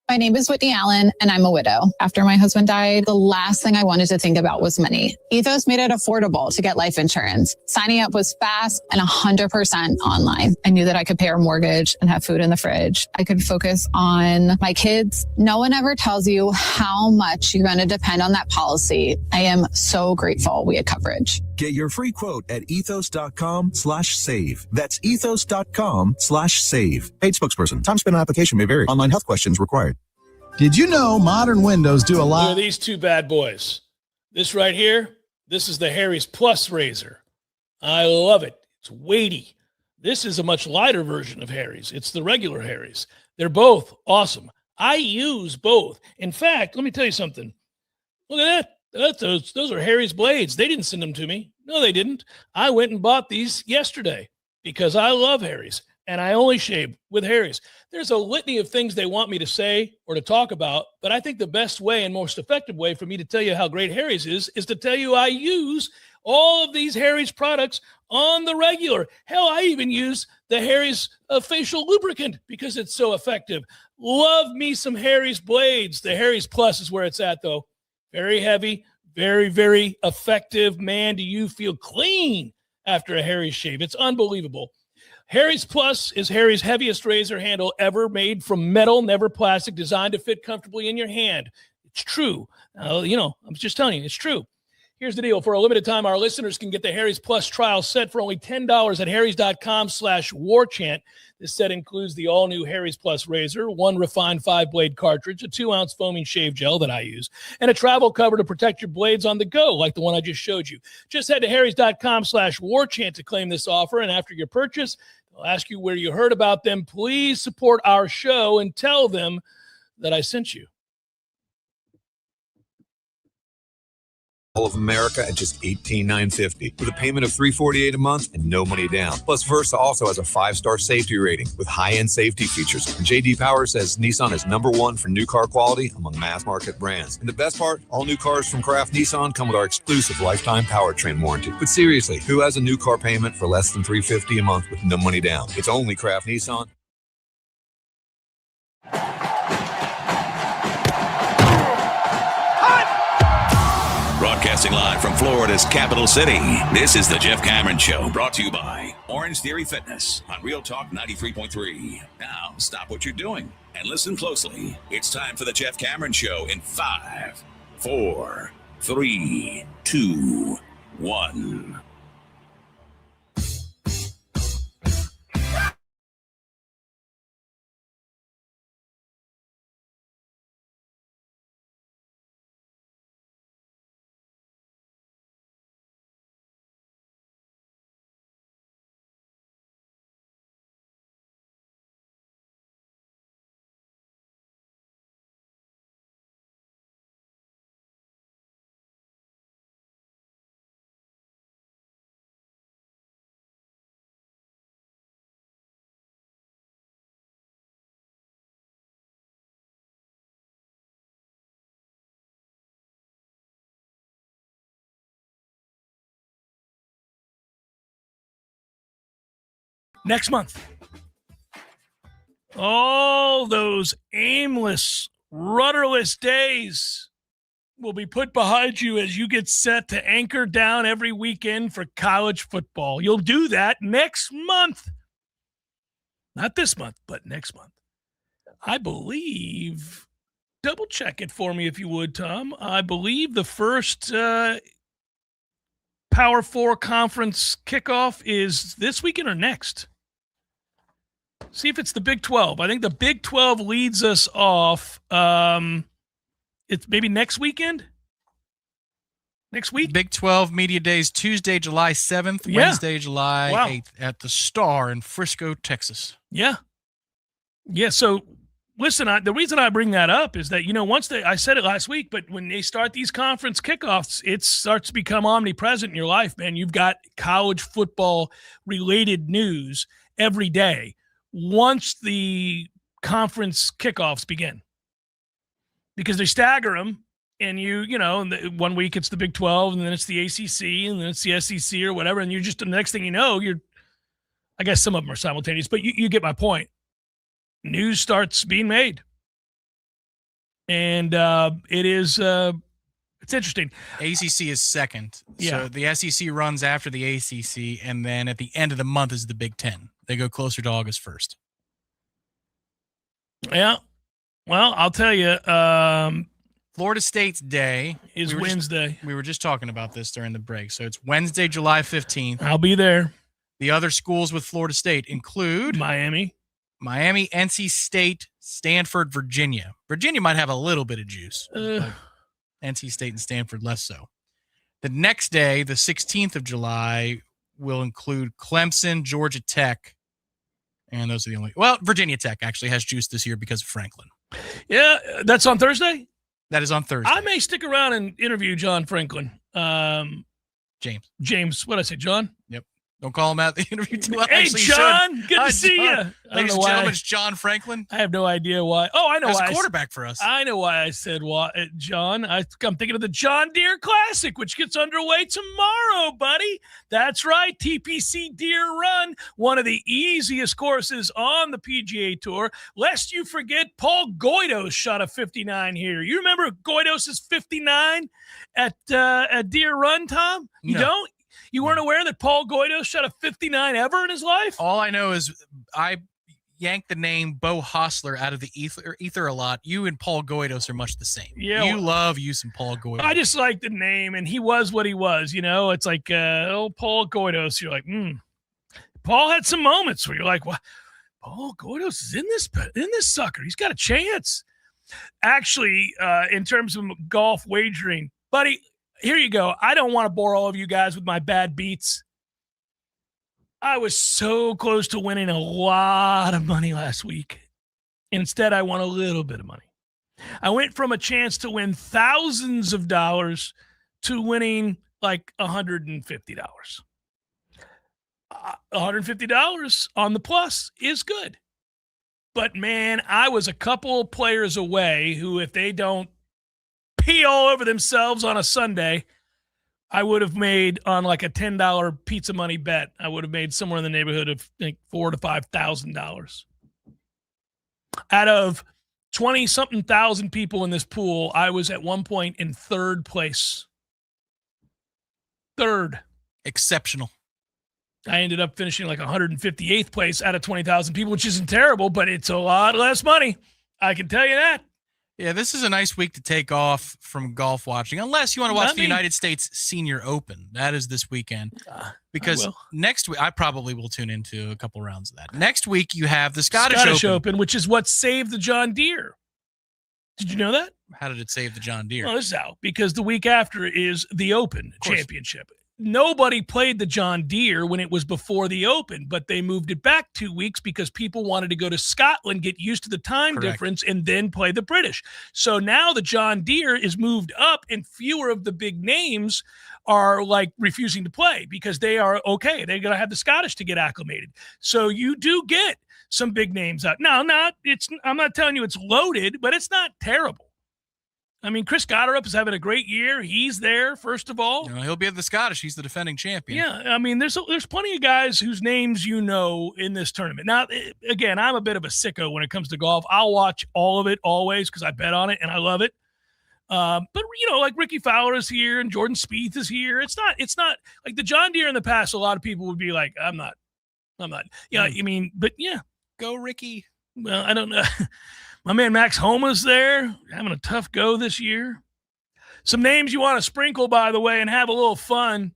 My name is Whitney Allen, and I'm a widow. After my husband died, the last thing I wanted to think about was money. Ethos made it affordable to get life insurance. Signing up was fast and 100% online. I knew that I could pay our mortgage and have food in the fridge. I could focus on my kids. No one ever tells you how much you're going to depend on that policy. I am so grateful we had coverage. Get your free quote at ethos.com/save. That's ethos.com/save. Paid spokesperson. Time spent on application may vary. Online health questions required. Did you know modern windows do a lot? Look at these two bad boys. This right here, this is the Harry's Plus razor. I love it. It's weighty. This is a much lighter version of Harry's. It's the regular Harry's. They're both awesome. I use both. In fact, let me tell you something. Look at that. Those are Harry's blades. They didn't send them to me. No, they didn't. I went and bought these yesterday because I love Harry's. And I only shave with Harry's. There's a litany of things they want me to say or to talk about, but I think the best way and most effective way for me to tell you how great Harry's is to tell you I use all of these Harry's products on the regular. Hell, I even use the Harry's facial lubricant because it's so effective. Love me some Harry's blades. The Harry's Plus is where it's at, though. Very heavy, very, very effective. Man, do you feel clean after a Harry's shave. It's unbelievable. Harry's Plus is Harry's heaviest razor handle ever, made from metal, never plastic, designed to fit comfortably in your hand. It's true. I'm just telling you, it's true. Here's the deal. For a limited time, our listeners can get the Harry's Plus trial set for only $10 at harrys.com/warchant. This set includes the all-new Harry's Plus razor, one refined 5-blade cartridge, a 2-ounce foaming shave gel that I use, and a travel cover to protect your blades on the go, like the one I just showed you. Just head to harrys.com/warchant to claim this offer, and after your purchase, they'll ask you where you heard about them. Please support our show and tell them that I sent you. All of America at just $18,950 with a payment of $348 a month and no money down. Plus, Versa also has a 5-star safety rating with high-end safety features. And J.D. Power says Nissan is #1 for new car quality among mass market brands. And the best part, all new cars from Kraft Nissan come with our exclusive lifetime powertrain warranty. But seriously, who has a new car payment for less than $350 a month with no money down? It's only Kraft Nissan. Broadcasting live from Florida's capital city, this is the Jeff Cameron Show, brought to you by Orange Theory Fitness on Real Talk 93.3. Now, stop what you're doing and listen closely. It's time for the Jeff Cameron Show in 5, 4, 3, 2, 1. Next month. All those aimless, rudderless days will be put behind you as you get set to anchor down every weekend for college football. You'll do that next month. Not this month, but next month. I believe, double check it for me if you would, Tom. I believe the first Power 4 conference kickoff is this weekend or next. See if it's the Big 12. I think the Big 12 leads us off. It's maybe next weekend? Next week? Big 12 Media Days, Tuesday, July 7th, Yeah. Wednesday, July 8th at the Star in Frisco, Texas. Yeah. Yeah, so listen, the reason I bring that up is that, once I said it last week, but when they start these conference kickoffs, it starts to become omnipresent in your life, man. You've got college football-related news every day once the conference kickoffs begin, because they stagger them, and one week it's the Big 12, and then it's the ACC, and then it's the SEC or whatever, and you're just, the next thing you know, I guess some of them are simultaneous, but you get my point. News starts being made, and it's interesting. ACC is second, Yeah. so the SEC runs after the ACC, and then at the end of the month is the Big 10. They go closer to August 1st. Yeah. Well, I'll tell you. Florida State's day is Wednesday. We were just talking about this during the break. So it's Wednesday, July 15th. I'll be there. The other schools with Florida State include Miami, NC State, Stanford, Virginia. Virginia might have a little bit of juice. But NC State and Stanford less so. The next day, the 16th of July, will include Clemson, Georgia Tech, and those are the only. Well, Virginia Tech actually has juice this year because of Franklin. Yeah, that's on Thursday? That is on Thursday. I may stick around and interview John Franklin. James. What'd I say, John? Yep. Don't call him out the interview too much. Hey, Actually, John, good Hi, to see John. you. Ladies and gentlemen, it's John Franklin. I have no idea why. Oh, I know As why. a quarterback for us. I know why I said John. I'm thinking of the John Deere Classic, which gets underway tomorrow, buddy. That's right, TPC Deere Run, one of the easiest courses on the PGA Tour. Lest you forget, Paul Goydos shot a 59 here. You remember Goydos' 59 at Deere Run, Tom? You don't? You weren't aware that Paul Goydos shot a 59 ever in his life? All I know is I yanked the name Bo Hostler out of the ether a lot. You and Paul Goydos are much the same. Yeah, you love using Paul Goydos. I just like the name, and he was what he was. It's like, Paul Goydos. You're like, Paul had some moments where you're like, "What? Paul Goydos is in this sucker. He's got a chance." Actually, in terms of golf wagering, buddy. Here you go. I don't want to bore all of you guys with my bad beats. I was so close to winning a lot of money last week. Instead, I won a little bit of money. I went from a chance to win thousands of dollars to winning like $150. $150 on the plus is good. But, man, I was a couple players away who, if they don't pee all over themselves on a Sunday, I would have made on like a $10 pizza money bet. I would have made somewhere in the neighborhood of like $4,000 to $5,000. Out of 20-something thousand people in this pool, I was at one point in third place. Third. Exceptional. I ended up finishing like 158th place out of 20,000 people, which isn't terrible, but it's a lot less money. I can tell you that. Yeah, this is a nice week to take off from golf watching, unless you want to watch the United States Senior Open. That is this weekend. Because next week, I probably will tune into a couple rounds of that. Next week, you have the Scottish Open, which is what saved the John Deere. Did you know that? How did it save the John Deere? Well, this is how. Because the week after is the Open Championship. Nobody played the John Deere when it was before the Open, but they moved it back 2 weeks because people wanted to go to Scotland, get used to the time difference, and then play the British. So now the John Deere is moved up, and fewer of the big names are like refusing to play because they are okay. They're going to have the Scottish to get acclimated. So you do get some big names out. Now, I'm not telling you it's loaded, but it's not terrible. I mean, Chris Gotterup is having a great year. He's there, first of all. He'll be at the Scottish. He's the defending champion. Yeah, I mean, there's plenty of guys whose names you know in this tournament. Now, again, I'm a bit of a sicko when it comes to golf. I'll watch all of it always because I bet on it and I love it. But like Ricky Fowler is here and Jordan Spieth is here. It's not like the John Deere in the past. A lot of people would be like, I'm not. Yeah, I mean, but yeah, go Ricky. Well, I don't know. My man Max Homa's there, having a tough go this year. Some names you want to sprinkle, by the way, and have a little fun.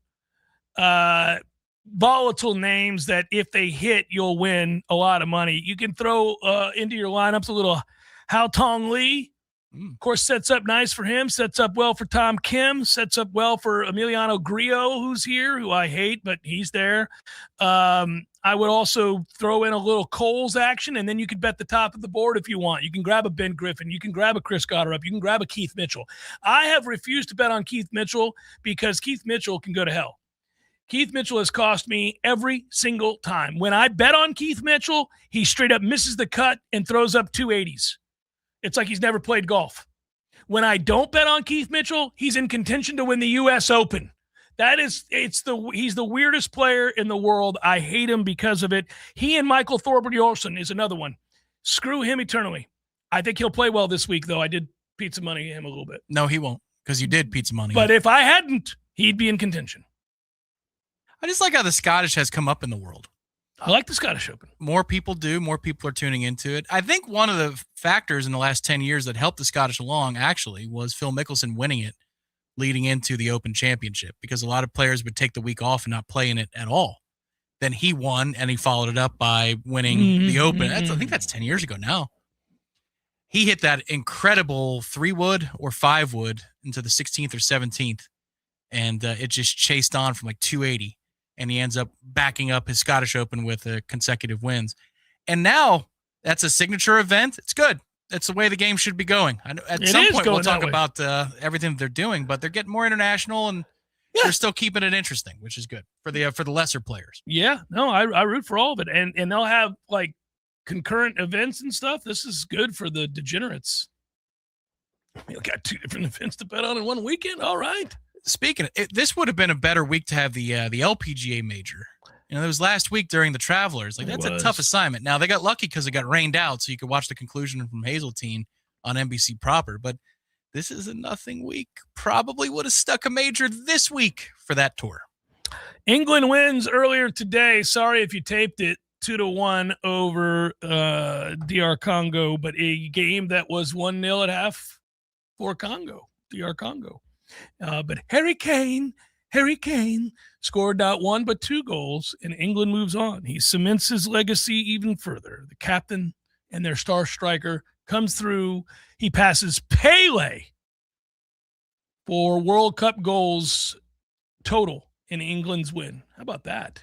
Volatile names that if they hit, you'll win a lot of money. You can throw into your lineups a little Hao Tong Lee. Of course, sets up nice for him. Sets up well for Tom Kim. Sets up well for Emiliano Grillo, who's here, who I hate, but he's there. I would also throw in a little Coles action, and then you could bet the top of the board if you want. You can grab a Ben Griffin. You can grab a Chris Gotterup. You can grab a Keith Mitchell. I have refused to bet on Keith Mitchell because Keith Mitchell can go to hell. Keith Mitchell has cost me every single time. When I bet on Keith Mitchell, he straight up misses the cut and throws up 280s. It's like he's never played golf. When I don't bet on Keith Mitchell, he's in contention to win the U.S. Open. He's the weirdest player in the world. I hate him because of it. He and Michael Thorbjornsen is another one. Screw him eternally. I think he'll play well this week, though. I did pizza money him a little bit. No, he won't, because you did pizza money. But if I hadn't, he'd be in contention. I just like how the Scottish has come up in the world. I like the Scottish Open. More people do. More people are tuning into it. I think one of the factors in the last 10 years that helped the Scottish along, actually, was Phil Mickelson winning it leading into the Open Championship, because a lot of players would take the week off and not play in it at all. Then he won, and he followed it up by winning the Open. I think that's 10 years ago now. He hit that incredible 3-wood or 5-wood into the 16th or 17th, and it just chased on from like 280. And he ends up backing up his Scottish Open with consecutive wins. And now that's a signature event. It's good. That's the way the game should be going. At some point, we'll talk about everything that they're doing, but they're getting more international, and they're still keeping it interesting, which is good for the lesser players. Yeah, no, I root for all of it. And they'll have like concurrent events and stuff. This is good for the degenerates. We got 2 different events to bet on in one weekend. All right. Speaking of it, this would have been a better week to have the LPGA major. It was last week during the Travelers. Like, that's a tough assignment. Now, they got lucky because it got rained out, so you could watch the conclusion from Hazeltine on NBC proper. But this is a nothing week. Probably would have stuck a major this week for that tour. England wins earlier today. Sorry if you taped it. 2-1 over DR Congo, but a game that was 1-0 at half for Congo, DR Congo. But Harry Kane scored not 1 but 2 goals, and England moves on. He cements his legacy even further. The captain and their star striker comes through. He passes Pele for World Cup goals total in England's win. How about that?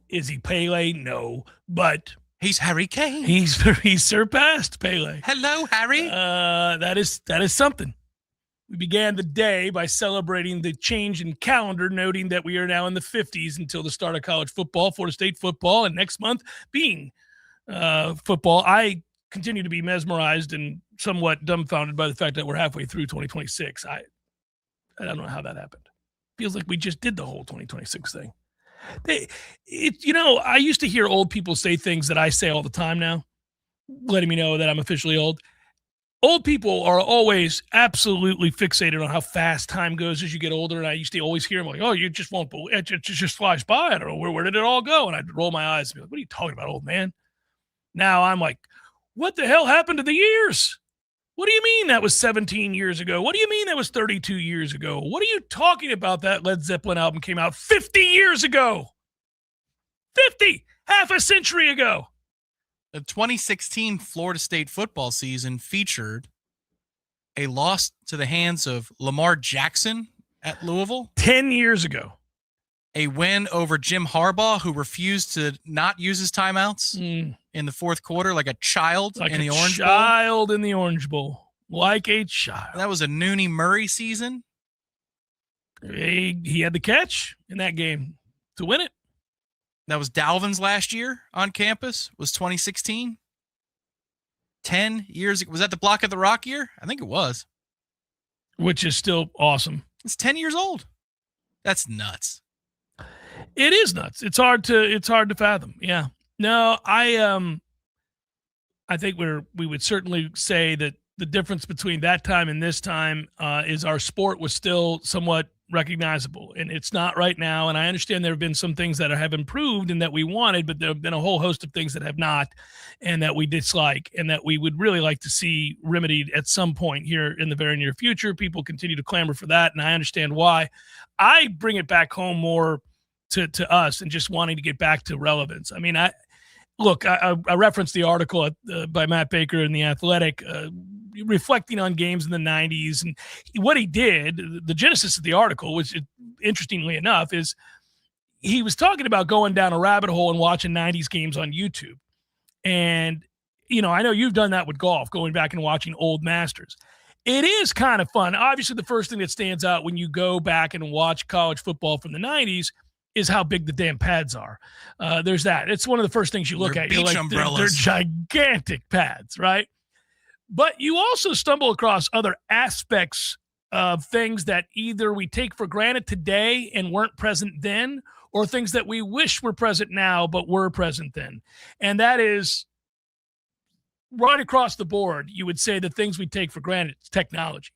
Is he Pele? No, but he's Harry Kane. He's surpassed Pele. Hello, Harry. That is something. We began the day by celebrating the change in calendar, noting that we are now in the 50s until the start of college football, Florida State football, and next month being football. I continue to be mesmerized and somewhat dumbfounded by the fact that we're halfway through 2026. I don't know how that happened. Feels like we just did the whole 2026 thing. I used to hear old people say things that I say all the time now, letting me know that I'm officially old. Old people are always absolutely fixated on how fast time goes as you get older. And I used to always hear them like, oh, you just won't believe it. It just flies by. I don't know. Where did it all go? And I'd roll my eyes and be like, what are you talking about, old man? Now I'm like, what the hell happened to the years? What do you mean that was 17 years ago? What do you mean that was 32 years ago? What are you talking about? That Led Zeppelin album came out 50 years ago. 50, half a century ago. The 2016 Florida State football season featured a loss to the hands of Lamar Jackson at Louisville. 10 years ago. A win over Jim Harbaugh, who refused to not use his timeouts in the fourth quarter like a child in the Orange Bowl. Child in the Orange Bowl. Like a child. That was a Nooney Murray season. He had the catch in that game to win it. That was Dalvin's last year on campus, was 2016. 10 years. Was that the Block of the Rock year? I think it was. Which is still awesome. It's 10 years old. That's nuts. It is nuts. It's hard to fathom. Yeah. No, I think we would certainly say that the difference between that time and this time is our sport was still somewhat recognizable, and it's not right now. And I understand there have been some things that have improved and that we wanted, but there have been a whole host of things that have not, and that we dislike, and that we would really like to see remedied at some point here in the very near future. People continue to clamor for that, and I understand why. I bring it back home more to us and just wanting to get back to relevance. I mean, I referenced the article by Matt Baker in The Athletic, reflecting on games in the 90s. And what he did, the genesis of the article, which interestingly enough, is he was talking about going down a rabbit hole and watching 90s games on YouTube. And, I know you've done that with golf, going back and watching old Masters. It is kind of fun. Obviously, the first thing that stands out when you go back and watch college football from the 90s is how big the damn pads are. There's that. It's one of the first things you look at. You're like, they're gigantic pads, right? But you also stumble across other aspects of things that either we take for granted today and weren't present then, or things that we wish were present now but were present then. And that is right across the board. You would say the things we take for granted is technology.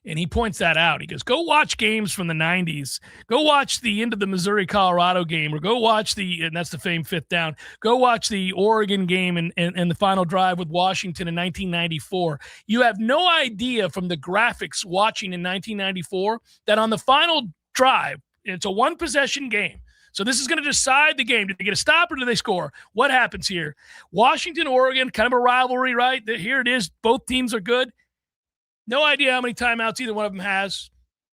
And he points that out. He goes, go watch games from the 90s. Go watch the end of the Missouri-Colorado game, or go watch and that's the famed fifth down, go watch the Oregon game and the final drive with Washington in 1994. You have no idea from the graphics watching in 1994 that on the final drive, it's a one-possession game. So this is going to decide the game. Did they get a stop or do they score? What happens here? Washington, Oregon, kind of a rivalry, right? Here it is. Both teams are good. No idea how many timeouts either one of them has.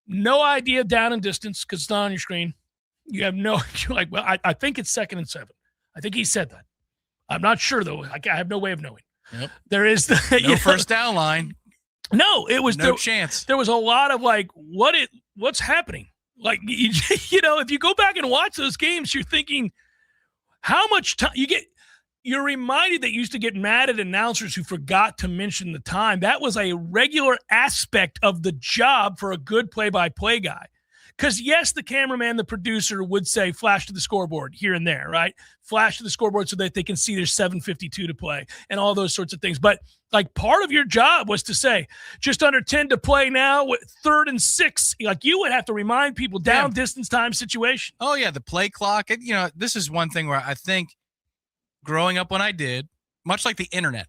No idea down and distance because it's not on your screen. You have you're like, well, I think it's 2nd and 7. I think he said that. I'm not sure, though. I have no way of knowing. Yep. There is no first down line. No, it was no chance. There was a lot of like, what's happening? Like, if you go back and watch those games, you're thinking how much time you get. You're reminded that you used to get mad at announcers who forgot to mention the time. That was a regular aspect of the job for a good play-by-play guy. Because, yes, the cameraman, the producer would say, flash to the scoreboard here and there, right? Flash to the scoreboard so that they can see there's 7:52 to play and all those sorts of things. But, like, part of your job was to say, just under 10 to play now, with 3rd and 6. Like, you would have to remind people down distance time situation. Oh, yeah, the play clock. This is one thing where I think growing up when I did, much like the internet,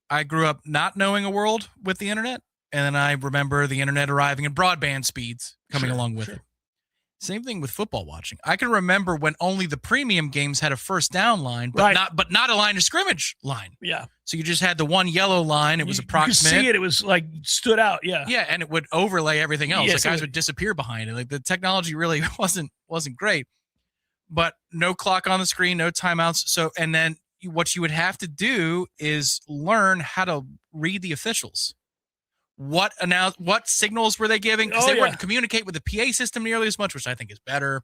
I grew up not knowing a world with the internet, and then I remember the internet arriving and broadband speeds coming along with it. Same thing with football watching. I can remember when only the premium games had a first down line, but not a line of scrimmage line. Yeah. So you just had the one yellow line. It was approximate. You could see it. It was like stood out. Yeah. Yeah, and it would overlay everything else. Yes, the guys would disappear behind it. Like the technology really wasn't great. But no clock on the screen, no timeouts. So, and then what you would have to do is learn how to read the officials. What signals were they giving? Because they wouldn't communicate with the PA system nearly as much, which I think is better.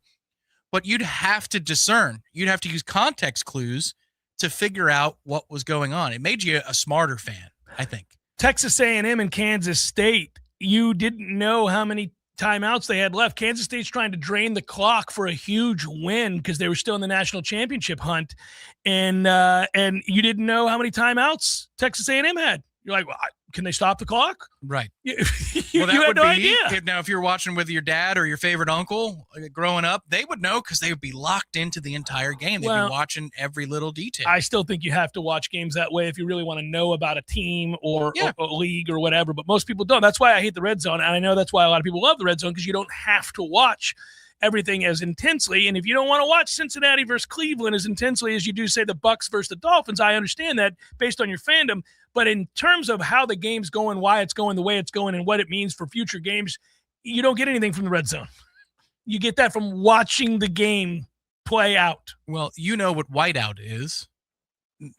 But you'd have to discern. You'd have to use context clues to figure out what was going on. It made you a smarter fan, I think. Texas A&M and Kansas State, you didn't know how many timeouts they had left. Kansas State's trying to drain the clock for a huge win because they were still in the national championship hunt, and you didn't know how many timeouts Texas A&M had. You're like, well, can they stop the clock? Right. You Well, that had would no be idea. now if you're watching with your dad or your favorite uncle growing up, they would know because they would be locked into the entire game. They'd Well, be watching every little detail. I still think you have to watch games that way if you really want to know about a team or a league or whatever, but most people don't. That's why I hate the red zone, and I know that's why a lot of people love the red zone, because you don't have to watch everything as intensely. And if you don't want to watch Cincinnati versus Cleveland as intensely as you do, say, the Bucks versus the Dolphins, I understand that based on your fandom. But in terms of how the game's going, why it's going the way it's going, and what it means for future games, you don't get anything from the red zone. You get that from watching the game play out. Well, you know what whiteout is.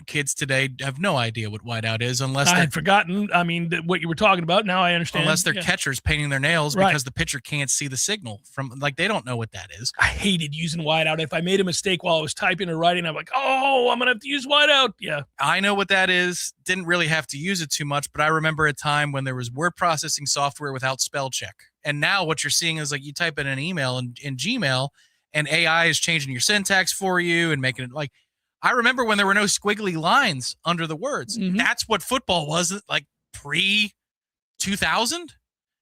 Kids today have no idea what whiteout is unless I they're had forgotten. I mean, what you were talking about. Now I understand. unless they're Yeah. catchers painting their nails Right. because the pitcher can't see the signal from, like, they don't know what that is. I hated using whiteout. If I made a mistake while I was typing or writing, I'm like, oh, I'm going to have to use whiteout. Yeah. I know what that is. Didn't really have to use it too much, but I remember a time when there was word processing software without spell check. And now what you're seeing is, like, you type in an email in Gmail and AI is changing your syntax for you and making it like, I remember when there were no squiggly lines under the words. Mm-hmm. That's what football was, like, pre-2000,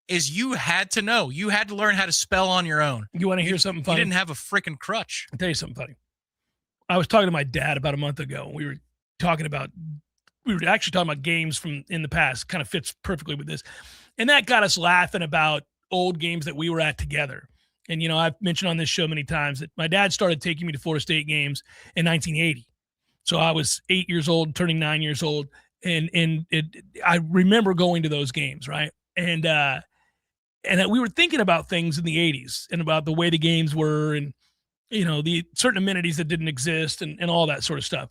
is you had to know. You had to learn how to spell on your own. You want to hear something funny? You didn't have a freaking crutch. I'll tell you something funny. I was talking to my dad about a month ago. We were actually talking about games from in the past. Kind of fits perfectly with this. And that got us laughing about old games that we were at together. And, you know, I've mentioned on this show many times that my dad started taking me to Florida State games in 1980. So I was 8 years old, turning 9 years old. And I remember going to those games, right? And we were thinking about things in the 80s and about the way the games were and, you know, the certain amenities that didn't exist and all that sort of stuff.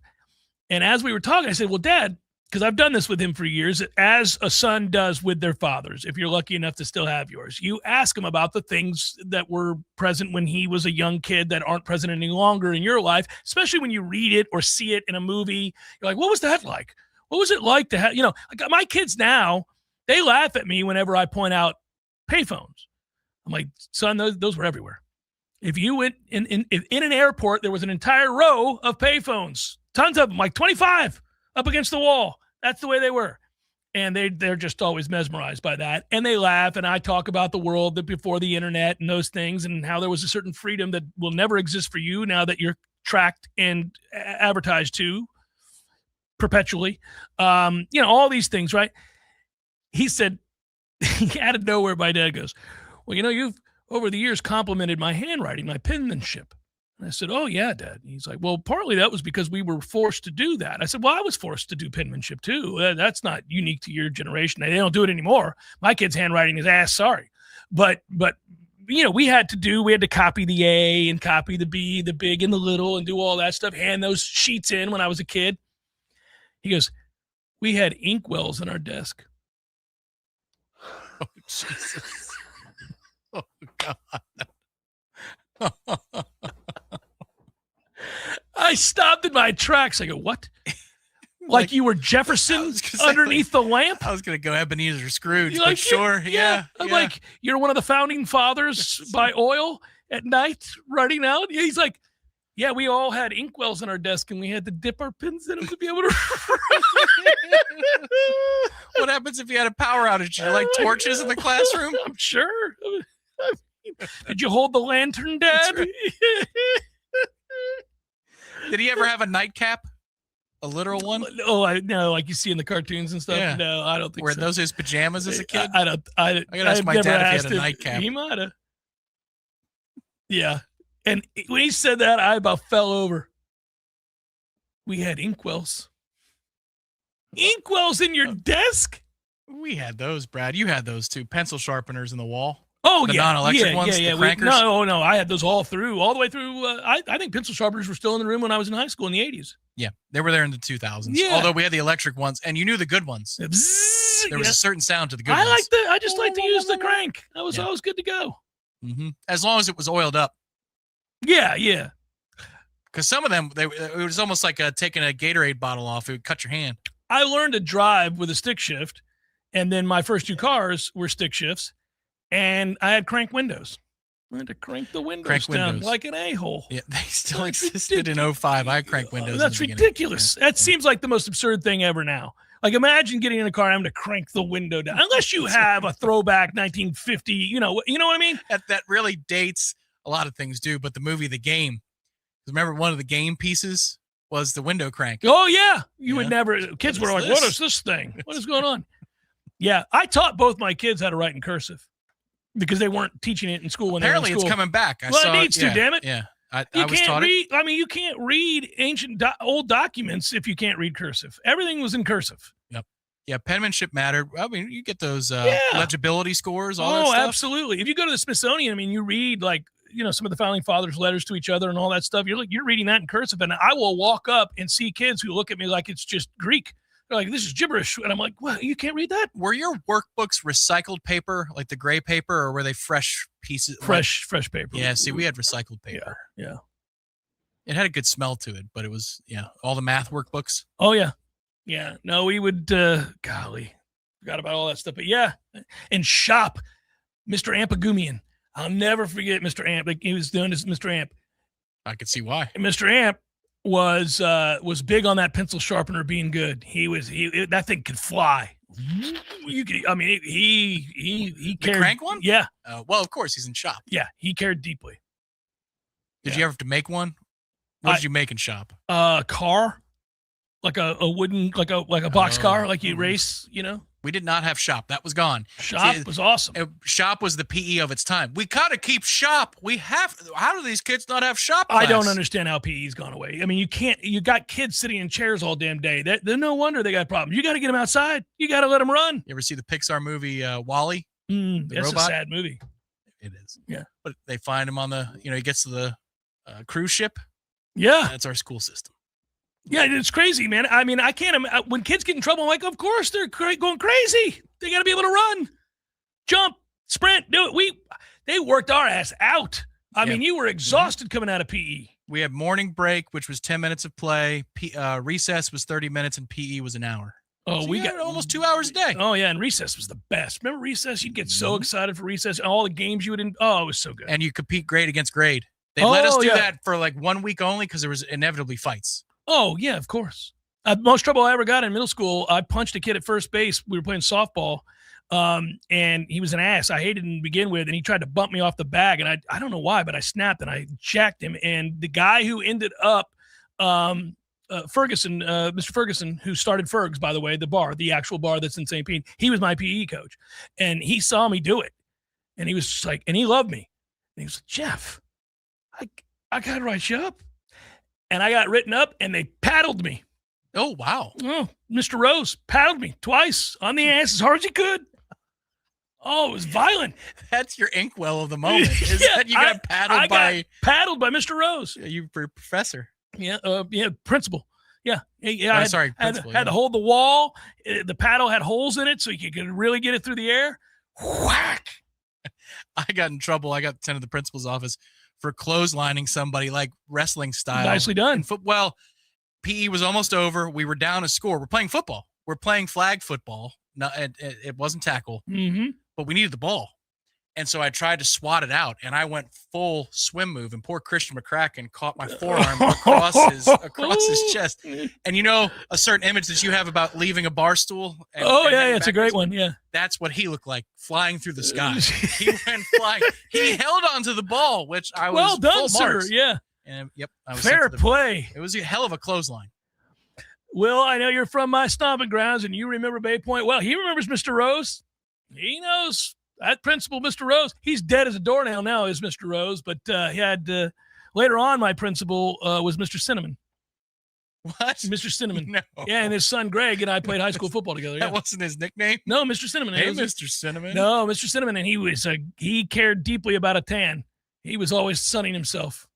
And as we were talking, I said, well, Dad, because I've done this with him for years, as a son does with their fathers, if you're lucky enough to still have yours, you ask him about the things that were present when he was a young kid that aren't present any longer in your life, especially when you read it or see it in a movie. You're like, what was that like? What was it like to have, you know, like my kids now, they laugh at me whenever I point out payphones. I'm like, son, those were everywhere. If you went in an airport, there was an entire row of payphones, tons of them, like 25 up against the wall. That's the way they were. And they're just always mesmerized by that. And they laugh, and I talk about the world that before the internet and those things and how there was a certain freedom that will never exist for you now that you're tracked and advertised to perpetually. You know, all these things, right? He said, out of nowhere, my dad goes, well, you know, you've over the years complimented my handwriting, my penmanship. And I said, oh, yeah, Dad. And he's like, well, partly that was because we were forced to do that. I said, well, I was forced to do penmanship too. That's not unique to your generation. They don't do it anymore. My kid's handwriting is ass sorry. But you know, we had to copy the A and copy the B, the big and the little, and do all that stuff, hand those sheets in when I was a kid. He goes, we had inkwells in our desk. Oh, Jesus. Oh, God. I stopped in my tracks. I go, what? Like you were Jefferson underneath the lamp? I was going to go Ebenezer Scrooge, You're but like, sure. Yeah. I'm like, you're one of the founding fathers by oil at night writing out? Yeah, he's like, yeah, we all had inkwells in our desk and we had to dip our pins in them to be able to. What happens if you had a power outage? You like torches in the classroom? I'm sure. Did you hold the lantern, Dad? Right. Did he ever have a nightcap? A literal one? Oh, no, like you see in the cartoons and stuff. Yeah. No, I don't think Were so. those his pajamas as a kid? I gotta ask my dad if he had a nightcap. He might have. Yeah. And when he said that, I about fell over. We had inkwells. Inkwells in your desk? We had those, Brad. You had those too. Pencil sharpeners in the wall. Oh, the yeah. non-electric ones, the crankers. No. I had those all the way through. I think pencil sharpeners were still in the room when I was in high school in the 80s. Yeah, they were there in the 2000s. Yeah. Although we had the electric ones, and you knew the good ones. There was a certain sound to the good ones. I just like to use the crank. I was always good to go. Mm-hmm. As long as it was oiled up. Yeah. Because some of them, it was almost like taking a Gatorade bottle off. It would cut your hand. I learned to drive with a stick shift, and then my first two cars were stick shifts, and I had crank windows. I had to crank the windows down like an a-hole. Yeah, they still existed in 05. I had crank windows. That's ridiculous. That seems like the most absurd thing ever now. Like, imagine getting in a car and having to crank the window down. Unless you have a throwback 1950, you know what I mean? That really dates a lot of things, do. But the movie The Game, remember one of the game pieces was the window crank. Oh, yeah. You would never, kids were like, what is this thing? What is going on? Yeah, I taught both my kids how to write in cursive because they weren't teaching it in school. When Apparently, they were in school. It's coming back. It needs to, damn it. Yeah, I You was can't taught read. it. I mean, you can't read ancient old documents if you can't read cursive. Everything was in cursive. Yep. Yeah, penmanship mattered. I mean, you get those legibility scores, all that stuff. Oh, absolutely. If you go to the Smithsonian, I mean, you read some of the founding fathers' letters to each other and all that stuff. You're reading that in cursive, and I will walk up and see kids who look at me like it's just Greek. They're like, this is gibberish. And I'm like, well, you can't read that? Were your workbooks recycled paper, like the gray paper, or were they fresh pieces? Fresh paper. Yeah, see, we had recycled paper. Yeah. It had a good smell to it, but it was, all the math workbooks. Oh, yeah. Yeah. No, we would, golly, forgot about all that stuff. But yeah, and shop, Mr. Ampagumian. I'll never forget Mr. Amp. Like, he was known as Mr. Amp. I could see why. And Mr. Amp was big on that pencil sharpener being good. That thing could fly. He cared. The crank one? Yeah. Well, of course, he's in shop. Yeah, he cared deeply. Did you ever have to make one? What did you make in shop? Car, like a wooden, like a box car, like you race, We did not have shop. That was gone. Shop was awesome. Shop was the PE of its time. We got to keep shop. How do these kids not have shop class? I don't understand how PE's gone away. I mean, you got kids sitting in chairs all damn day. They're no wonder they got problems. You got to get them outside. You got to let them run. You ever see the Pixar movie WALL-E? That's a sad movie. It is. Yeah. But they find him on he gets to the cruise ship. Yeah. That's our school system. Yeah, it's crazy, man. I mean, I can't. When kids get in trouble, I'm like, of course they're going crazy. They got to be able to run, jump, sprint, do it. They worked our ass out. I mean, you were exhausted coming out of PE. We had morning break, which was 10 minutes of play. Recess was 30 minutes, and PE was an hour. Oh, so we got almost 2 hours a day. Oh yeah, and recess was the best. Remember recess? You'd get so excited for recess and all the games you would. Oh, it was so good. And you compete grade against grade. They let us do that for like 1 week only because there was inevitably fights. Oh, yeah, of course. Most trouble I ever got in middle school, I punched a kid at first base. We were playing softball, and he was an ass. I hated him to begin with, and he tried to bump me off the bag, and I don't know why, but I snapped, and I jacked him. And the guy who ended up Ferguson, Mr. Ferguson, who started Fergs, by the way, the actual bar that's in St. Pete, he was my PE coach, and he saw me do it, and he was just like, and he loved me. And he was like, Jeff, I got to write you up. And I got written up, and they paddled me. Oh, wow. Oh, Mr. Rose paddled me twice on the ass as hard as he could. Oh, it was violent. That's your inkwell of the moment. Is that you got paddled by Mr. Rose. You were professor. Yeah, principal. Yeah. Principal. Had to hold the wall. The paddle had holes in it, so you could really get it through the air. Whack. I got in trouble. I got sent to the principal's office for clotheslining somebody, like wrestling style. Nicely done. Well, PE was almost over. We were down a score. We're playing football. We're playing flag football. No, it wasn't tackle, but we needed the ball. And so I tried to swat it out, and I went full swim move, and poor Christian McCracken caught my forearm across his chest. And a certain image that you have about leaving a bar stool. It's a great one. Yeah. That's what he looked like, flying through the sky. He went flying. He held onto the ball, which I was well done, full sir. marks. Yeah. And I was fair play. It was a hell of a clothesline. Will, I know you're from my stomping grounds, and you remember Bay Point. Well, he remembers Mr. Rose. He knows that principal, Mr. Rose. He's dead as a doornail now, is Mr. Rose. But he had later on, my principal was Mr. Cinnamon. What? Mr. Cinnamon. No. Yeah, and his son Greg and I played high school football together. Yeah. That wasn't his nickname? No, Mr. Cinnamon. Hey, Mr. Cinnamon. No, Mr. Cinnamon, and he cared deeply about a tan. He was always sunning himself.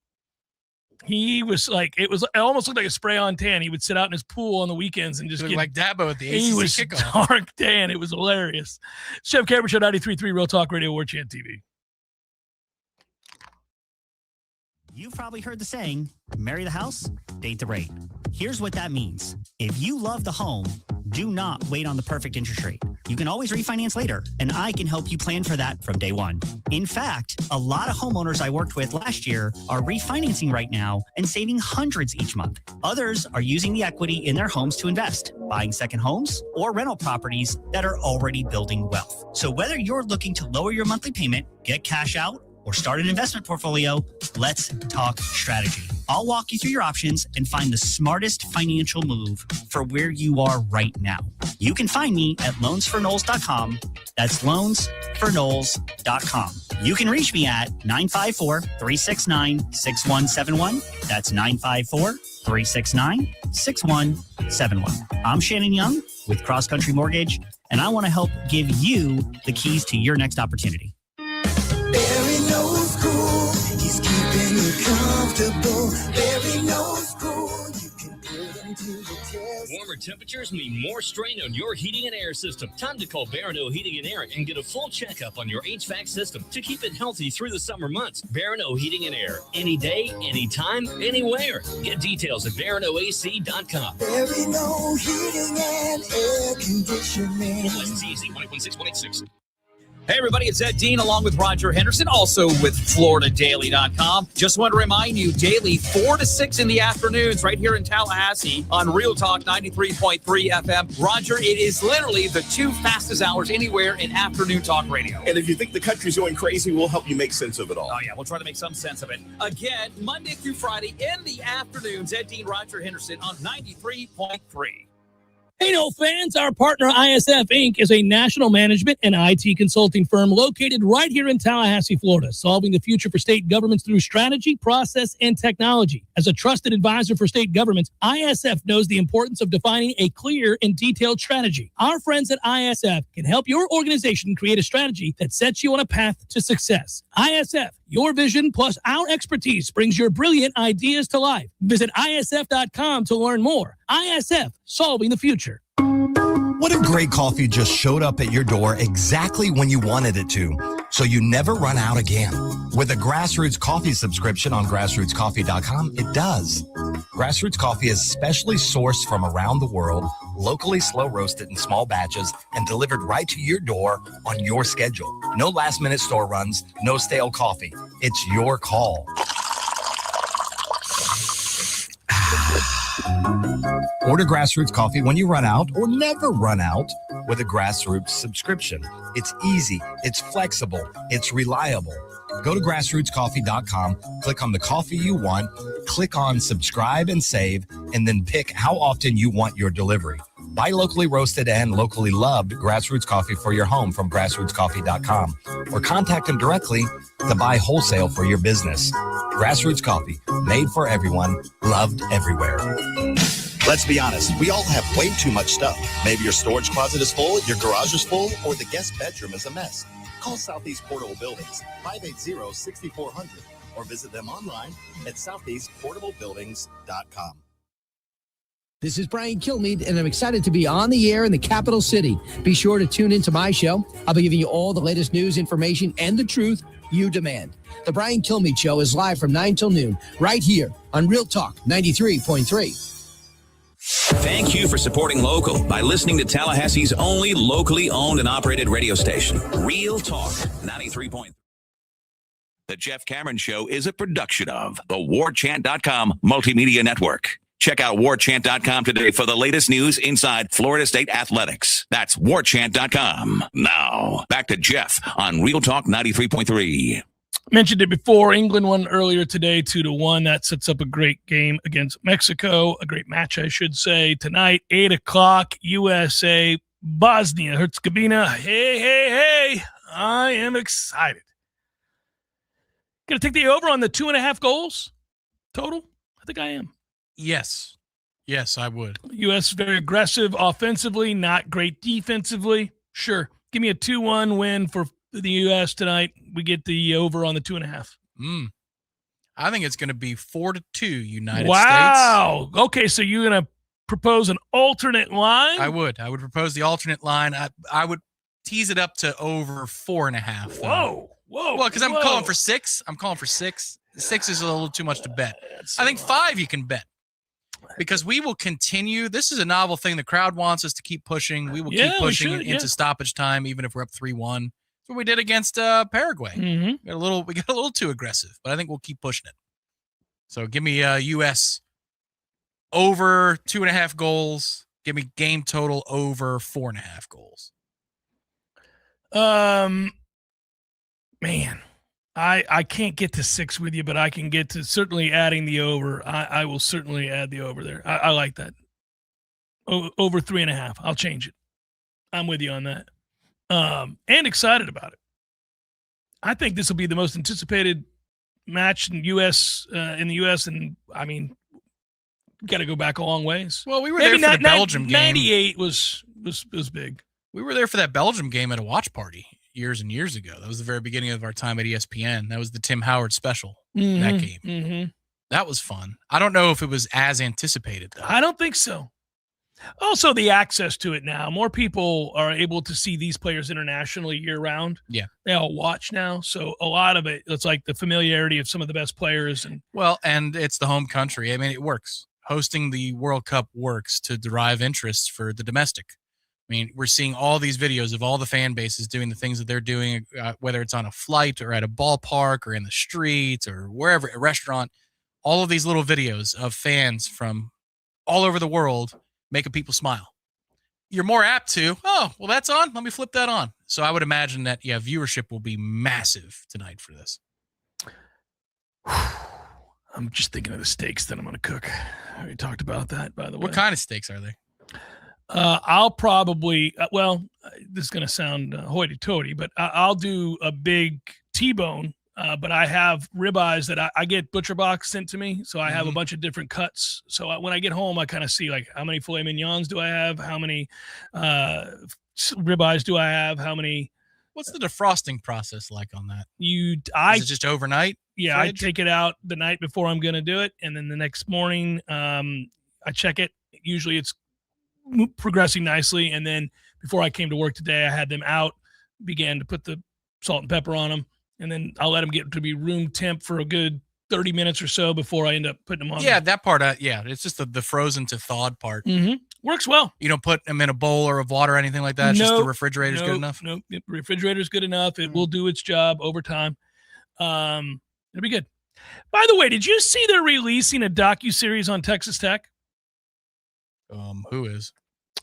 He was like, it almost looked like a spray-on tan. He would sit out in his pool on the weekends and just get like Dabo at the ACC He was kickoff. Dark tan. It was hilarious. Chef Cameron Show, 93.3 Real Talk Radio, Warchant TV. You've probably heard the saying, marry the house, date the rate. Here's what that means. If you love the home, do not wait on the perfect interest rate. you can always refinance later, and I can help you plan for that from day one. In fact, a lot of homeowners I worked with last year are refinancing right now and saving hundreds each month. Others are using the equity in their homes to invest, buying second homes or rental properties that are already building wealth. So whether you're looking to lower your monthly payment, get cash out, or start an investment portfolio, let's talk strategy. I'll walk you through your options and find the smartest financial move for where you are right now. You can find me at loansforknowles.com. That's loansforknowles.com. You can reach me at 954-369-6171. That's 954-369-6171. I'm Shannon Young with Cross Country Mortgage, and I want to help give you the keys to your next opportunity. Barry knows cool. He's keeping you comfortable. Barry knows cool. You can put him to the test. Warmer temperatures mean more strain on your heating and air system. Time to call Barano Heating and Air and get a full checkup on your HVAC system to keep it healthy through the summer months. Barano Heating and Air. Any day, anytime, anywhere. Get details at baranoac.com. Barano Heating and Air Conditioning. West Easy, 116-186. Hey, everybody, it's Ed Dean along with Roger Henderson, also with FloridaDaily.com. Just want to remind you, daily 4 to 6 in the afternoons right here in Tallahassee on Real Talk 93.3 FM. Roger, it is literally the 2 fastest hours anywhere in afternoon talk radio. And if you think the country's going crazy, we'll help you make sense of it all. Oh, yeah, we'll try to make some sense of it. Again, Monday through Friday in the afternoons, Ed Dean, Roger Henderson on 93.3. Hey, no fans, our partner ISF Inc. is a national management and IT consulting firm located right here in Tallahassee, Florida, solving the future for state governments through strategy, process, and technology. As a trusted advisor for state governments, ISF knows the importance of defining a clear and detailed strategy. Our friends at ISF can help your organization create a strategy that sets you on a path to success. ISF, your vision plus our expertise brings your brilliant ideas to life. Visit ISF.com to learn more. ISF, solving the future. What if great coffee just showed up at your door exactly when you wanted it to, so you never run out again? With a Grassroots Coffee subscription on grassrootscoffee.com, it does. Grassroots Coffee is specially sourced from around the world, locally slow roasted in small batches, and delivered right to your door on your schedule. No last-minute store runs, no stale coffee. It's your call. Order Grassroots Coffee when you run out or never run out with a Grassroots subscription. It's easy, it's flexible, it's reliable. Go to grassrootscoffee.com, click on the coffee you want, click on subscribe and save, and then pick how often you want your delivery. Buy locally roasted and locally loved Grassroots Coffee for your home from grassrootscoffee.com or contact them directly to buy wholesale for your business. Grassroots Coffee, made for everyone, loved everywhere. Let's be honest, we all have way too much stuff. Maybe your storage closet is full, your garage is full, or the guest bedroom is a mess. Call Southeast Portable Buildings, 580-6400, or visit them online at southeastportablebuildings.com. This is Brian Kilmeade, and I'm excited to be on the air in the capital city. Be sure to tune into my show. I'll be giving you all the latest news, information, and the truth you demand. The Brian Kilmeade Show is live from 9 till noon, right here on Real Talk 93.3. Thank you for supporting local by listening to Tallahassee's only locally owned and operated radio station, Real Talk 93.3. The Jeff Cameron Show is a production of the Warchant.com Multimedia Network. Check out Warchant.com today for the latest news inside Florida State athletics. That's Warchant.com. Now, back to Jeff on Real Talk 93.3. Mentioned it before. England won earlier today 2-1. That sets up a great game against Mexico. A great match, I should say. Tonight, 8 o'clock, USA, Bosnia, Herzegovina. Hey. I am excited. Going to take the over on the 2.5 goals total? I think I am. Yes, I would. U.S. very aggressive offensively, not great defensively. Sure. Give me a 2-1 win for the U.S. tonight. We get the over on the 2.5. I think it's going to be 4-2 United States. Wow. Okay, so you're going to propose an alternate line? I would propose the alternate line. I would tease it up to over 4.5. Whoa. Well, because I'm calling for 6. 6 is a little too much to bet. I think 5 you can bet. Because we will continue. This is a novel thing. The crowd wants us to keep pushing. We will keep pushing into stoppage time, even if we're up 3-1. That's what we did against Paraguay. Mm-hmm. We got a little too aggressive, but I think we'll keep pushing it. So give me U.S. over 2.5 goals. Give me game total over 4.5 goals. Man, I can't get to 6 with you, but I can get to certainly adding the over. I will certainly add the over there. I like that. Over 3.5. I'll change it. I'm with you on that. And excited about it. I think this will be the most anticipated match in the U.S. And I mean, got to go back a long ways. Well, we were there for the Belgium game. 98 was big. We were there for that Belgium game at a watch party years and years ago. That was the very beginning of our time at ESPN. That was the Tim Howard special. Mm-hmm. That game. Mm-hmm. That was fun. I don't know if it was as anticipated, though. I don't think so. Also, the access to it now. More people are able to see these players internationally year-round. Yeah. They all watch now. So a lot of it's like the familiarity of some of the best players. And it's the home country. I mean, it works. Hosting the World Cup works to derive interest for the domestic. I mean, we're seeing all these videos of all the fan bases doing the things that they're doing, whether it's on a flight or at a ballpark or in the streets or wherever, a restaurant. All of these little videos of fans from all over the world making people smile. You're more apt to, that's on. Let me flip that on. So I would imagine that, viewership will be massive tonight for this. I'm just thinking of the steaks that I'm going to cook. I already talked about that, by the way. What kind of steaks are they? I'll probably, this is going to sound hoity-toity, but I'll do a big T-bone, but I have ribeyes that I get Butcher Box sent to me, so I have a bunch of different cuts. So when I get home, I kind of see, like, how many filet mignons do I have? How many ribeyes do I have? How many? What's the defrosting process like on that? Is it just overnight? Yeah, fridge? I take it out the night before I'm going to do it, and then the next morning I check it. Usually it's progressing nicely, and then before I came to work today, I had them out, began to put the salt and pepper on them, and then I'll let them get to be room temp for a good 30 minutes or so before I end up putting them on. Yeah, that part, it's just the frozen to thawed part. Mm-hmm. Works well. You don't put them in a bowl or of water or anything like that? It's just the refrigerator's good enough? No, the refrigerator's good enough. It will do its job over time. It'll be good. By the way, did you see they're releasing a docuseries on Texas Tech? Who is?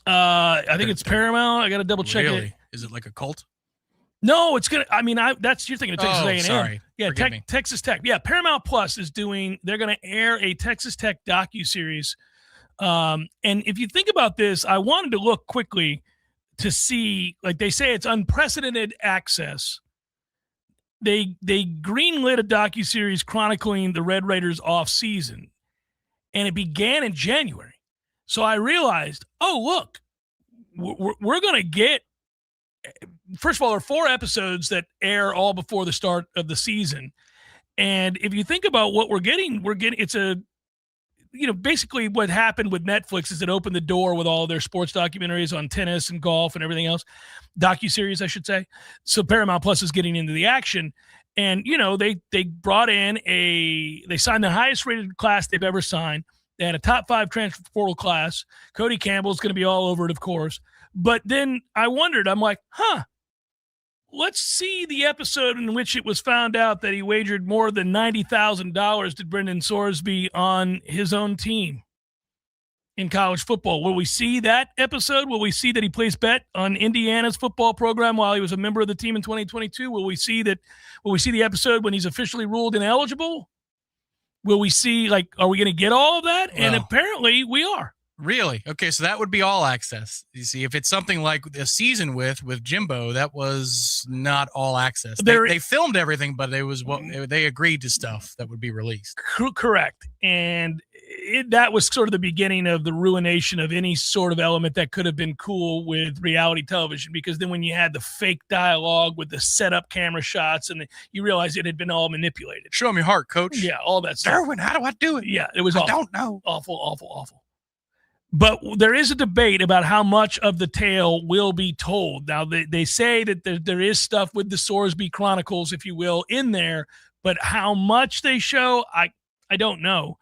I think it's Paramount. I got to double check it. Is it like a cult? No, it's gonna. I mean, that's you're thinking of Texas A&M. Sorry. Yeah, Texas Tech. Yeah, Paramount Plus is doing. They're going to air a Texas Tech docuseries. And if you think about this, I wanted to look quickly to see. Like they say, it's unprecedented access. They greenlit a docuseries chronicling the Red Raiders off season, and it began in January. So I realized, look, we're going to get, first of all, there are 4 episodes that air all before the start of the season. And if you think about what we're getting, it's basically what happened with Netflix is it opened the door with all their sports documentaries on tennis and golf and everything else, docuseries, I should say. So Paramount Plus is getting into the action. And, they brought in they signed the highest rated class they've ever signed. They had a top 5 transfer portal class. Cody Campbell's going to be all over it, of course. But then I wondered, I'm like, let's see the episode in which it was found out that he wagered more than $90,000 to Brendan Sorsby on his own team in college football. Will we see that episode? Will we see that he placed bet on Indiana's football program while he was a member of the team in 2022? Will we see the episode when he's officially ruled ineligible? Will we see, are we going to get all of that? Well, and apparently we are. Really? Okay, so that would be all access. You see, if it's something like a season with Jimbo, that was not all access. They filmed everything, but it was they agreed to stuff that would be released. Correct. And that was sort of the beginning of the ruination of any sort of element that could have been cool with reality television, because then when you had the fake dialogue with the setup camera shots and you realize it had been all manipulated. Show me your heart, coach. Yeah, all that stuff. Darwin, how do I do it? Yeah, it was awful. I don't know. Awful. But there is a debate about how much of the tale will be told. Now, they say that there is stuff with the Sorsby Chronicles, if you will, in there, but how much they show, I don't know.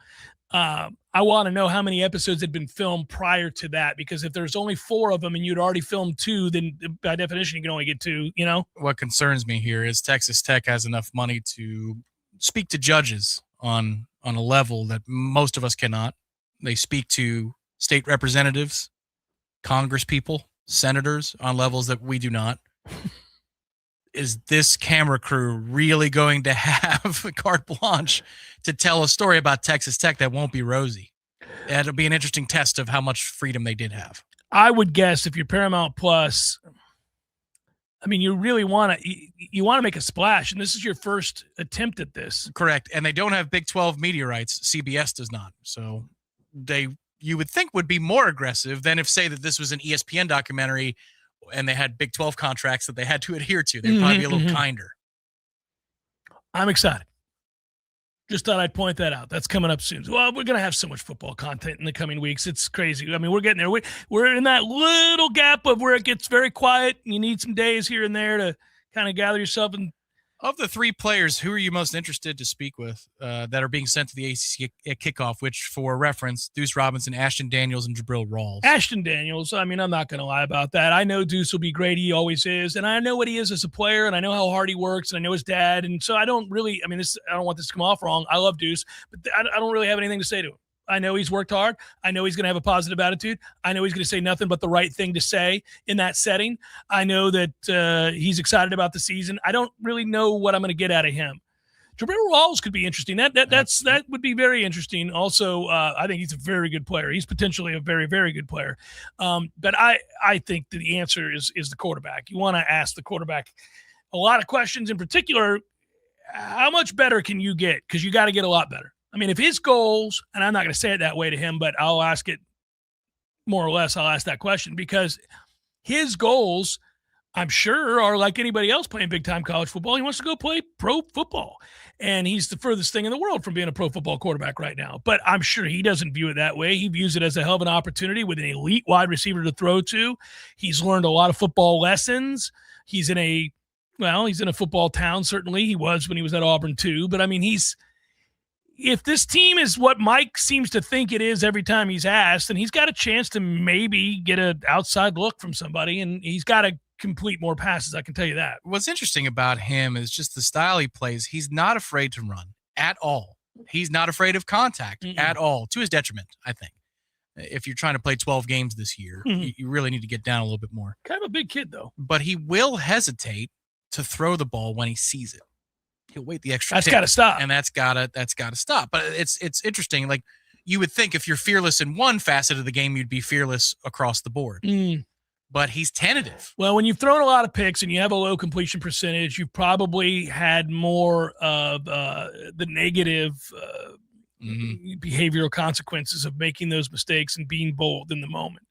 I want to know how many episodes had been filmed prior to that, because if there's only 4 of them and you'd already filmed 2, then by definition you can only get 2, you know? What concerns me here is Texas Tech has enough money to speak to judges on a level that most of us cannot. They speak to state representatives, Congress people, senators on levels that we do not. Is this camera crew really going to have carte blanche to tell a story about Texas Tech that won't be rosy? It'll be an interesting test of how much freedom they did have. I would guess if you're Paramount Plus, I mean, you really want to make a splash, and this is your first attempt at this. Correct, and they don't have Big 12 media rights. CBS does not, so you would think would be more aggressive than if, say, that this was an ESPN documentary and they had Big 12 contracts that they had to adhere to. They'd probably be a little kinder. I'm excited. Just thought I'd point that out. That's coming up soon. Well, we're going to have so much football content in the coming weeks. It's crazy. I mean, we're getting there. We're in that little gap of where it gets very quiet. You need some days here and there to kind of gather yourself. And of the 3 players, who are you most interested to speak with that are being sent to the ACC at kickoff, which, for reference, Deuce Robinson, Ashton Daniels, and Jabril Rawls? Ashton Daniels, I mean, I'm not going to lie about that. I know Deuce will be great. He always is. And I know what he is as a player, and I know how hard he works, and I know his dad. And so I don't want this to come off wrong. I love Deuce, but I don't really have anything to say to him. I know he's worked hard. I know he's going to have a positive attitude. I know he's going to say nothing but the right thing to say in that setting. I know that he's excited about the season. I don't really know what I'm going to get out of him. Jabril Rawls could be interesting. That would be very interesting. Also, I think he's a very good player. He's potentially a very, very good player. But I think that the answer is the quarterback. You want to ask the quarterback a lot of questions. In particular, how much better can you get? Because you got to get a lot better. I mean, if his goals, and I'm not going to say it that way to him, but I'll ask it more or less. I'll ask that question because his goals, I'm sure, are like anybody else playing big-time college football. He wants to go play pro football, and he's the furthest thing in the world from being a pro football quarterback right now. But I'm sure he doesn't view it that way. He views it as a hell of an opportunity with an elite wide receiver to throw to. He's learned a lot of football lessons. He's in a football town, certainly. He was when he was at Auburn too. But, I mean, if this team is what Mike seems to think it is every time he's asked, then he's got a chance to maybe get an outside look from somebody, and he's got to complete more passes. I can tell you that. What's interesting about him is just the style he plays. He's not afraid to run at all. He's not afraid of contact at all, to his detriment, I think. If you're trying to play 12 games this year, you really need to get down a little bit more. Kind of a big kid, though. But he will hesitate to throw the ball when he sees it. He'll wait the extra. That's got to stop, and that's got to stop. But it's interesting. Like, you would think if you're fearless in one facet of the game, you'd be fearless across the board. But he's tentative. Well, when you've thrown a lot of picks and you have a low completion percentage, you've probably had more of the negative behavioral consequences of making those mistakes and being bold in the moment.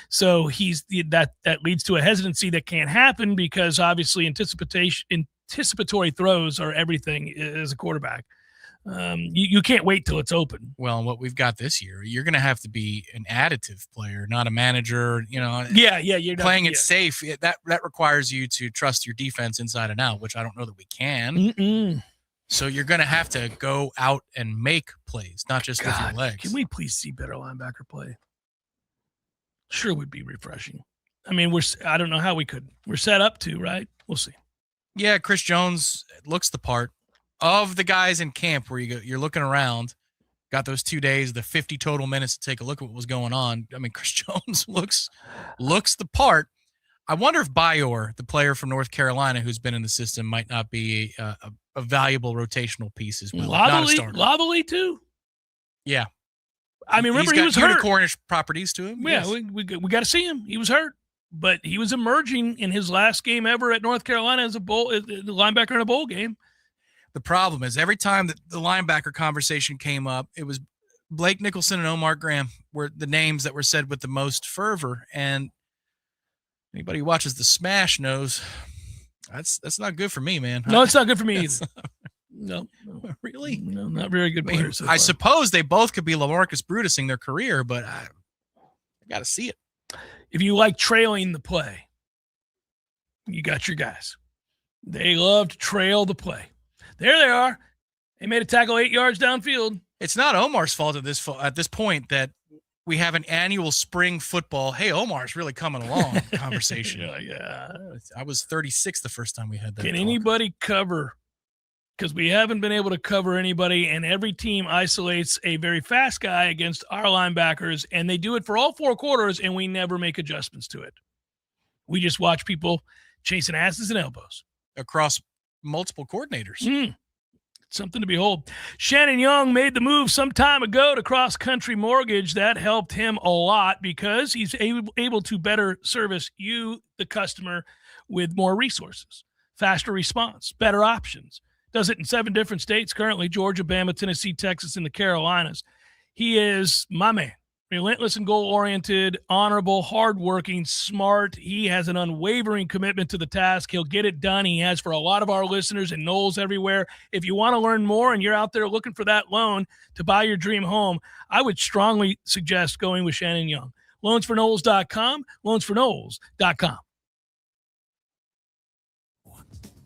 So that leads to a hesitancy that can't happen because obviously anticipatory throws are everything as a quarterback. You can't wait till it's open. Well, what we've got this year, you're going to have to be an additive player, not a manager. You're playing it safe. That requires you to trust your defense inside and out, which I don't know that we can. So you're going to have to go out and make plays, not just with your legs. Can we please see better linebacker play? Sure would be refreshing. I mean, I don't know how we could. We're set up to, right? We'll see. Yeah, Chris Jones looks the part. Of the guys in camp where you're looking around, got those 2 days, the 50 total minutes to take a look at what was going on. I mean, Chris Jones looks the part. I wonder if Bayor, the player from North Carolina who's been in the system, might not be a valuable rotational piece as well. Lovely too. Yeah. I mean, remember he was hurt. Cornish properties to him. Yeah, yes. we got to see him. He was hurt, but he was emerging in his last game ever at North Carolina as the linebacker in a bowl game. The problem is every time that the linebacker conversation came up, it was Blake Nicholson and Omar Graham were the names that were said with the most fervor. And anybody who watches the Smash knows that's not good for me, man. No, it's not good for me either. No. Really? No, not very good players. I suppose they both could be LaMarcus Brutusing their career, but I got to see it. If you like trailing the play, you got your guys. They love to trail the play. There they are. They made a tackle 8 yards downfield. It's not Omar's fault at this point that we have an annual spring football. Hey, Omar's really coming along conversation. Yeah. I was 36 the first time we had that. Can talk. anybody cover? Because we haven't been able to cover anybody, and every team isolates a very fast guy against our linebackers, and they do it for all 4 quarters, and we never make adjustments to it. We just watch people chasing asses and elbows. Across multiple coordinators. Something to behold. Shannon Young made the move some time ago to Cross Country Mortgage. That helped him a lot because he's able to better service you, the customer, with more resources, faster response, better options. Does it in 7 different states currently: Georgia, Bama, Tennessee, Texas, and the Carolinas. He is my man. Relentless and goal-oriented, honorable, hardworking, smart. He has an unwavering commitment to the task. He'll get it done. He has for a lot of our listeners and Knowles everywhere. If you want to learn more and you're out there looking for that loan to buy your dream home, I would strongly suggest going with Shannon Young. Loansforknowles.com, loansforknowles.com.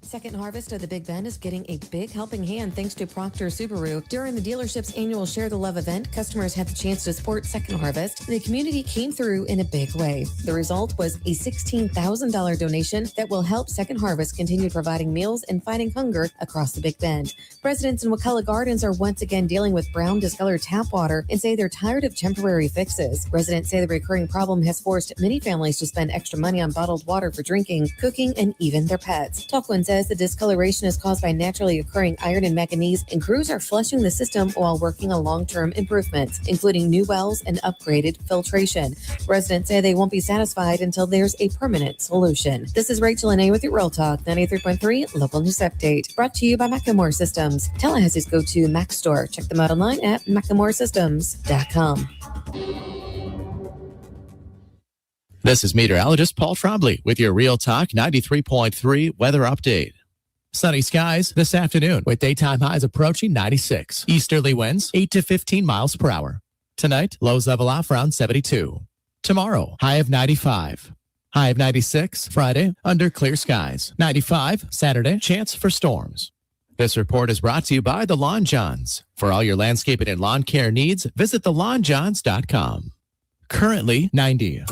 Second harvest of the Big Bend is getting a big helping hand thanks to Proctor Subaru. During the dealership's annual Share the Love event, customers had the chance to support Second Harvest, and the community came through in a big way. The result was a $16,000 donation that will help Second Harvest continue providing meals and fighting hunger across the Big Bend. Residents in Wakulla Gardens are once again dealing with brown discolored tap water and say they're tired of temporary fixes. Residents say the recurring problem has forced many families to spend extra money on bottled water for drinking, cooking, and even their pets. Talkwin says the discoloration is caused by naturally occurring iron and manganese, and crews are flushing the system while working on long-term improvements, including new wells and upgraded filtration. Residents say they won't be satisfied until there's a permanent solution. This is Rachel and A with your Real Talk 93.3 Local News Update, brought to you by Macklemore Systems, Tallahassee's go-to Mac store. Check them out online at MacklemoreSystems.com. This is meteorologist Paul Trombley with your Real Talk 93.3 weather update. Sunny skies this afternoon with daytime highs approaching 96. Easterly winds 8 to 15 miles per hour. Tonight, lows level off around 72. Tomorrow, high of 95. High of 96 Friday under clear skies. 95 Saturday, chance for storms. This report is brought to you by The Lawn Johns. For all your landscaping and lawn care needs, visit thelawnjohns.com. Currently 90.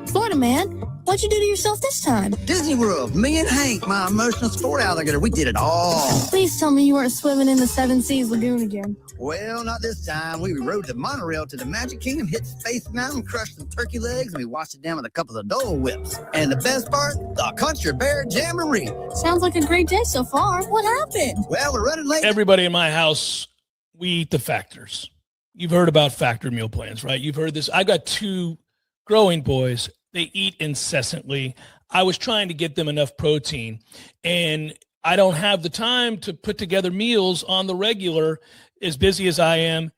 Florida man, what'd you do to yourself this time? Disney World. Me and Hank, my emotional sport alligator, we did it all. Please tell me you weren't swimming in the Seven Seas Lagoon again. Well, not this time. We rode the monorail to the Magic Kingdom, hit Space Mountain, crushed some turkey legs, and we washed it down with a couple of Dole Whips. And the best part, the Country Bear Jamboree. Sounds like a great day so far. What happened? Well, we're running late. Everybody in my house, we eat the Factors. You've heard about Factor meal plans, right? You've heard this. I've got 2 growing boys. They eat incessantly. I was trying to get them enough protein, and I don't have the time to put together meals on the regular, as busy as I am.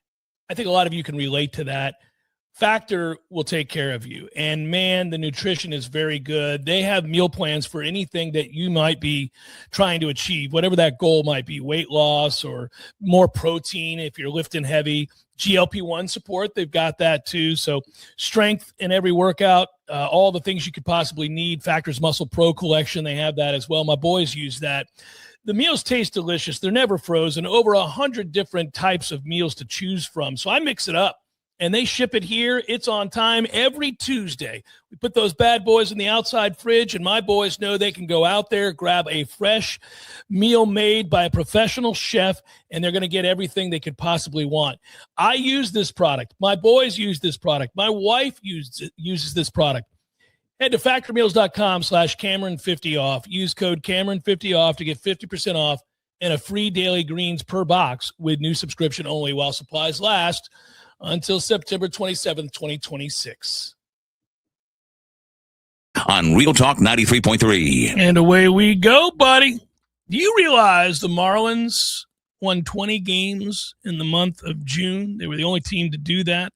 I think a lot of you can relate to that. Factor will take care of you. And man, the nutrition is very good. They have meal plans for anything that you might be trying to achieve, whatever that goal might be, weight loss or more protein if you're lifting heavy. GLP-1 support, they've got that too. So strength in every workout, all the things you could possibly need. Factor's Muscle Pro collection, they have that as well. My boys use that. The meals taste delicious. They're never frozen. Over 100 different types of meals to choose from. So I mix it up, and they ship it here. It's on time every Tuesday. We put those bad boys in the outside fridge, and my boys know they can go out there, grab a fresh meal made by a professional chef, and they're going to get everything they could possibly want. I use this product. My boys use this product. My wife uses this product. Head to factormeals.com/Cameron50 off. Use code Cameron50 off to get 50% off and a free daily greens per box with new subscription only while supplies last until September 27th, 2026. On Real Talk 93.3. And away we go, buddy. Do you realize the Marlins won 20 games in the month of June? They were the only team to do that.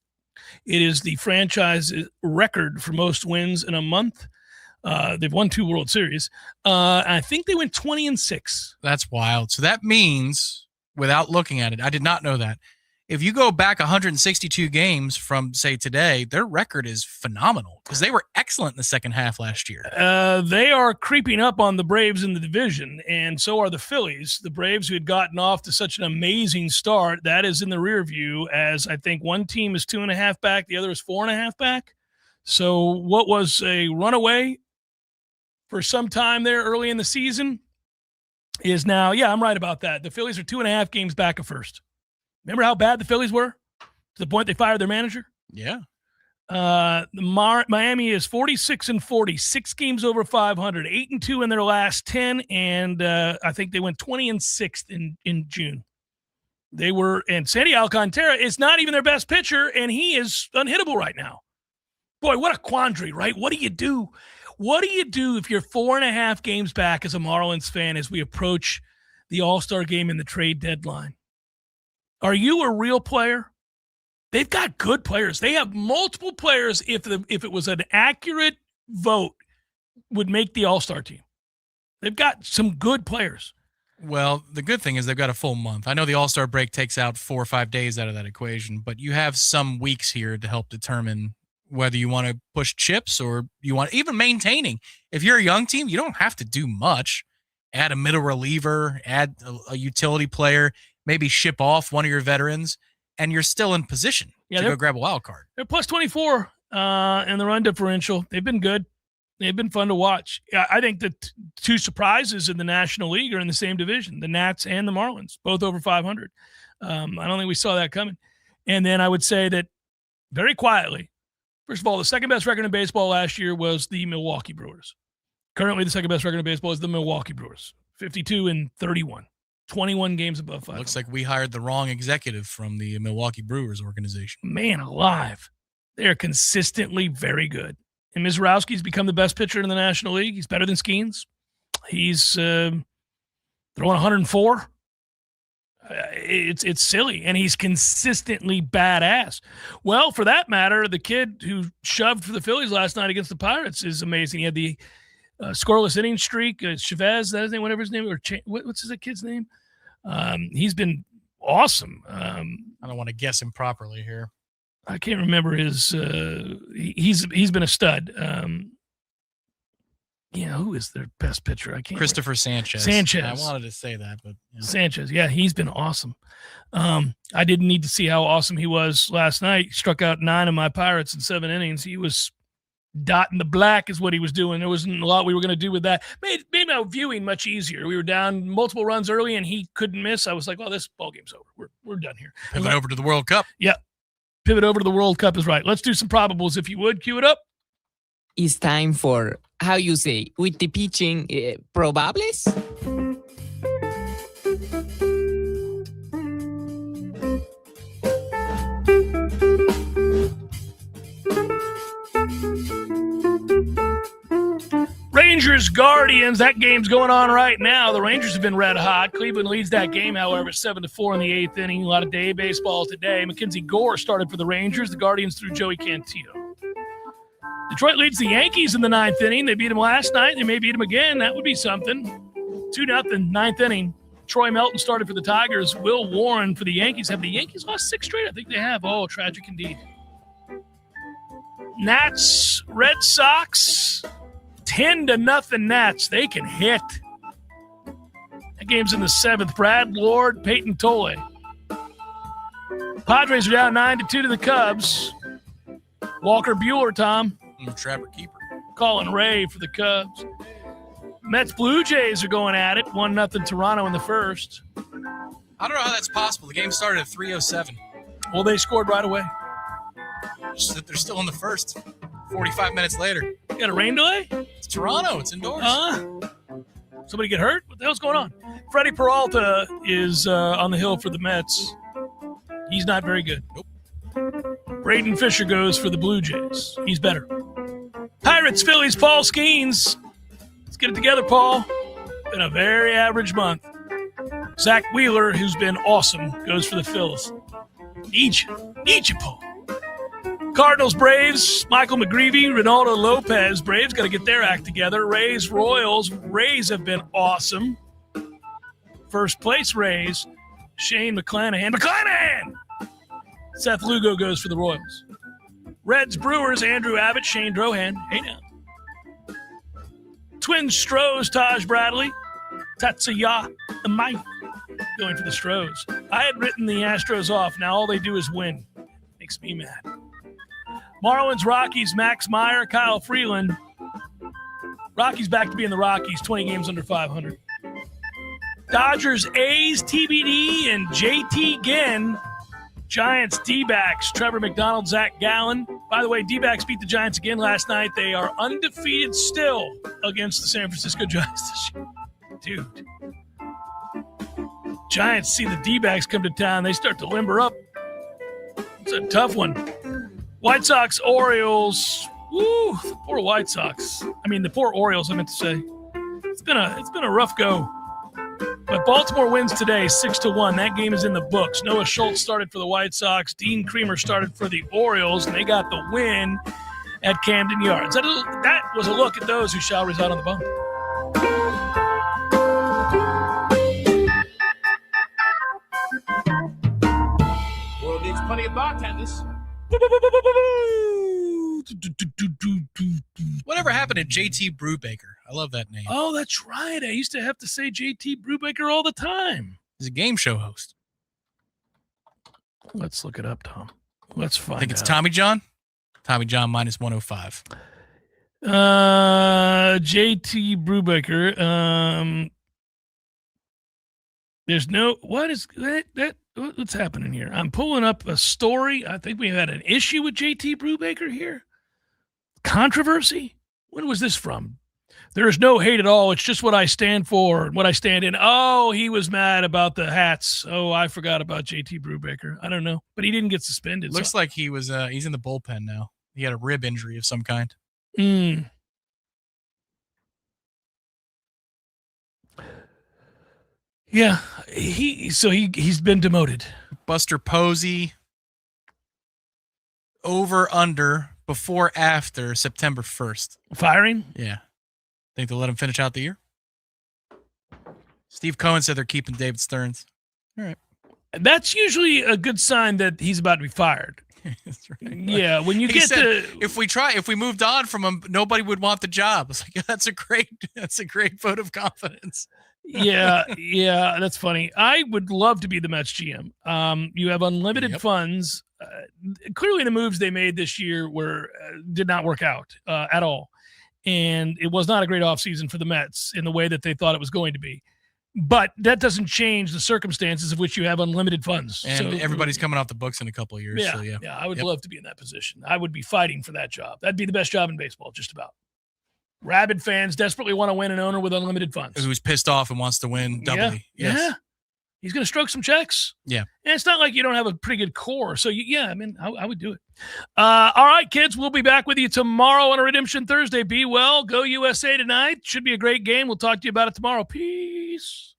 It is the franchise record for most wins in a month. They've won 2 World Series. I think they went 20-6. That's wild. So that means, without looking at it, I did not know that. if you go back 162 games from, say, today, their record is phenomenal because they were excellent in the second half last year. They are creeping up on the Braves in the division, and so are the Phillies. The Braves, who had gotten off to such an amazing start, that is in the rear view, as I think one team is 2.5 back, the other is 4.5 back. So what was a runaway for some time there early in the season is now, I'm right about that. The Phillies are 2.5 games back of first. Remember how bad the Phillies were to the point they fired their manager? Yeah. Miami is 46-40, 6 games over 500, 8-2 in their last 10, and I think they went 20-6 in June. They were, and Sandy Alcantara is not even their best pitcher, and he is unhittable right now. Boy, what a quandary, right? What do you do? What do you do if you're 4.5 games back as a Marlins fan as we approach the All-Star game and the trade deadline? Are you a real player? They've got good players. They have multiple players, if it was an accurate vote, would make the All-Star team. They've got some good players. Well, the good thing is they've got a full month. I know the All-Star break takes out 4 or 5 days out of that equation, but you have some weeks here to help determine whether you want to push chips or you want even maintaining. If you're a young team, you don't have to do much. Add a middle reliever, add a utility player, maybe ship off one of your veterans, and you're still in position to go grab a wild card. They're plus 24 in the run differential. They've been good. They've been fun to watch. I think the two surprises in the National League are in the same division, the Nats and the Marlins, both over 500. I don't think we saw that coming. And then I would say that very quietly, first of all, the second best record in baseball last year was the Milwaukee Brewers. Currently, the second best record in baseball is the Milwaukee Brewers, 52-31. 21 games above 500. Looks like we hired the wrong executive from the Milwaukee Brewers organization. Man alive. They're consistently very good. And Mizrowski's become the best pitcher in the National League. He's better than Skeens. He's throwing 104. It's silly, and he's consistently badass. Well, for that matter, the kid who shoved for the Phillies last night against the Pirates is amazing. He had the scoreless inning streak. Chavez, that his name, whatever his name, or what's his kid's name? He's been awesome. I don't want to guess him properly here. I can't remember his. He's been a stud. Who is their best pitcher? I can't. Christopher Sanchez. I wanted to say that, but Sanchez. Yeah, he's been awesome. I didn't need to see how awesome he was last night. He struck out 9 of my Pirates in 7 innings. He was dotting the black is what he was doing. There wasn't a lot we were going to do with that. Made my viewing much easier. We were down multiple runs early, and he couldn't miss. I was like, "Oh, this ball game's over. We're done here." Pivot over to the World Cup. Yeah, pivot over to the World Cup is right. Let's do some probables if you would. Cue it up. It's time for, how you say, with the pitching, probables? Rangers Guardians, that game's going on right now. The Rangers have been red hot. Cleveland leads that game, however, 7-4 in the 8th inning. A lot of day baseball today. Mackenzie Gore started for the Rangers. The Guardians threw Joey Cantillo. Detroit leads the Yankees in the 9th inning. They beat them last night. They may beat them again. That would be something. 2-0, 9th inning. Troy Melton started for the Tigers. Will Warren for the Yankees. Have the Yankees lost 6 straight? I think they have. Oh, tragic indeed. Nats, Red Sox, 10-0 Nats. They can hit. That game's in the 7th. Brad Lord, Peyton Tolle. Padres are down 9-2 to the Cubs. Walker Buehler, Tom. Trapper keeper. Colin Ray for the Cubs. Mets Blue Jays are going at it. 1-0 Toronto in the first. I don't know how that's possible. The game started at 3:07. Well, they scored right away. They're still in the first. 45 minutes later. You got a rain delay? It's Toronto. It's indoors. Somebody get hurt? What the hell's going on? Freddie Peralta is on the hill for the Mets. He's not very good. Nope. Braden Fisher goes for the Blue Jays. He's better. Pirates, Phillies, Paul Skeens. Let's get it together, Paul. Been a very average month. Zach Wheeler, who's been awesome, goes for the Phils. Need you, Paul. Cardinals, Braves, Michael McGreevy, Ronaldo Lopez. Braves got to get their act together. Rays, Royals. Rays have been awesome. First place Rays, Shane McClanahan. Seth Lugo goes for the Royals. Reds, Brewers, Andrew Abbott, Shane Drohan. Hey now. Twins, Stros, Taj Bradley, Tatsuya Amai going for the Stros. I had written the Astros off. Now all they do is win. Makes me mad. Marlins, Rockies, Max Meyer, Kyle Freeland. Rockies back to being the Rockies, 20 games under 500. Dodgers, A's, TBD, and JT Ginn. Giants, D-backs, Trevor McDonald, Zach Gallen. By the way, D-backs beat the Giants again last night. They are undefeated still against the San Francisco Giants this year. Dude. Giants see the D-backs come to town. They start to limber up. It's a tough one. White Sox, Orioles. Woo, the poor White Sox. I mean, the poor Orioles, I meant to say. It's been a rough go. But Baltimore wins today, 6-1. That game is in the books. Noah Schultz started for the White Sox. Dean Creamer started for the Orioles, and they got the win at Camden Yards. That was a look at those who shall reside on the bump. World needs plenty of bartenders. Whatever happened to JT Brubaker? I love that name. Oh, that's right. I used to have to say JT Brubaker all the time. He's a game show host. Let's look it up, Tom. Let's find out. I think it's Tommy John. Tommy John minus 105. JT Brubaker. There's no, what is that? What's happening here? I'm pulling up a story. I think we had an issue with JT Brubaker here. Controversy? When was this from? There is no hate at all. It's just what I stand for and what I stand in. Oh, he was mad about the hats. Oh, I forgot about JT Brubaker. I don't know. But he didn't get suspended. Looks like he was he's in the bullpen now. He had a rib injury of some kind. Yeah, he's been demoted. Buster Posey, over under before after September 1st. Firing? Yeah. Think they'll let him finish out the year? Steve Cohen said they're keeping David Stearns. All right. That's usually a good sign that he's about to be fired. That's right. Yeah, when you get to if we moved on from him, nobody would want the job. It's like that's a great vote of confidence. yeah, that's funny. I would love to be the Mets GM. You have unlimited funds. Clearly, the moves they made this year did not work out at all, and it was not a great offseason for the Mets in the way that they thought it was going to be. But that doesn't change the circumstances of which you have unlimited funds. And so, everybody's coming off the books in a couple of years. Yeah, so yeah. I would love to be in that position. I would be fighting for that job. That'd be the best job in baseball, just about. Rabid fans desperately want to win an owner with unlimited funds. Who's pissed off and wants to win doubly. Yeah. Yes. Yeah. He's going to stroke some checks. Yeah. And it's not like you don't have a pretty good core. So, I would do it. All right, kids, we'll be back with you tomorrow on a Redemption Thursday. Be well. Go USA tonight. Should be a great game. We'll talk to you about it tomorrow. Peace.